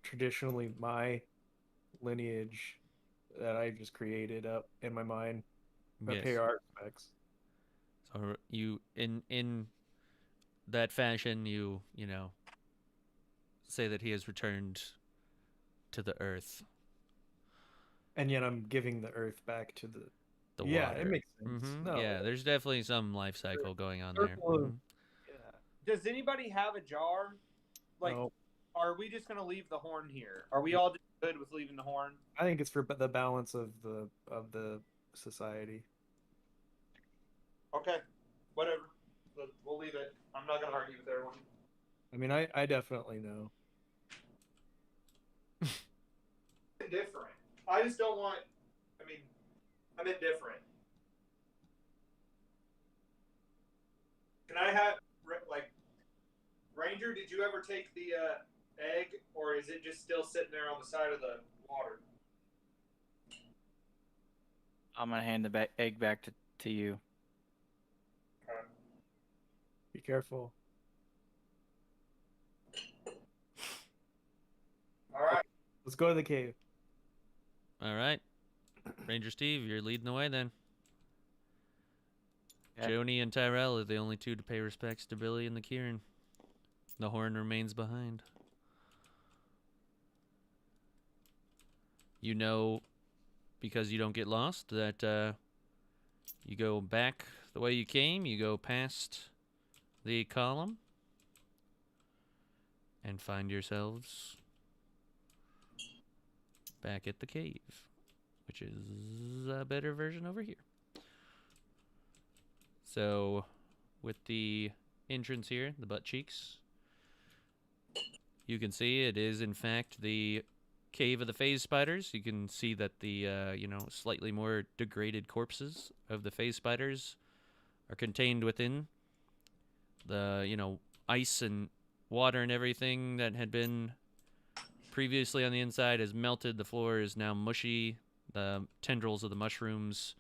traditionally my lineage that I just created up in my mind. Yes. Pay our respects. So you in that fashion, you know, say that he has returned to the earth. And yet I'm giving the earth back to the water. It makes sense. Mm-hmm. No. Yeah, there's definitely some life cycle going on there. Circle of- Mhm. Yeah. Does anybody have a jar? Like, No. are we just gonna leave the horn here? Are we all just good with leaving the horn? I think it's for the balance of the society. Okay, whatever. We'll leave it. I'm not gonna argue with everyone. I mean, I definitely know. Indifferent. I just don't want. I mean, I'm indifferent. Can I have like Ranger? Did you ever take the egg, or is it just still sitting there on the side of the water? I'm gonna hand the egg back to you. Okay. Be careful. All right. Let's go to the cave. All right. Ranger Steve, you're leading the way then. Okay. Joni and Tyrell are the only two to pay respects to Billy and the Kieran. The horn remains behind. You know, because you don't get lost, that you go back the way you came, you go past the column, and find yourselves back at the cave, which is a better version over here. So, with the entrance here, the butt cheeks, you can see it is in fact the cave of the phase spiders. You can see that the slightly more degraded corpses of the phase spiders are contained within. The ice and water and everything that had been previously on the inside has melted. The floor is now mushy. The tendrils of the mushrooms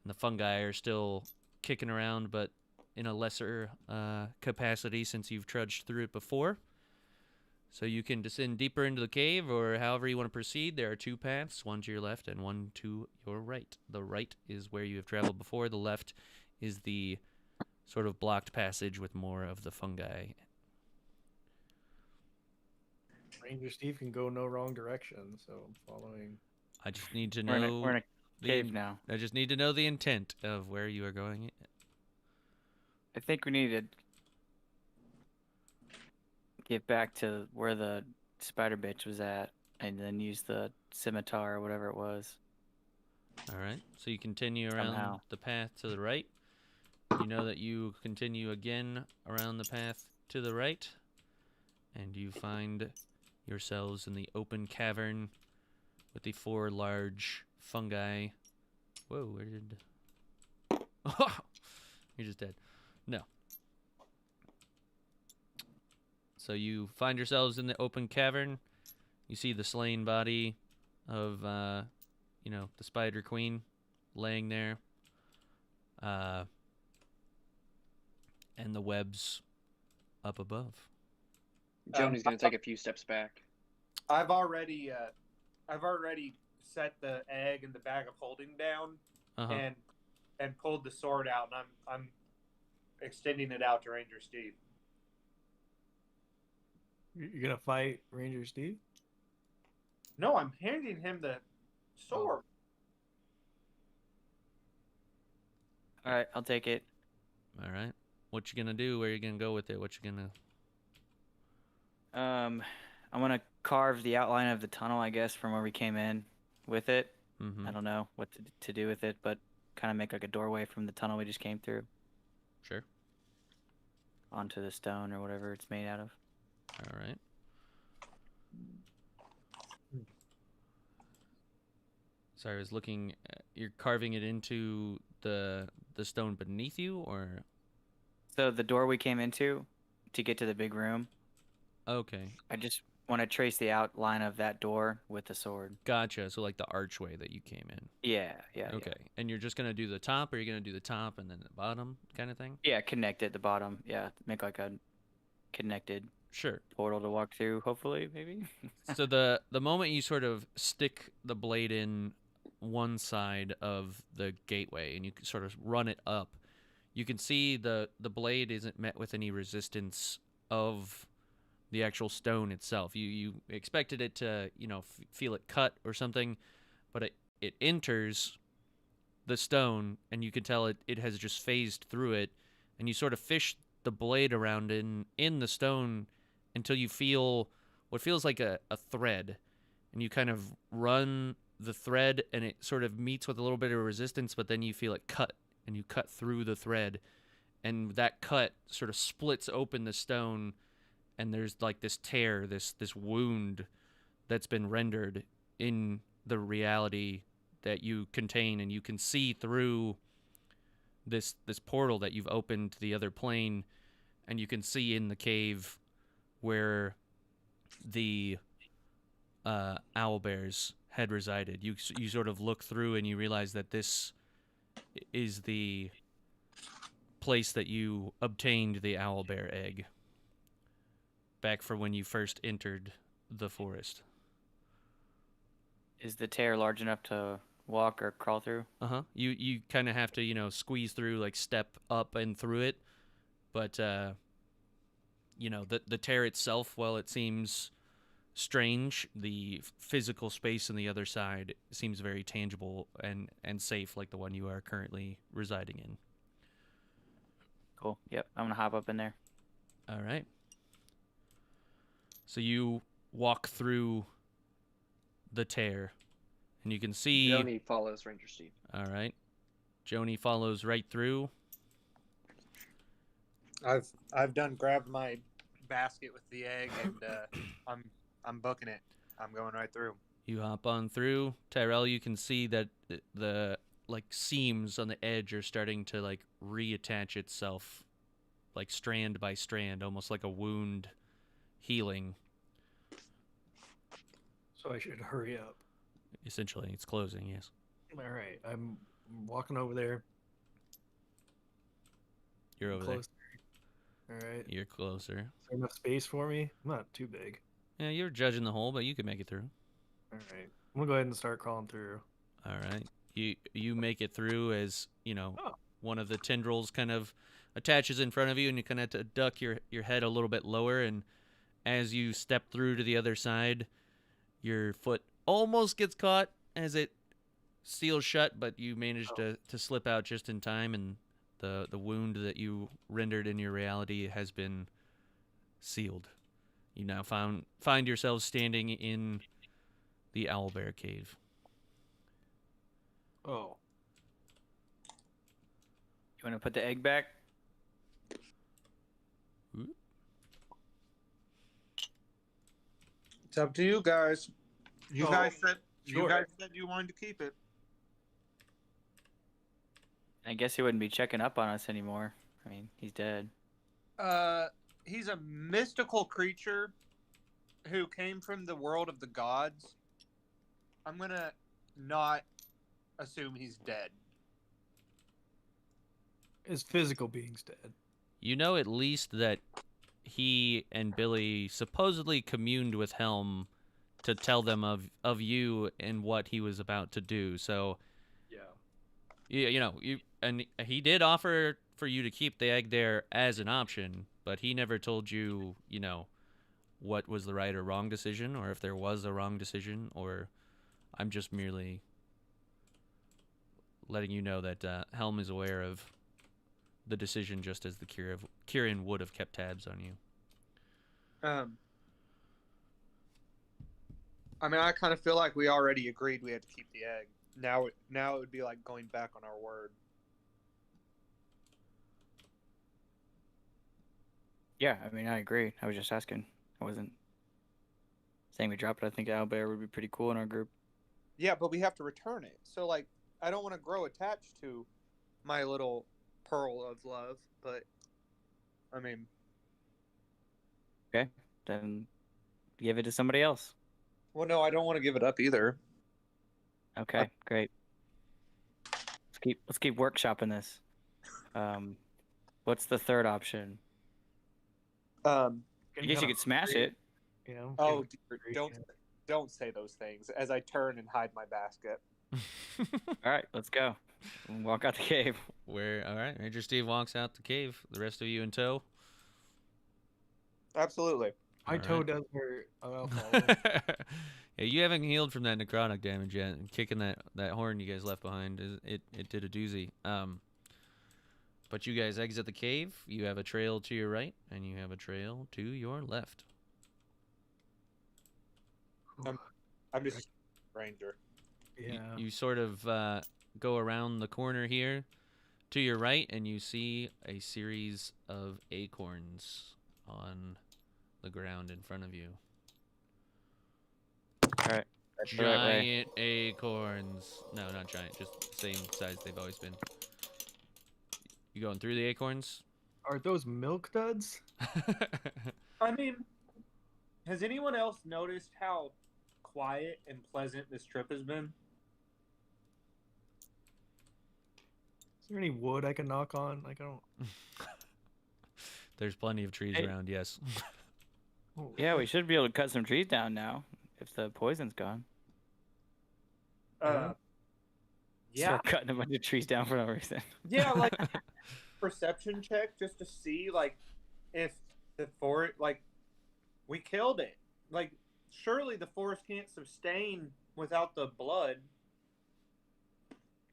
and the fungi are still kicking around, but in a lesser capacity since you've trudged through it before. So you can descend deeper into the cave, or however you want to proceed. There are two paths, one to your left and one to your right. The right is where you have traveled before. The left is the sort of blocked passage with more of the fungi. Ranger Steve can go no wrong direction, so I'm following. I just need to We're know in a cave now. I just need to know the intent of where you are going. I think we need to get back to where the spider bitch was at, and then use the scimitar or whatever it was. All right. So you continue around Somehow. the path to the right. You know that you continue again around the path to the right, and you find yourselves in the open cavern with the four large fungi. Whoa, where did... You're just dead. No. So you find yourselves in the open cavern. You see the slain body of, the Spider Queen laying there. And the webs up above. Joni's gonna take a few steps back. I've already set the egg in the bag of holding down Uh-huh. and pulled the sword out, and I'm extending it out to Ranger Steve. You're gonna fight Ranger Steve? No, I'm handing him the sword. All right, I'll take it. All right. What you gonna do? Where you gonna go with it? What you gonna... I'm gonna carve the outline of the tunnel, I guess, from where we came in with it. Mm-hmm. I don't know what to do with it, but kind of make like a doorway from the tunnel we just came through Sure. onto the stone or whatever it's made out of. All right. Sorry, I was looking. You're carving it into the stone beneath you, or... So the door we came into to get to the big room, Okay. I just want to trace the outline of that door with the sword. Gotcha. So like the archway that you came in. Yeah. Okay. And you're just gonna do the top, or you're gonna do the top and then the bottom kind of thing? Yeah, connect at the bottom. Yeah, make like a connected Sure. portal to walk through, hopefully, maybe. So the moment you sort of stick the blade in one side of the gateway and you can sort of run it up, you can see the blade isn't met with any resistance of the actual stone itself. You expected it to, feel it cut or something, but it enters the stone and you can tell it has just phased through it, and you sort of fish the blade around in the stone until you feel what feels like a thread, and you kind of run the thread and it sort of meets with a little bit of resistance, but then you feel it cut and you cut through the thread, and that cut sort of splits open the stone, and there's like this tear, this wound that's been rendered in the reality that you contain, and you can see through this portal that you've opened to the other plane, and you can see in the cave where the owlbear's head resided. You sort of look through and you realize that this is the place that you obtained the owlbear egg back for when you first entered the forest. Is the tear large enough to walk or crawl through? You kind of have to, you know, squeeze through, like step up and through it. But you know, the tear itself, while it seems strange, the physical space on the other side seems very tangible and safe, like the one you are currently residing in. Cool. Yep. I'm gonna hop up in there. All right. So you walk through the tear, and you can see. Joni follows Ranger Steve. All right. Joni follows right through. I've done grabbed my basket with the egg, and I'm booking it. I'm going right through. You hop on through. Tyrell, you can see that the like seams on the edge are starting to like reattach itself, like strand by strand, almost like a wound healing. So I should hurry up. Essentially, it's closing, yes. All right, I'm walking over there. You're over Closer. All right. there. You're closer. Is there enough space for me? I'm not too big. Yeah, you're judging the hole, but you can make it through. All right. I'm gonna go ahead and start crawling through. All right. You make it through as, you know, one of the tendrils kind of attaches in front of you, and you kind of have to duck your head a little bit lower, and as you step through to the other side, your foot almost gets caught as it seals shut, but you manage to slip out just in time, and the wound that you rendered in your reality has been sealed. You now find yourselves standing in the owlbear cave. Oh. You want to put the egg back? It's up to you guys. You Oh, guys said sure. you guys said you wanted to keep it. I guess he wouldn't be checking up on us anymore. I mean, he's dead. He's a mystical creature who came from the world of the gods. I'm gonna not assume he's dead. His physical being's dead. You know at least that he and Billy supposedly communed with Helm to tell them of you and what he was about to do. So, Yeah. you know, and he did offer for you to keep the egg there as an option, but he never told you, you know, what was the right or wrong decision, or if there was a wrong decision, or I'm just merely letting you know that Helm is aware of the decision, just as the Kieran would have kept tabs on you. I mean, I kind of feel like we already agreed we had to keep the egg. Now it would be like going back on our word. Yeah, I mean, I agree. I was just asking. I wasn't saying we drop it. I think owlbear would be pretty cool in our group. Yeah, but we have to return it. So, like, I don't want to grow attached to my little pearl of love, but, I mean... Okay, then give it to somebody else. Well, no, I don't want to give it up either. Okay, great. Let's keep workshopping this. What's the third option? I guess you could smash it. You know. Oh, dear, don't say those things as I turn and hide my basket. All right, let's go. We'll walk out the cave. All right, Ranger Steve walks out the cave. The rest of you in tow. Absolutely. My toe right. does hurt. I'll follow. Yeah, you haven't healed from that necrotic damage yet. And kicking that horn you guys left behind, it did a doozy. But you guys exit the cave. You have a trail to your right, and you have a trail to your left. I'm just ranger. Yeah. You sort of go around the corner here to your right, and you see a series of acorns on the ground in front of you. All right. That's the right way. Giant acorns. No, not giant, just same size they've always been. You going through the acorns? Are those milk duds? I mean, Has anyone else noticed how quiet and pleasant this trip has been? Is there any wood I can knock on? Like I don't. There's plenty of trees Hey. around. Yes. Oh, Yeah, we should be able to cut some trees down now if the poison's gone. Yeah. Start cutting a bunch of trees down for no reason. Yeah, like perception check just to see like if the forest like we killed it. Like surely the forest can't sustain without the blood.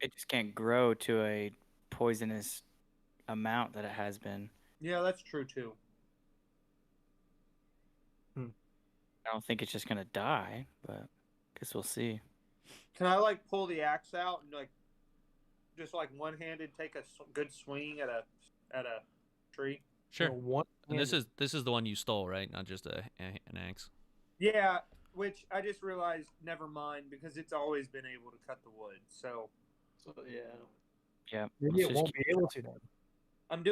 It just can't grow to a poisonous amount that it has been. Yeah, that's true too. I don't think it's just gonna die, but guess we'll see. Can I like pull the axe out and like just like one-handed take a good swing at a tree? Sure. one. And this is the one you stole, right? Not just an axe. Yeah, which I just realized never mind because it's always been able to cut the wood. So yeah. Yeah. Maybe let's it just won't keep- be able to then. I'm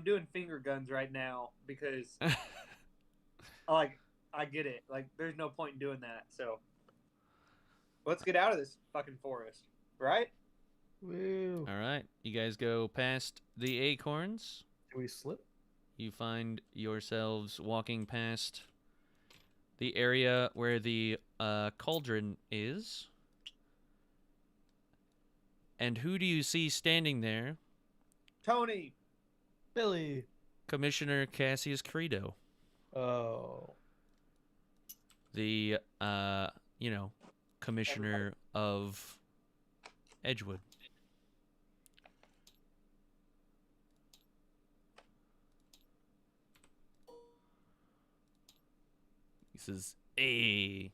doing finger guns right now because I get it. Like there's no point in doing that. So let's get out of this fucking forest, right? Woo. All right. You guys go past the acorns. Do we slip? You find yourselves walking past the area where the cauldron is. And who do you see standing there? Tony. Billy. Commissioner Cassius Credo. Oh. The commissioner of Edgewood. He says, "Hey,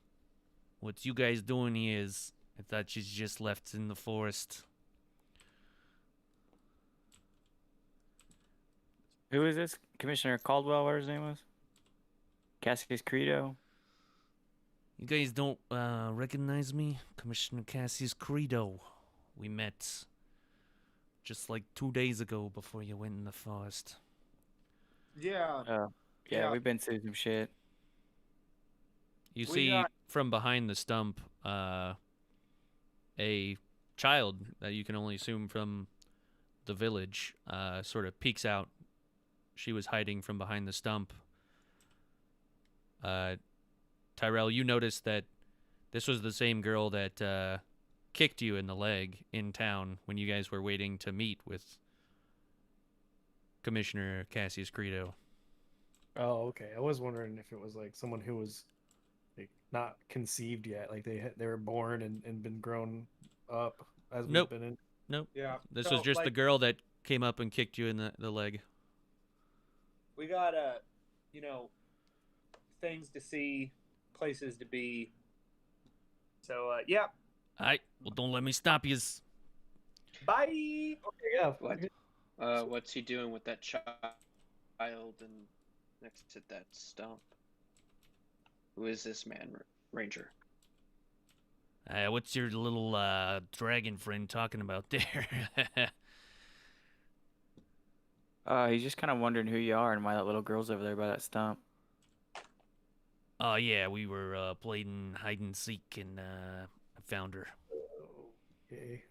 what you guys doing here is, I thought she's just left in the forest." Who is this? Commissioner Caldwell, whatever his name was? Cassius Credo? You guys don't recognize me? Commissioner Cassius Credo. We met just like 2 days ago before you went in the forest. Yeah. Yeah, Yeah. we've been through some shit. You We see got- from behind the stump a child that you can only assume from the village sort of peeks out. She was hiding from behind the stump. Tyrell, you noticed that this was the same girl that kicked you in the leg in town when you guys were waiting to meet with Commissioner Cassius Credo. Oh, okay. I was wondering if it was like someone who was like not conceived yet, like they were born and been grown up as Nope. we've been in. Nope. Yeah. This So, was just the like, girl that came up and kicked you in the leg. we got things to see, places to be. So yeah. Alright, well don't let me stop you. Bye. Okay, yeah. What? What's he doing with that child and next to that stump? Who is this man, Ranger? What's your little dragon friend talking about there? He's just kind of wondering who you are and why that little girl's over there by that stump. Oh yeah, we were playing hide and seek and I found her. Okay.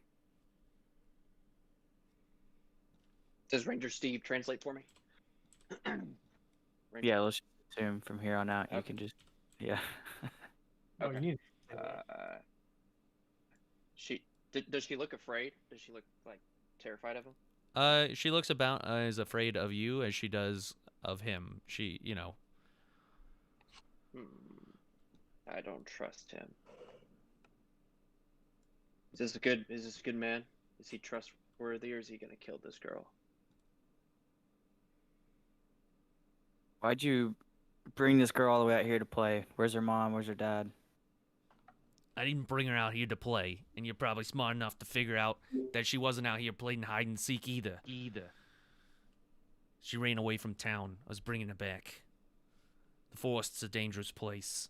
Does Ranger Steve translate for me? Ranger- Yeah, let's just assume from here on out you Okay. can just, yeah. Oh, Okay. you need. Does she look afraid? Does she look like terrified of him? She looks about as afraid of you as she does of him. She, I don't trust him. Is this a good man? Is he trustworthy or is he gonna kill this girl? Why'd you bring this girl all the way out here to play? Where's her mom? Where's her dad? I didn't bring her out here to play, and you're probably smart enough to figure out that she wasn't out here playing hide and seek either. She ran away from town. I was bringing her back. The forest's a dangerous place.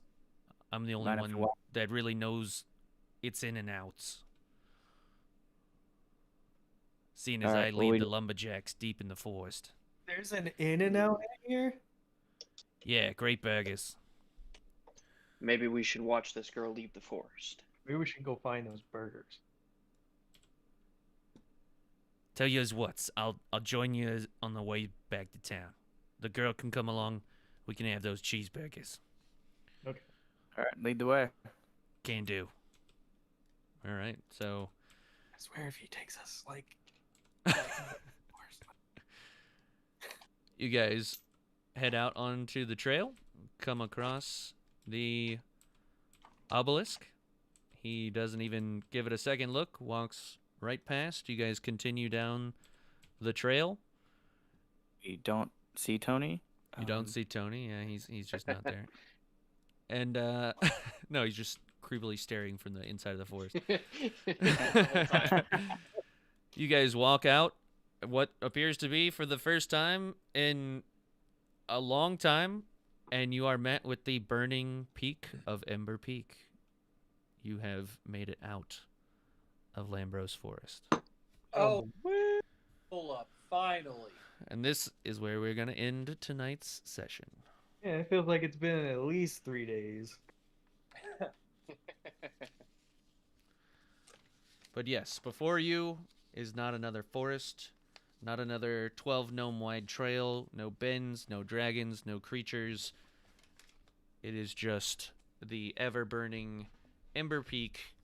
I'm the only Mind if we one walk? that really knows its in and outs. Seeing as All I right, well, lead we- the lumberjacks deep in the forest. There's an in and out in here. Yeah, great burgers. Maybe we should watch this girl leave the forest. Maybe we should go find those burgers. Tell you as what, I'll join you on the way back to town. The girl can come along. We can have those cheeseburgers. Okay. All right, lead the way. Can do. All right, so I swear if he takes us, like... you guys head out onto the trail, come across the obelisk. He doesn't even give it a second look, walks right past. You guys continue down the trail. We don't see Tony. You don't see Tony. Yeah, he's just not there. And no, he's just creepily staring from the inside of the forest. You guys walk out what appears to be for the first time in a long time, and you are met with the burning peak of Ember Peak. You have made it out of Lambros Forest. Oh, pull up, finally. And this is where we're going to end tonight's session. Yeah, it feels like it's been at least 3 days. But yes, before you is not another forest, not another 12 gnome wide trail, no bends, no dragons, no creatures. It is just the ever burning Ember Peak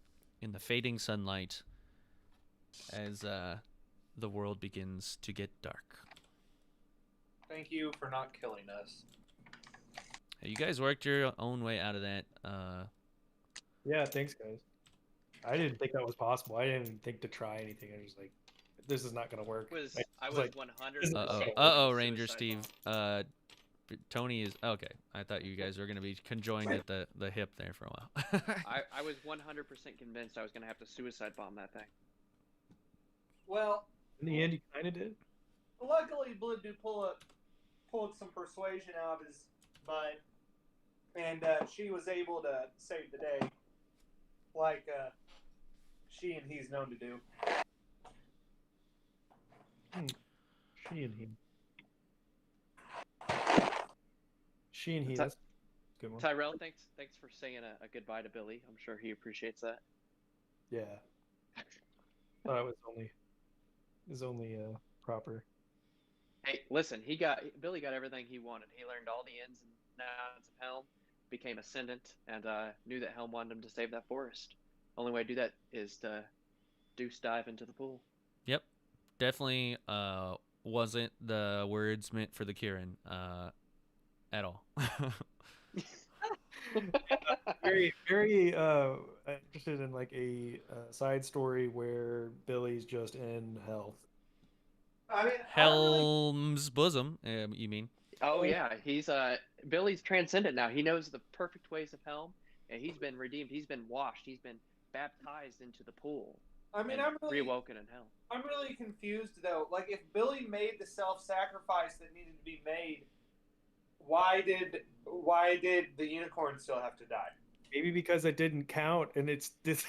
in the fading sunlight as the world begins to get dark. Thank you for not killing us. You guys worked your own way out of that. Yeah, thanks, guys. I didn't think that was possible. I didn't think to try anything. I was like, this is not going to work. I was like, 100%. Uh-oh, Ranger Steve. Tony is... Okay, I thought you guys were going to be conjoined at the hip there for a while. I was 100% convinced I was going to have to suicide bomb that thing. Well, in the end, you kind of did. luckily, Blood did pulled some persuasion out of his butt, and she was able to save the day, like she and he's known to do. She and he. She and he. Ty- That's a good one. Tyrell, thanks for saying a goodbye to Billy. I'm sure he appreciates that. Yeah. Thought it was only proper. Hey, listen, Billy got everything he wanted. He learned all the ins and outs of Helm, became Ascendant, and knew that Helm wanted him to save that forest. Only way to do that is to deuce dive into the pool. Yep. Definitely wasn't the words meant for the Kieran at all. Very, very interested in like a side story where Billy's just in hell. I mean, Helm's bosom, you mean? Oh yeah, he's Billy's transcendent now. He knows the perfect ways of Helm, and he's been redeemed. He's been washed. He's been baptized into the pool. I mean, and reawoken in hell. I'm really confused though. Like, if Billy made the self-sacrifice that needed to be made, why did the unicorn still have to die? Maybe because it didn't count, and it's this.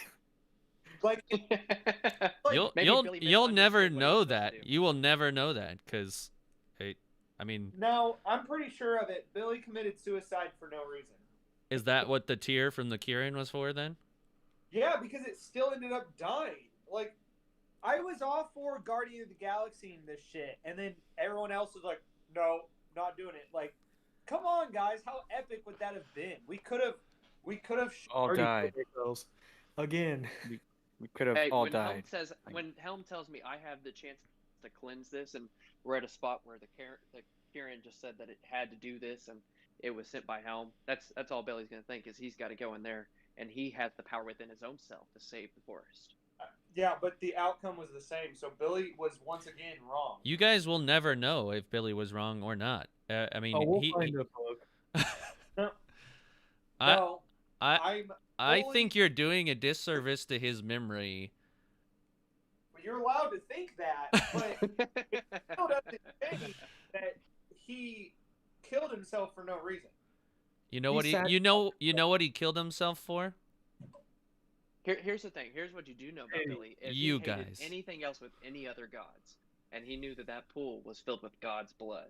Like, You'll never know that. You will never know that because, I mean. No, I'm pretty sure of it. Billy committed suicide for no reason. Is that what the tear from the Kieran was for then? Yeah, because it still ended up dying. Like, I was all for Guardian of the Galaxy and this shit, and then everyone else was like, no, not doing it. Like, come on, guys, how epic would that have been? We could have All died. Again. We could have all died. When Helm tells me I have the chance to cleanse this, and we're at a spot where the Kieran just said that it had to do this, and it was sent by Helm. That's all Billy's gonna think is he's got to go in there, and he has the power within his own self to save the forest. Yeah, but the outcome was the same. So Billy was once again wrong. You guys will never know if Billy was wrong or not. I mean, we'll find a book. No, I think you're doing a disservice to his memory. Well, you're allowed to think that, but it still doesn't say that he killed himself for no reason. You know what you know what he killed himself for? Here's the thing. Here's what you do know about Billy. If You he hated guys. anything else with any other gods, and he knew that pool was filled with God's blood,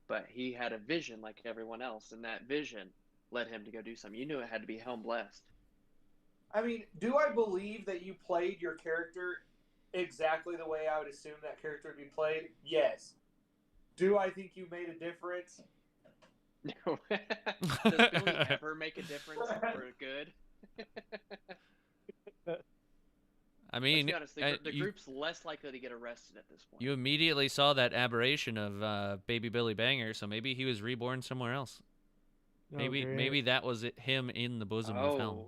but he had a vision like everyone else, and that vision led him to go do something. You knew it had to be Helm blessed. I mean, do I believe that you played your character exactly the way I would assume that character would be played? Yes. Do I think you made a difference? Does Billy ever make a difference for good? I mean, Let's be honest, the group's less likely to get arrested at this point. you immediately saw that aberration of Baby Billy Banger, so maybe he was reborn somewhere else. Maybe that was him in the bosom of Helm.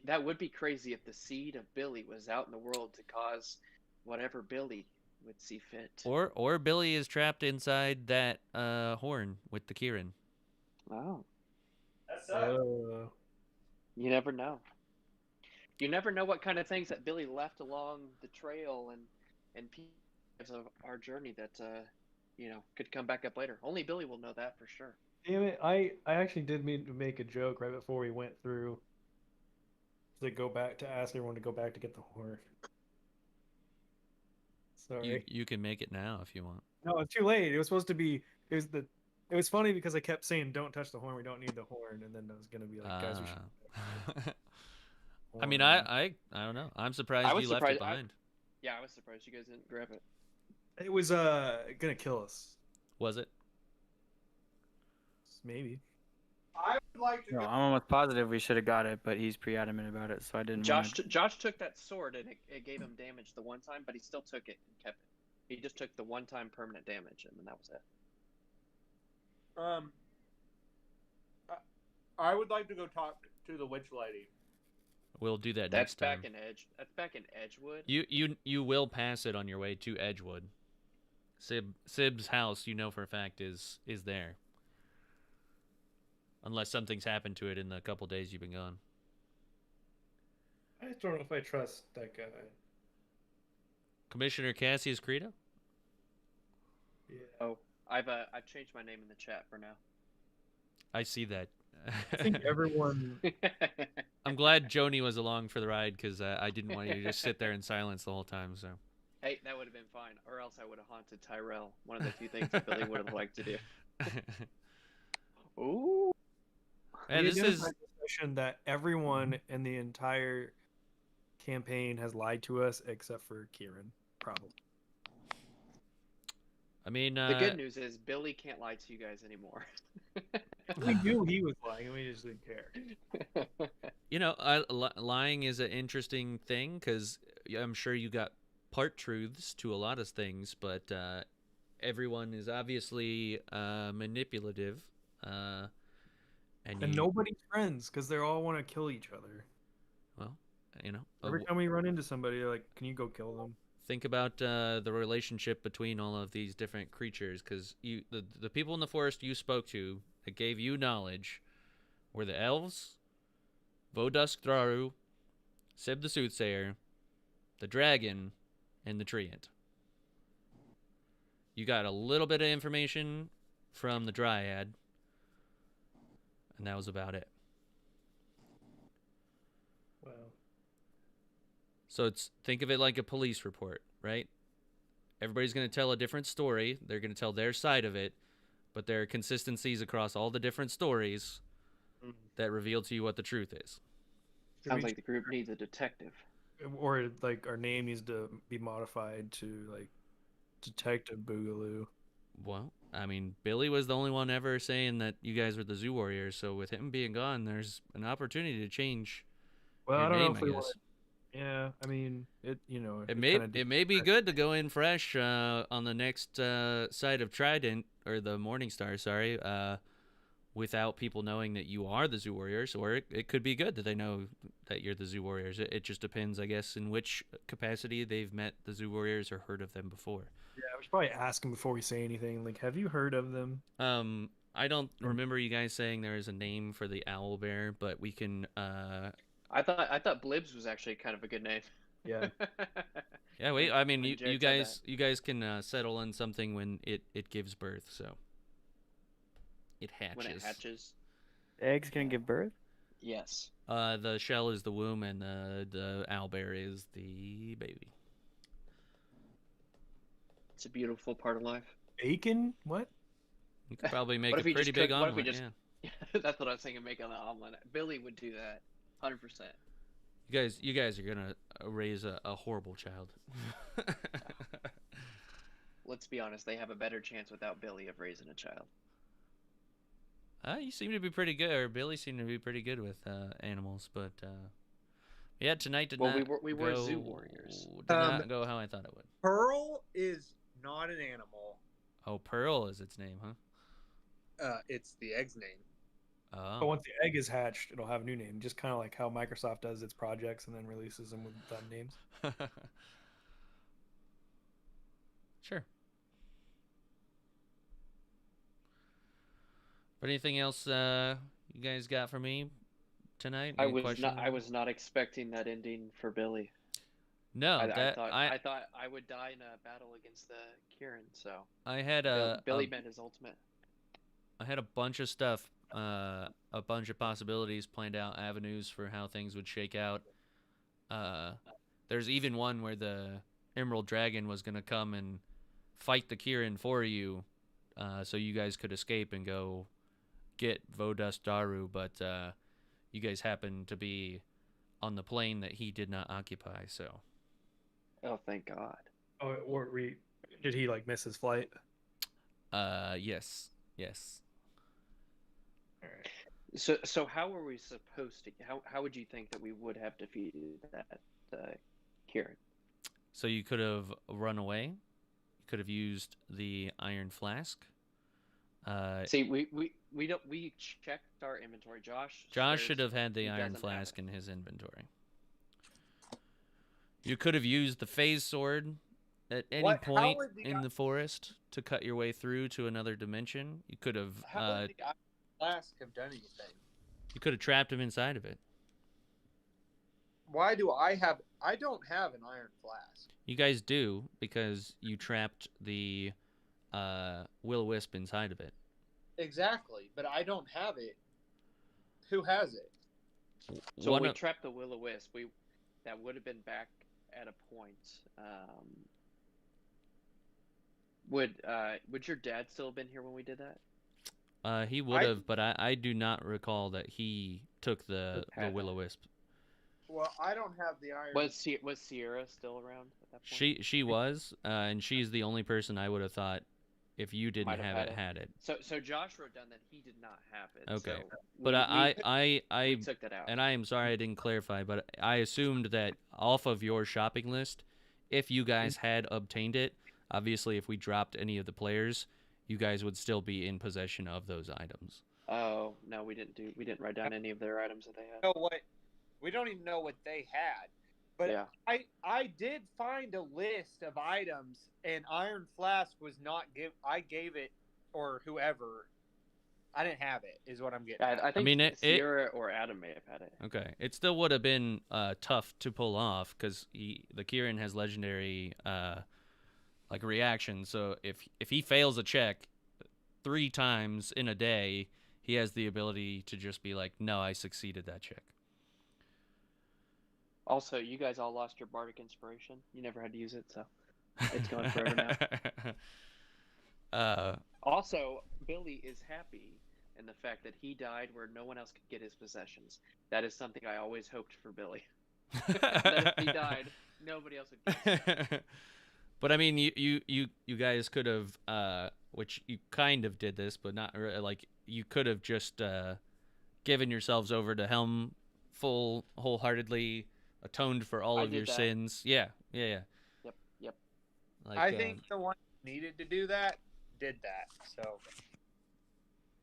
That would be crazy if the seed of Billy was out in the world to cause whatever Billy would see fit. Or Billy is trapped inside that horn with the Kieran. Oh. That sucks. You never know. You never know what kind of things that Billy left along the trail and pieces of our journey that could come back up later. Only Billy will know that for sure. Damn it! I actually did mean to make a joke right before we went through to go back to ask everyone to go back to get the horn. Sorry. You can make it now if you want. No, it's too late. It was supposed to be. It was funny because I kept saying, "Don't touch the horn. We don't need the horn," and then I was gonna be like, "Guys, we should." I mean, I don't know. I'm surprised you left it behind. I was surprised you guys didn't grab it. It was gonna kill us. Was it? Maybe. I would like to. No, I'm almost positive we should have got it, but he's pretty adamant about it, so I didn't. Josh took that sword and it gave him damage the one time, but he still took it and kept it. He just took the one-time permanent damage, and then that was it. I would like to go talk to the witch lady. We'll do that next time. That's back in Edgewood. You will pass it on your way to Edgewood. Sib's house, you know for a fact, is there. Unless something's happened to it in the couple days you've been gone. I just don't know if I trust that guy. Commissioner Cassius Credo? Yeah. Oh, I've changed my name in the chat for now. I see that. I think everyone. I'm glad Joni was along for the ride because I didn't want you to just sit there in silence the whole time. So. Hey, that would have been fine, or else I would have haunted Tyrell. One of the few things that Billy would have liked to do. Ooh. Man, this is a discussion that everyone in the entire campaign has lied to us except for Kieran, probably. I mean, the good news is Billy can't lie to you guys anymore. We knew he was lying, and we just didn't care. You know, lying is an interesting thing because I'm sure you got part truths to a lot of things, but everyone is obviously manipulative. And nobody's friends because they all want to kill each other. Well, you know, every time we run into somebody, they're like, "Can you go kill them?" Think about the relationship between all of these different creatures, because the people in the forest you spoke to that gave you knowledge were the elves, Vodusk Draru, Sib the Soothsayer, the dragon, and the treant. You got a little bit of information from the dryad, and that was about it. Wow. So think of it like a police report, right? Everybody's going to tell a different story. They're going to tell their side of it, but there are consistencies across all the different stories that reveal to you what the truth is. Sounds like the group needs a detective. Or like our name needs to be modified to like Detective Boogaloo. Well, I mean, Billy was the only one ever saying that you guys were the Zoo Warriors, so with him being gone, there's an opportunity to change. Well, your I don't name, know if we guess. want. Yeah, I mean, it It may be good to go in fresh on the next side of Trident or the Morningstar, sorry, without people knowing that you are the Zoo Warriors, or it could be good that they know that you're the Zoo Warriors. It just depends, I guess, in which capacity they've met the Zoo Warriors or heard of them before. Yeah, we should probably ask them before we say anything. Like, have you heard of them? I don't remember you guys saying there is a name for the owl bear, but we can. I thought Blibs was actually kind of a good name. Yeah. Yeah, wait. I mean, When you Jared said guys can settle on something when it gives birth. So it hatches. When it hatches. The egg's gonna give birth? Yes. The shell is the womb, and the owlbear is the baby. It's a beautiful part of life. Bacon? What? You could probably make What a if you pretty just big cook- what if we omelet. just- Yeah. That's what I was thinking. Making an omelet. Billy would do that, 100%. You guys are gonna raise a horrible child. Let's be honest. They have a better chance without Billy of raising a child. You seem to be pretty good, or Billy seemed to be pretty good with animals, but yeah, tonight did Well, not we were go, zoo warriors. Did not go how I thought it would. Pearl is not an animal. Oh, Pearl is its name, huh? It's the egg's name. But Oh, once the egg is hatched, it'll have a new name, just kind of like how Microsoft does its projects and then releases them with dumb names. sure. But anything else you guys got for me tonight? I Any was questions? not expecting that ending for Billy. No, I thought I would die in a battle against the Kieran. So I had Billy met his ultimate. I had a bunch of stuff, a bunch of possibilities planned out, avenues for how things would shake out. There's even one where the Emerald Dragon was gonna come and fight the Kieran for you, so you guys could escape and go get Vodust Daru, but you guys happened to be on the plane that he did not occupy, so. Oh, thank God. Oh, or did he like miss his flight? Yes. All right. So how were we supposed to? How would you think that we would have defeated that Kieran? So you could have run away. You could have used the Iron Flask. See, we checked our inventory. Josh should have had the Iron Flask in his inventory. You could have used the Phase Sword at any point in the forest to cut your way through to another dimension. You could have. How would the Iron Flask have done anything? You could have trapped him inside of it. Why do I have? I don't have an Iron Flask. You guys do, because you trapped the will-o-wisp inside of it. Exactly, but I don't have it. Who has it? So we trapped the will-o-wisp. That would have been back at a point. Would your dad still have been here when we did that? He would have, but I do not recall that he took the will-o-wisp. Well, I don't have the Iron. Was Sierra still around at that point? She was, and she's the only person I would have thought, if you didn't have it, had it. So Josh wrote down that he did not have it. Okay, so but I took that out. And I am sorry I didn't clarify, but I assumed that off of your shopping list, if you guys had obtained it, obviously if we dropped any of the players, you guys would still be in possession of those items. Oh no, we didn't write down any of their items that they had. You know what? We don't even know what they had. But yeah. I did find a list of items, and Iron Flask was not I gave it, or whoever. I didn't have it, is what I'm getting at. I think Sierra or Adam may have had it. Okay. It still would have been tough to pull off, because the Kieran has legendary reaction. So if he fails a check 3 times in a day, he has the ability to just be like, no, I succeeded that check. Also, you guys all lost your bardic inspiration. You never had to use it, so it's gone forever now. Also, Billy is happy in the fact that he died where no one else could get his possessions. That is something I always hoped for Billy. That if he died, nobody else would get it. But I mean, you guys could have, which you kind of did this, but not like you could have just given yourselves over to Helm wholeheartedly. Atoned for all of your sins. Yeah. Yep. Like, I think the one who needed to do that did that. So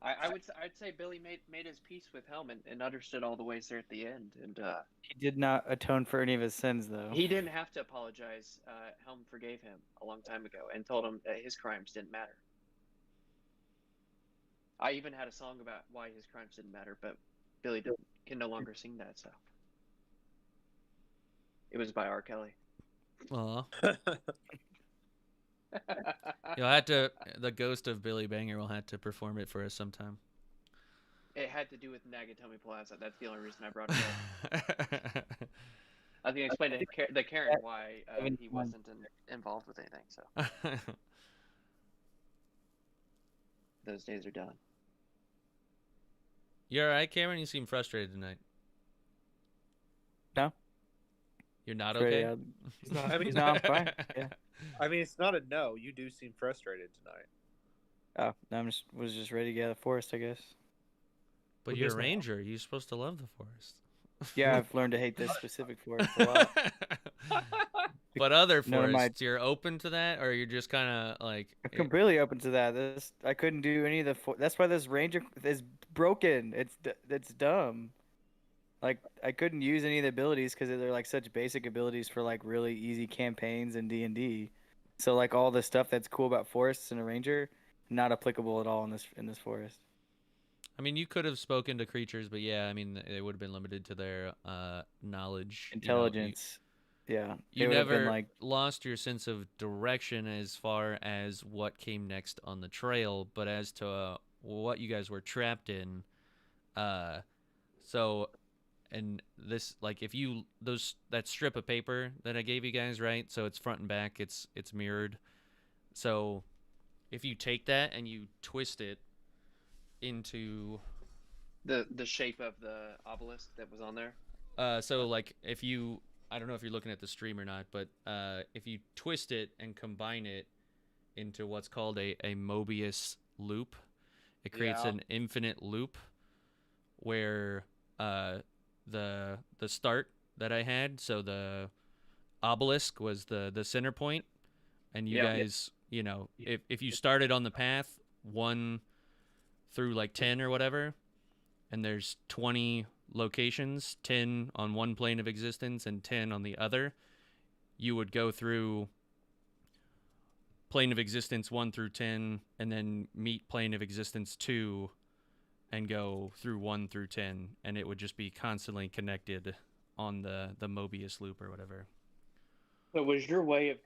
I'd say Billy made his peace with Helm and understood all the ways there at the end. And he did not atone for any of his sins, though. He didn't have to apologize. Helm forgave him a long time ago and told him that his crimes didn't matter. I even had a song about why his crimes didn't matter, but Billy can no longer sing that. So. It was by R. Kelly. Aw. You'll have to. The ghost of Billy Banger will have to perform it for us sometime. It had to do with Nagatomi Plaza. That's the only reason I brought it up. I think I explained to the Karen why he wasn't involved with anything. So those days are done. You all right, Cameron? You seem frustrated tonight. No. You're not Pretty, okay? He's not. I mean, No, I'm fine. Yeah. I mean, it's not a no. You do seem frustrated tonight. Oh, no, was just ready to get out of the forest, I guess. But Well, you're a guess what? ranger. You're supposed to love the forest. Yeah, I've learned to hate this specific forest a lot. But other None of my- forests, you're open to that, or you're just kind of like I'm completely open to that. I couldn't do any of the. That's why this ranger is broken. It's dumb. Like I couldn't use any of the abilities because they're like such basic abilities for like really easy campaigns in D&D. So like all the stuff that's cool about forests and a ranger, not applicable at all in this forest. I mean, you could have spoken to creatures, but yeah, I mean, they would have been limited to their knowledge, Intelligence. Yeah. You They would have never been like lost your sense of direction as far as what came next on the trail, but as to what you guys were trapped in. So, and this, like, if you that strip of paper that I gave you guys, right? So it's front and back, it's mirrored. So, if you take that and you twist it into The shape of the obelisk that was on there. so like if you, I don't know if you're looking at the stream or not, but if you twist it and combine it into what's called a Mobius loop, it creates Yeah. an infinite loop where the start that I had, so the obelisk was the center point, and you guys, you know, if you started on the path 1 through like 10 or whatever, and there's 20 locations, 10 on one plane of existence and 10 on the other, you would go through plane of existence 1 through 10 and then meet plane of existence 2 and go through 1 through 10, and it would just be constantly connected on the Mobius loop or whatever. So was your way of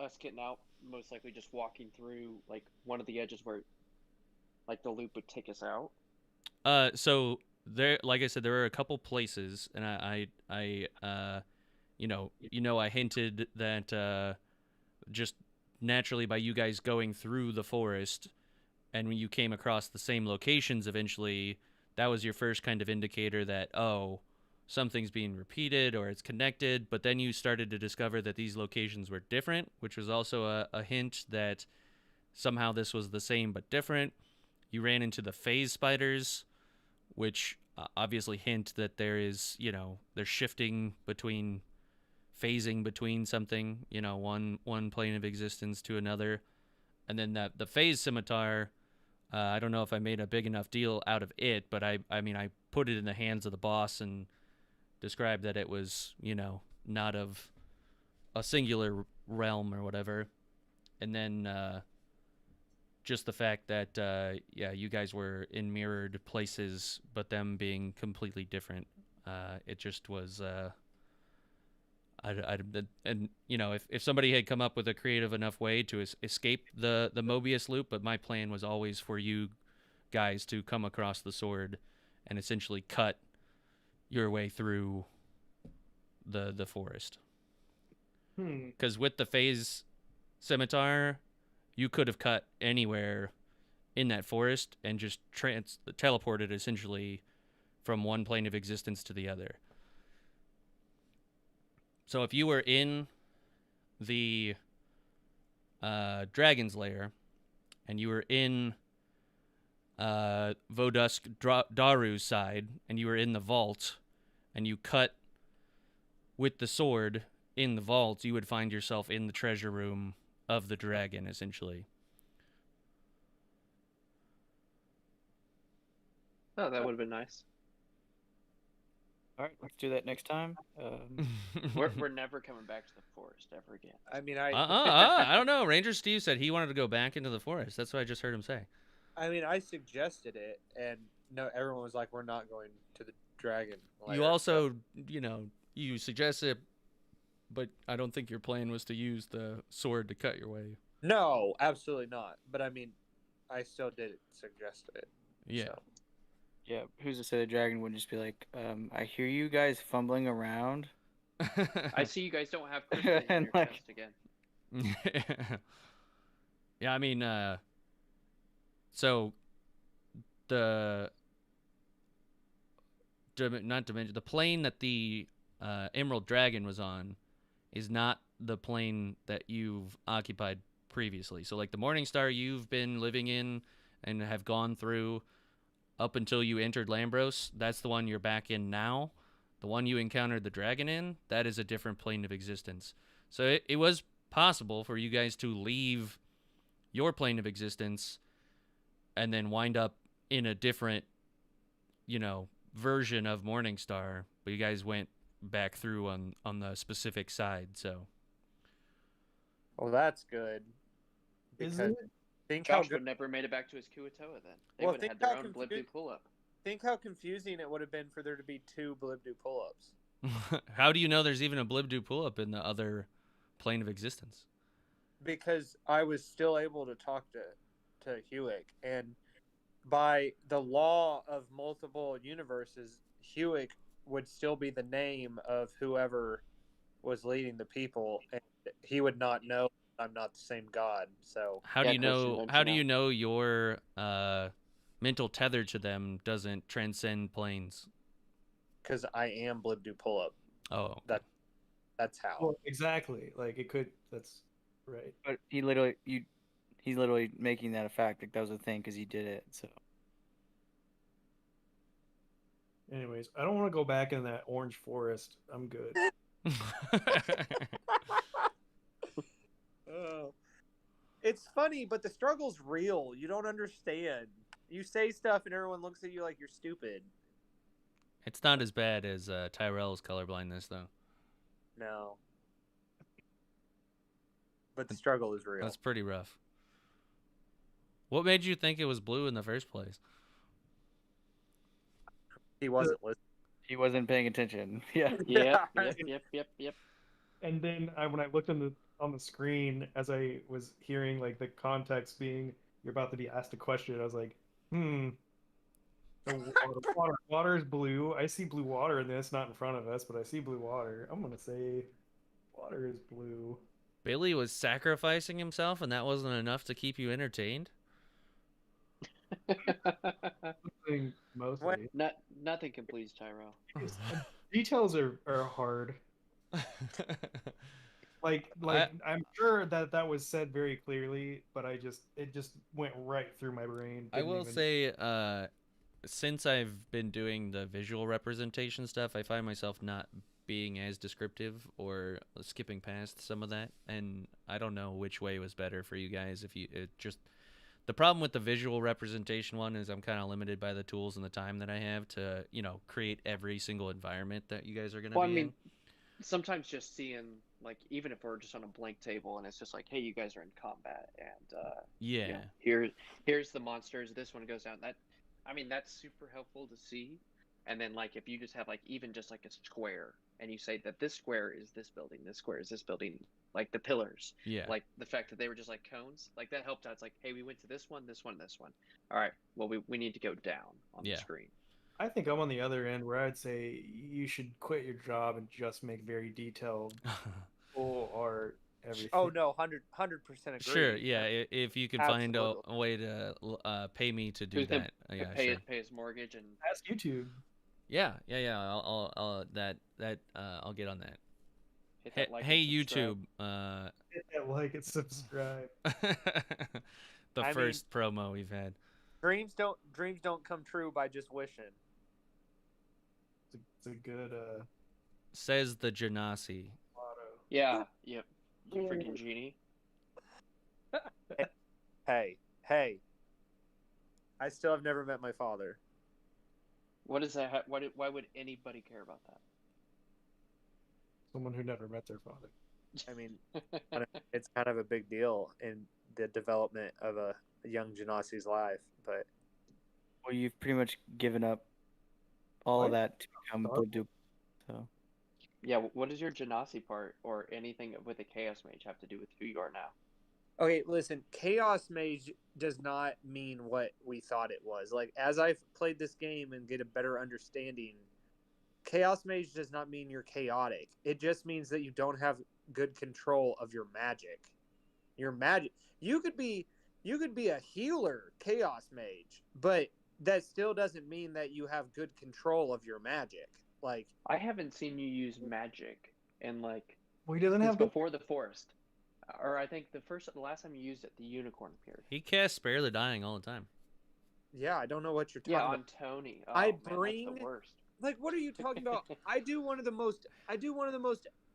us getting out most likely just walking through like one of the edges where like the loop would take us out? So there, like I said, there were a couple places, and I I hinted that just naturally by you guys going through the forest, and when you came across the same locations eventually, that was your first kind of indicator that, oh, something's being repeated or it's connected. But then you started to discover that these locations were different, which was also a hint that somehow this was the same but different. You ran into the phase spiders, which obviously hint that there is, they're shifting between, phasing between something, one plane of existence to another. And then the phase scimitar, I don't know if I made a big enough deal out of it, but I put it in the hands of the boss and described that it was, not of a singular realm or whatever. And then just the fact that, you guys were in mirrored places, but them being completely different. It just was, if somebody had come up with a creative enough way to escape the Mobius loop, but my plan was always for you guys to come across the sword and essentially cut your way through the forest. Because with the phase scimitar, you could have cut anywhere in that forest and just teleported essentially from one plane of existence to the other. So if you were in the Dragon's Lair and you were in Vodusk Daru's side and you were in the vault and you cut with the sword in the vault, you would find yourself in the treasure room of the dragon, essentially. Oh, that would have been nice. all right, let's do that next time. We're never coming back to the forest ever again. I mean, I don't know. Ranger Steve said he wanted to go back into the forest. That's what I just heard him say. I mean, I suggested it, and no, everyone was like, "We're not going to the dragon." You also, you suggested, but I don't think your plan was to use the sword to cut your way. No, absolutely not. But I mean, I still did suggest it. Yeah. So. Yeah, who's to say the dragon wouldn't just be like, I hear you guys fumbling around. I see you guys don't have crystals in And, your like- chest again. Yeah, I mean, so not dimension. The plane that the Emerald Dragon was on is not the plane that you've occupied previously. So like the Morning Star you've been living in and have gone through up until you entered Lambros, that's the one you're back in now. The one you encountered the dragon in, that is a different plane of existence. So it was possible for you guys to leave your plane of existence and then wind up in a different, version of Morningstar, but you guys went back through on the specific side. So Well, that's good. Isn't Because it? think how Josh good, would never made it back to his Kuatoa then. They Well, would think have had their how own Blibdu pull-up. think how confusing it would have been for there to be 2 Blibdu pull-ups. how do you know there's even a Blibdu pull-up in the other plane of existence? Because I was still able to talk to Hewick, and by the law of multiple universes, Hewick would still be the name of whoever was leading the people, and he would not know I'm not the same god. So How do you know? How do you know your mental tether to them doesn't transcend planes? because I am Blibdu pull-up, Oh, that's how. Well, exactly. Like it could. That's right. But he's literally making that a fact. Like that was a thing because he did it. So Anyways, I don't want to go back in that orange forest. I'm good. Oh. It's funny, but the struggle's real. You don't understand. You say stuff and everyone looks at you like you're stupid. It's not as bad as Tyrell's colorblindness, though. No. But the struggle is real. That's pretty rough. What made you think it was blue in the first place? He wasn't listening. he wasn't paying attention. Yeah. Yep. And then when I looked on the screen as I was hearing like the context being you're about to be asked a question, I was like, the water is blue. I see blue water in this, not in front of us, but I see blue water. I'm gonna say water is blue. Billy was sacrificing himself, and that wasn't enough to keep you entertained? Mostly. Nothing can please Tyrell. Details are hard. I'm sure that was said very clearly, but it just went right through my brain. I will say, since I've been doing the visual representation stuff, I find myself not being as descriptive or skipping past some of that, and I don't know which way was better for you guys. The problem with the visual representation one is I'm kind of limited by the tools and the time that I have to, create every single environment that you guys are going to be in. Sometimes just seeing, like, even if we're just on a blank table and it's just like, hey, you guys are in combat, and here's the monsters. This one goes down. That's super helpful to see. And then, like, if you just have, like, even just like a square, and you say that this square is this building, this square is this building, like the pillars, like the fact that they were just like cones, like that helped out. It's like, hey, we went to this one, this one, this one. All right, well, we need to go down on the screen. I think I'm on the other end where I'd say you should quit your job and just make very detailed full art everything. Oh no, 100% agree. Sure, yeah. If you can find a way to pay me to do that, pay his mortgage and ask YouTube. Yeah. I'll get on that. Hit that like hey and YouTube, hit that like and subscribe. the first promo we've had. Dreams don't come true by just wishing. It's a good says the Genasi. motto. Yeah, yep. You freaking genie. Hey. I still have never met my father. What is that? Why would anybody care about that? Someone who never met their father. I mean, it's kind of a big deal in the development of a young Genasi's life, but Well, you've pretty much given up all of that to become Blibdu. So Yeah, what does your Genasi part or anything with a Chaos Mage have to do with who you are now? okay, listen, Chaos Mage does not mean what we thought it was. Like, as I've played this game and get a better understanding, Chaos Mage does not mean you're chaotic. It just means that you don't have good control of your magic. Your magic, you could be a healer Chaos Mage, but that still doesn't mean that you have good control of your magic. Like, I haven't seen you use magic in like Well, he doesn't since have good. before the forest, or I think the last time you used it, the unicorn appeared. He casts Spare the Dying all the time. yeah, I don't know what you're talking Yeah, about. on Tony. Oh, I man, that's bring the worst. like, what are you talking about? I do one of the most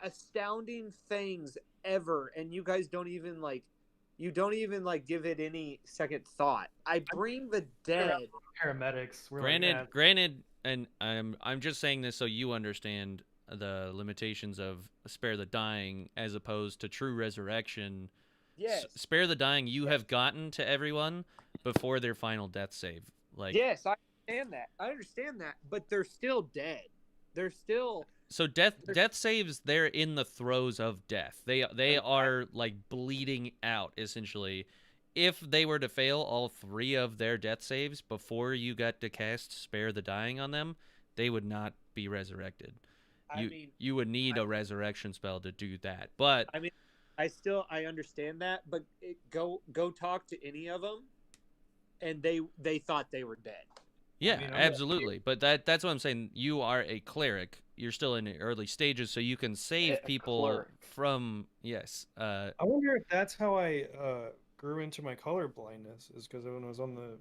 astounding things ever, and you guys don't even like. You don't even like give it any second thought. I bring the dead. Paramedics. We're Granted, like, granted, and I'm just saying this so you understand the limitations of Spare the Dying as opposed to True Resurrection. Yes. Spare the Dying, you have gotten to everyone before their final death save. Like, Yes, I understand that. I understand that, but they're still dead. They're still. so death saves, they're in the throes of death. They are like bleeding out essentially. If they were to fail all 3 of their death saves before you got to cast Spare the Dying on them, they would not be resurrected. You would need a resurrection spell to do that. But I mean, I understand that, but go talk to any of them, and they thought they were dead. yeah, mean, absolutely. But that's what I'm saying. You are a cleric. You're still in the early stages, so you can save people cleric. from yes. I wonder if that's how I grew into my color blindness, is because when I was on the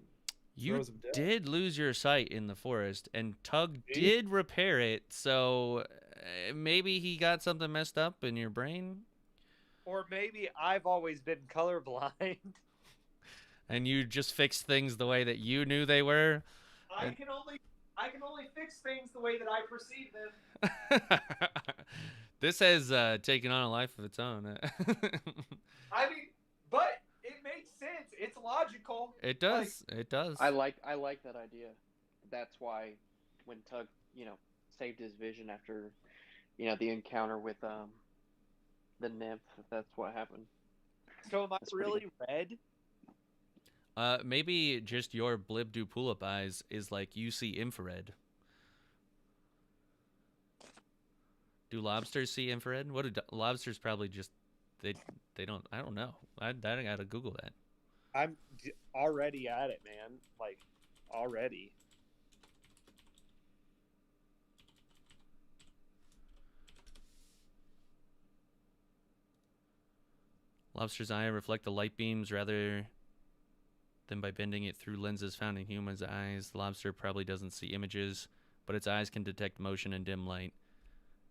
You throes of death. did lose your sight in the forest, and Tug Did he? did repair it. So maybe he got something messed up in your brain, Or maybe I've always been colorblind. and you just fixed things the way that you knew they were. I can only fix things the way that I perceive them. This has taken on a life of its own. I mean, but it makes sense. It's logical. It does. It does. I like that idea. That's why when Tug, saved his vision after, the encounter with the nymph, that's what happened. So am I That's pretty really red? Maybe just your blib do pull up eyes is like you see infrared. Do lobsters see infrared? What do lobsters probably just they don't. I don't know. I gotta Google that. I'm already at it, man. Like, already. Lobster's eye reflect the light beams rather than by bending it through lenses found in humans' eyes. The lobster probably doesn't see images, but its eyes can detect motion in dim light.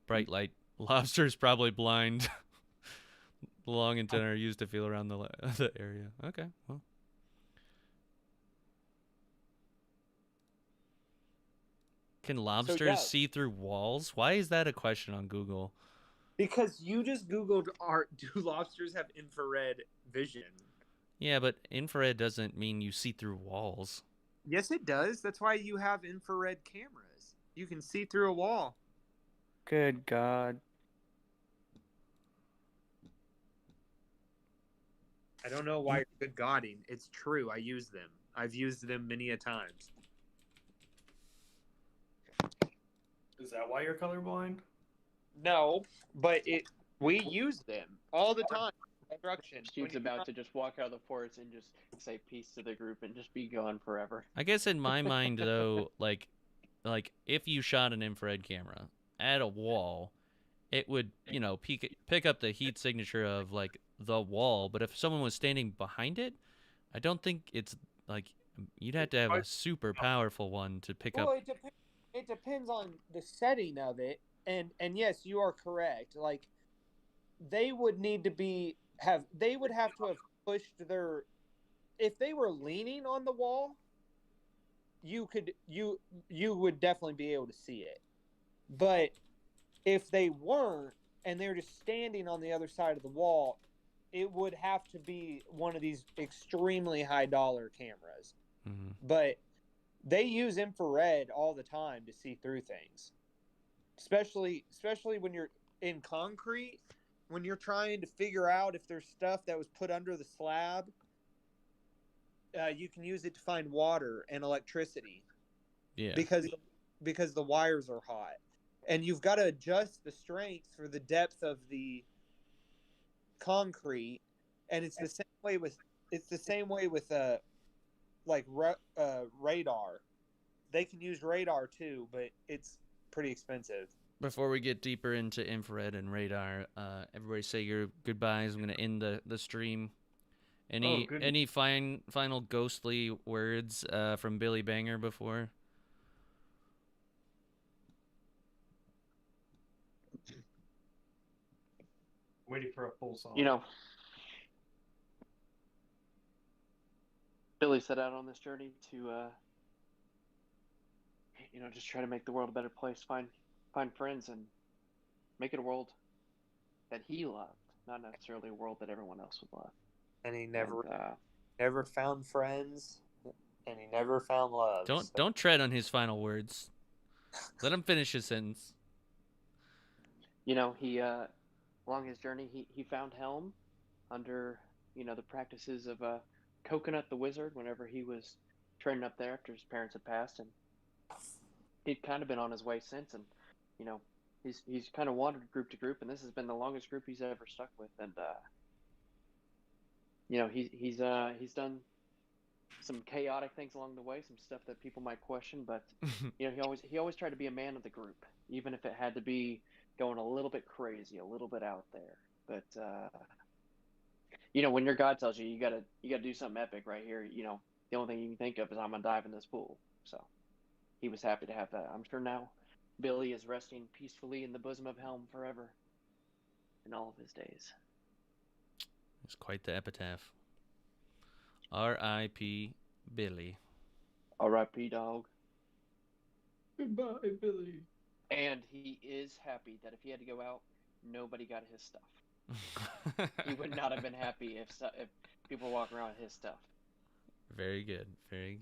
Bright light. Lobster's probably blind. Long antennae are used to feel around the area. Okay, well. Can lobsters see through walls? Why is that a question on Google? Because you just Googled, do lobsters have infrared vision? Yeah, but infrared doesn't mean you see through walls. Yes, it does. That's why you have infrared cameras. You can see through a wall. Good God. I don't know why you're good godding. It's true. I use them. I've used them many a times. Is that why you're colorblind? No, but we use them all the time. Construction. She's about to just walk out of the forest and just say peace to the group and just be gone forever. I guess in my mind though, like if you shot an infrared camera at a wall, it would, pick up the heat signature of like the wall, but if someone was standing behind it, I don't think it's like you'd have to have a super powerful one to pick up. It depends on the setting of it, and yes, you are correct. Like they would need to they would have to have pushed if they were leaning on the wall, you would definitely be able to see it. But if they weren't and they're just standing on the other side of the wall, it would have to be one of these extremely high dollar cameras. Mm-hmm. But they use infrared all the time to see through things, especially when you're in concrete, when you're trying to figure out if there's stuff that was put under the slab. You can use it to find water and electricity. Yeah. Because the wires are hot, and you've got to adjust the strength for the depth of the concrete, and it's the same way with like radar. They can use radar too, but it's pretty expensive. Before we get deeper into infrared and radar, everybody say your goodbyes. I'm gonna end the stream. Any good. any final ghostly words from Billy Banger before? Waiting for a full song. You know, Billy set out on this journey to, just try to make the world a better place, find friends, and make it a world that he loved, not necessarily a world that everyone else would love. And he And, never found friends, and he never found love. Don't tread on his final words. Let him finish his sentence. he along his journey, he found Helm under the practices of Coconut the Wizard whenever he was training up there after his parents had passed, and he'd kind of been on his way since, and he's kind of wandered group to group, and this has been the longest group he's ever stuck with, and he's done some chaotic things along the way, some stuff that people might question, but he always tried to be a man of the group, even if it had to be going a little bit crazy, a little bit out there. But when your God tells you you gotta do something epic right here, the only thing you can think of is I'm gonna dive in this pool. So he was happy to have that. I'm sure now Billy is resting peacefully in the bosom of Helm forever in all of his days. It's quite the epitaph. R.I.P. Billy. R.I.P. dog. Goodbye, Billy. And he is happy that if he had to go out, nobody got his stuff. He would not have been happy if people walk around with his stuff. Very good. Very good.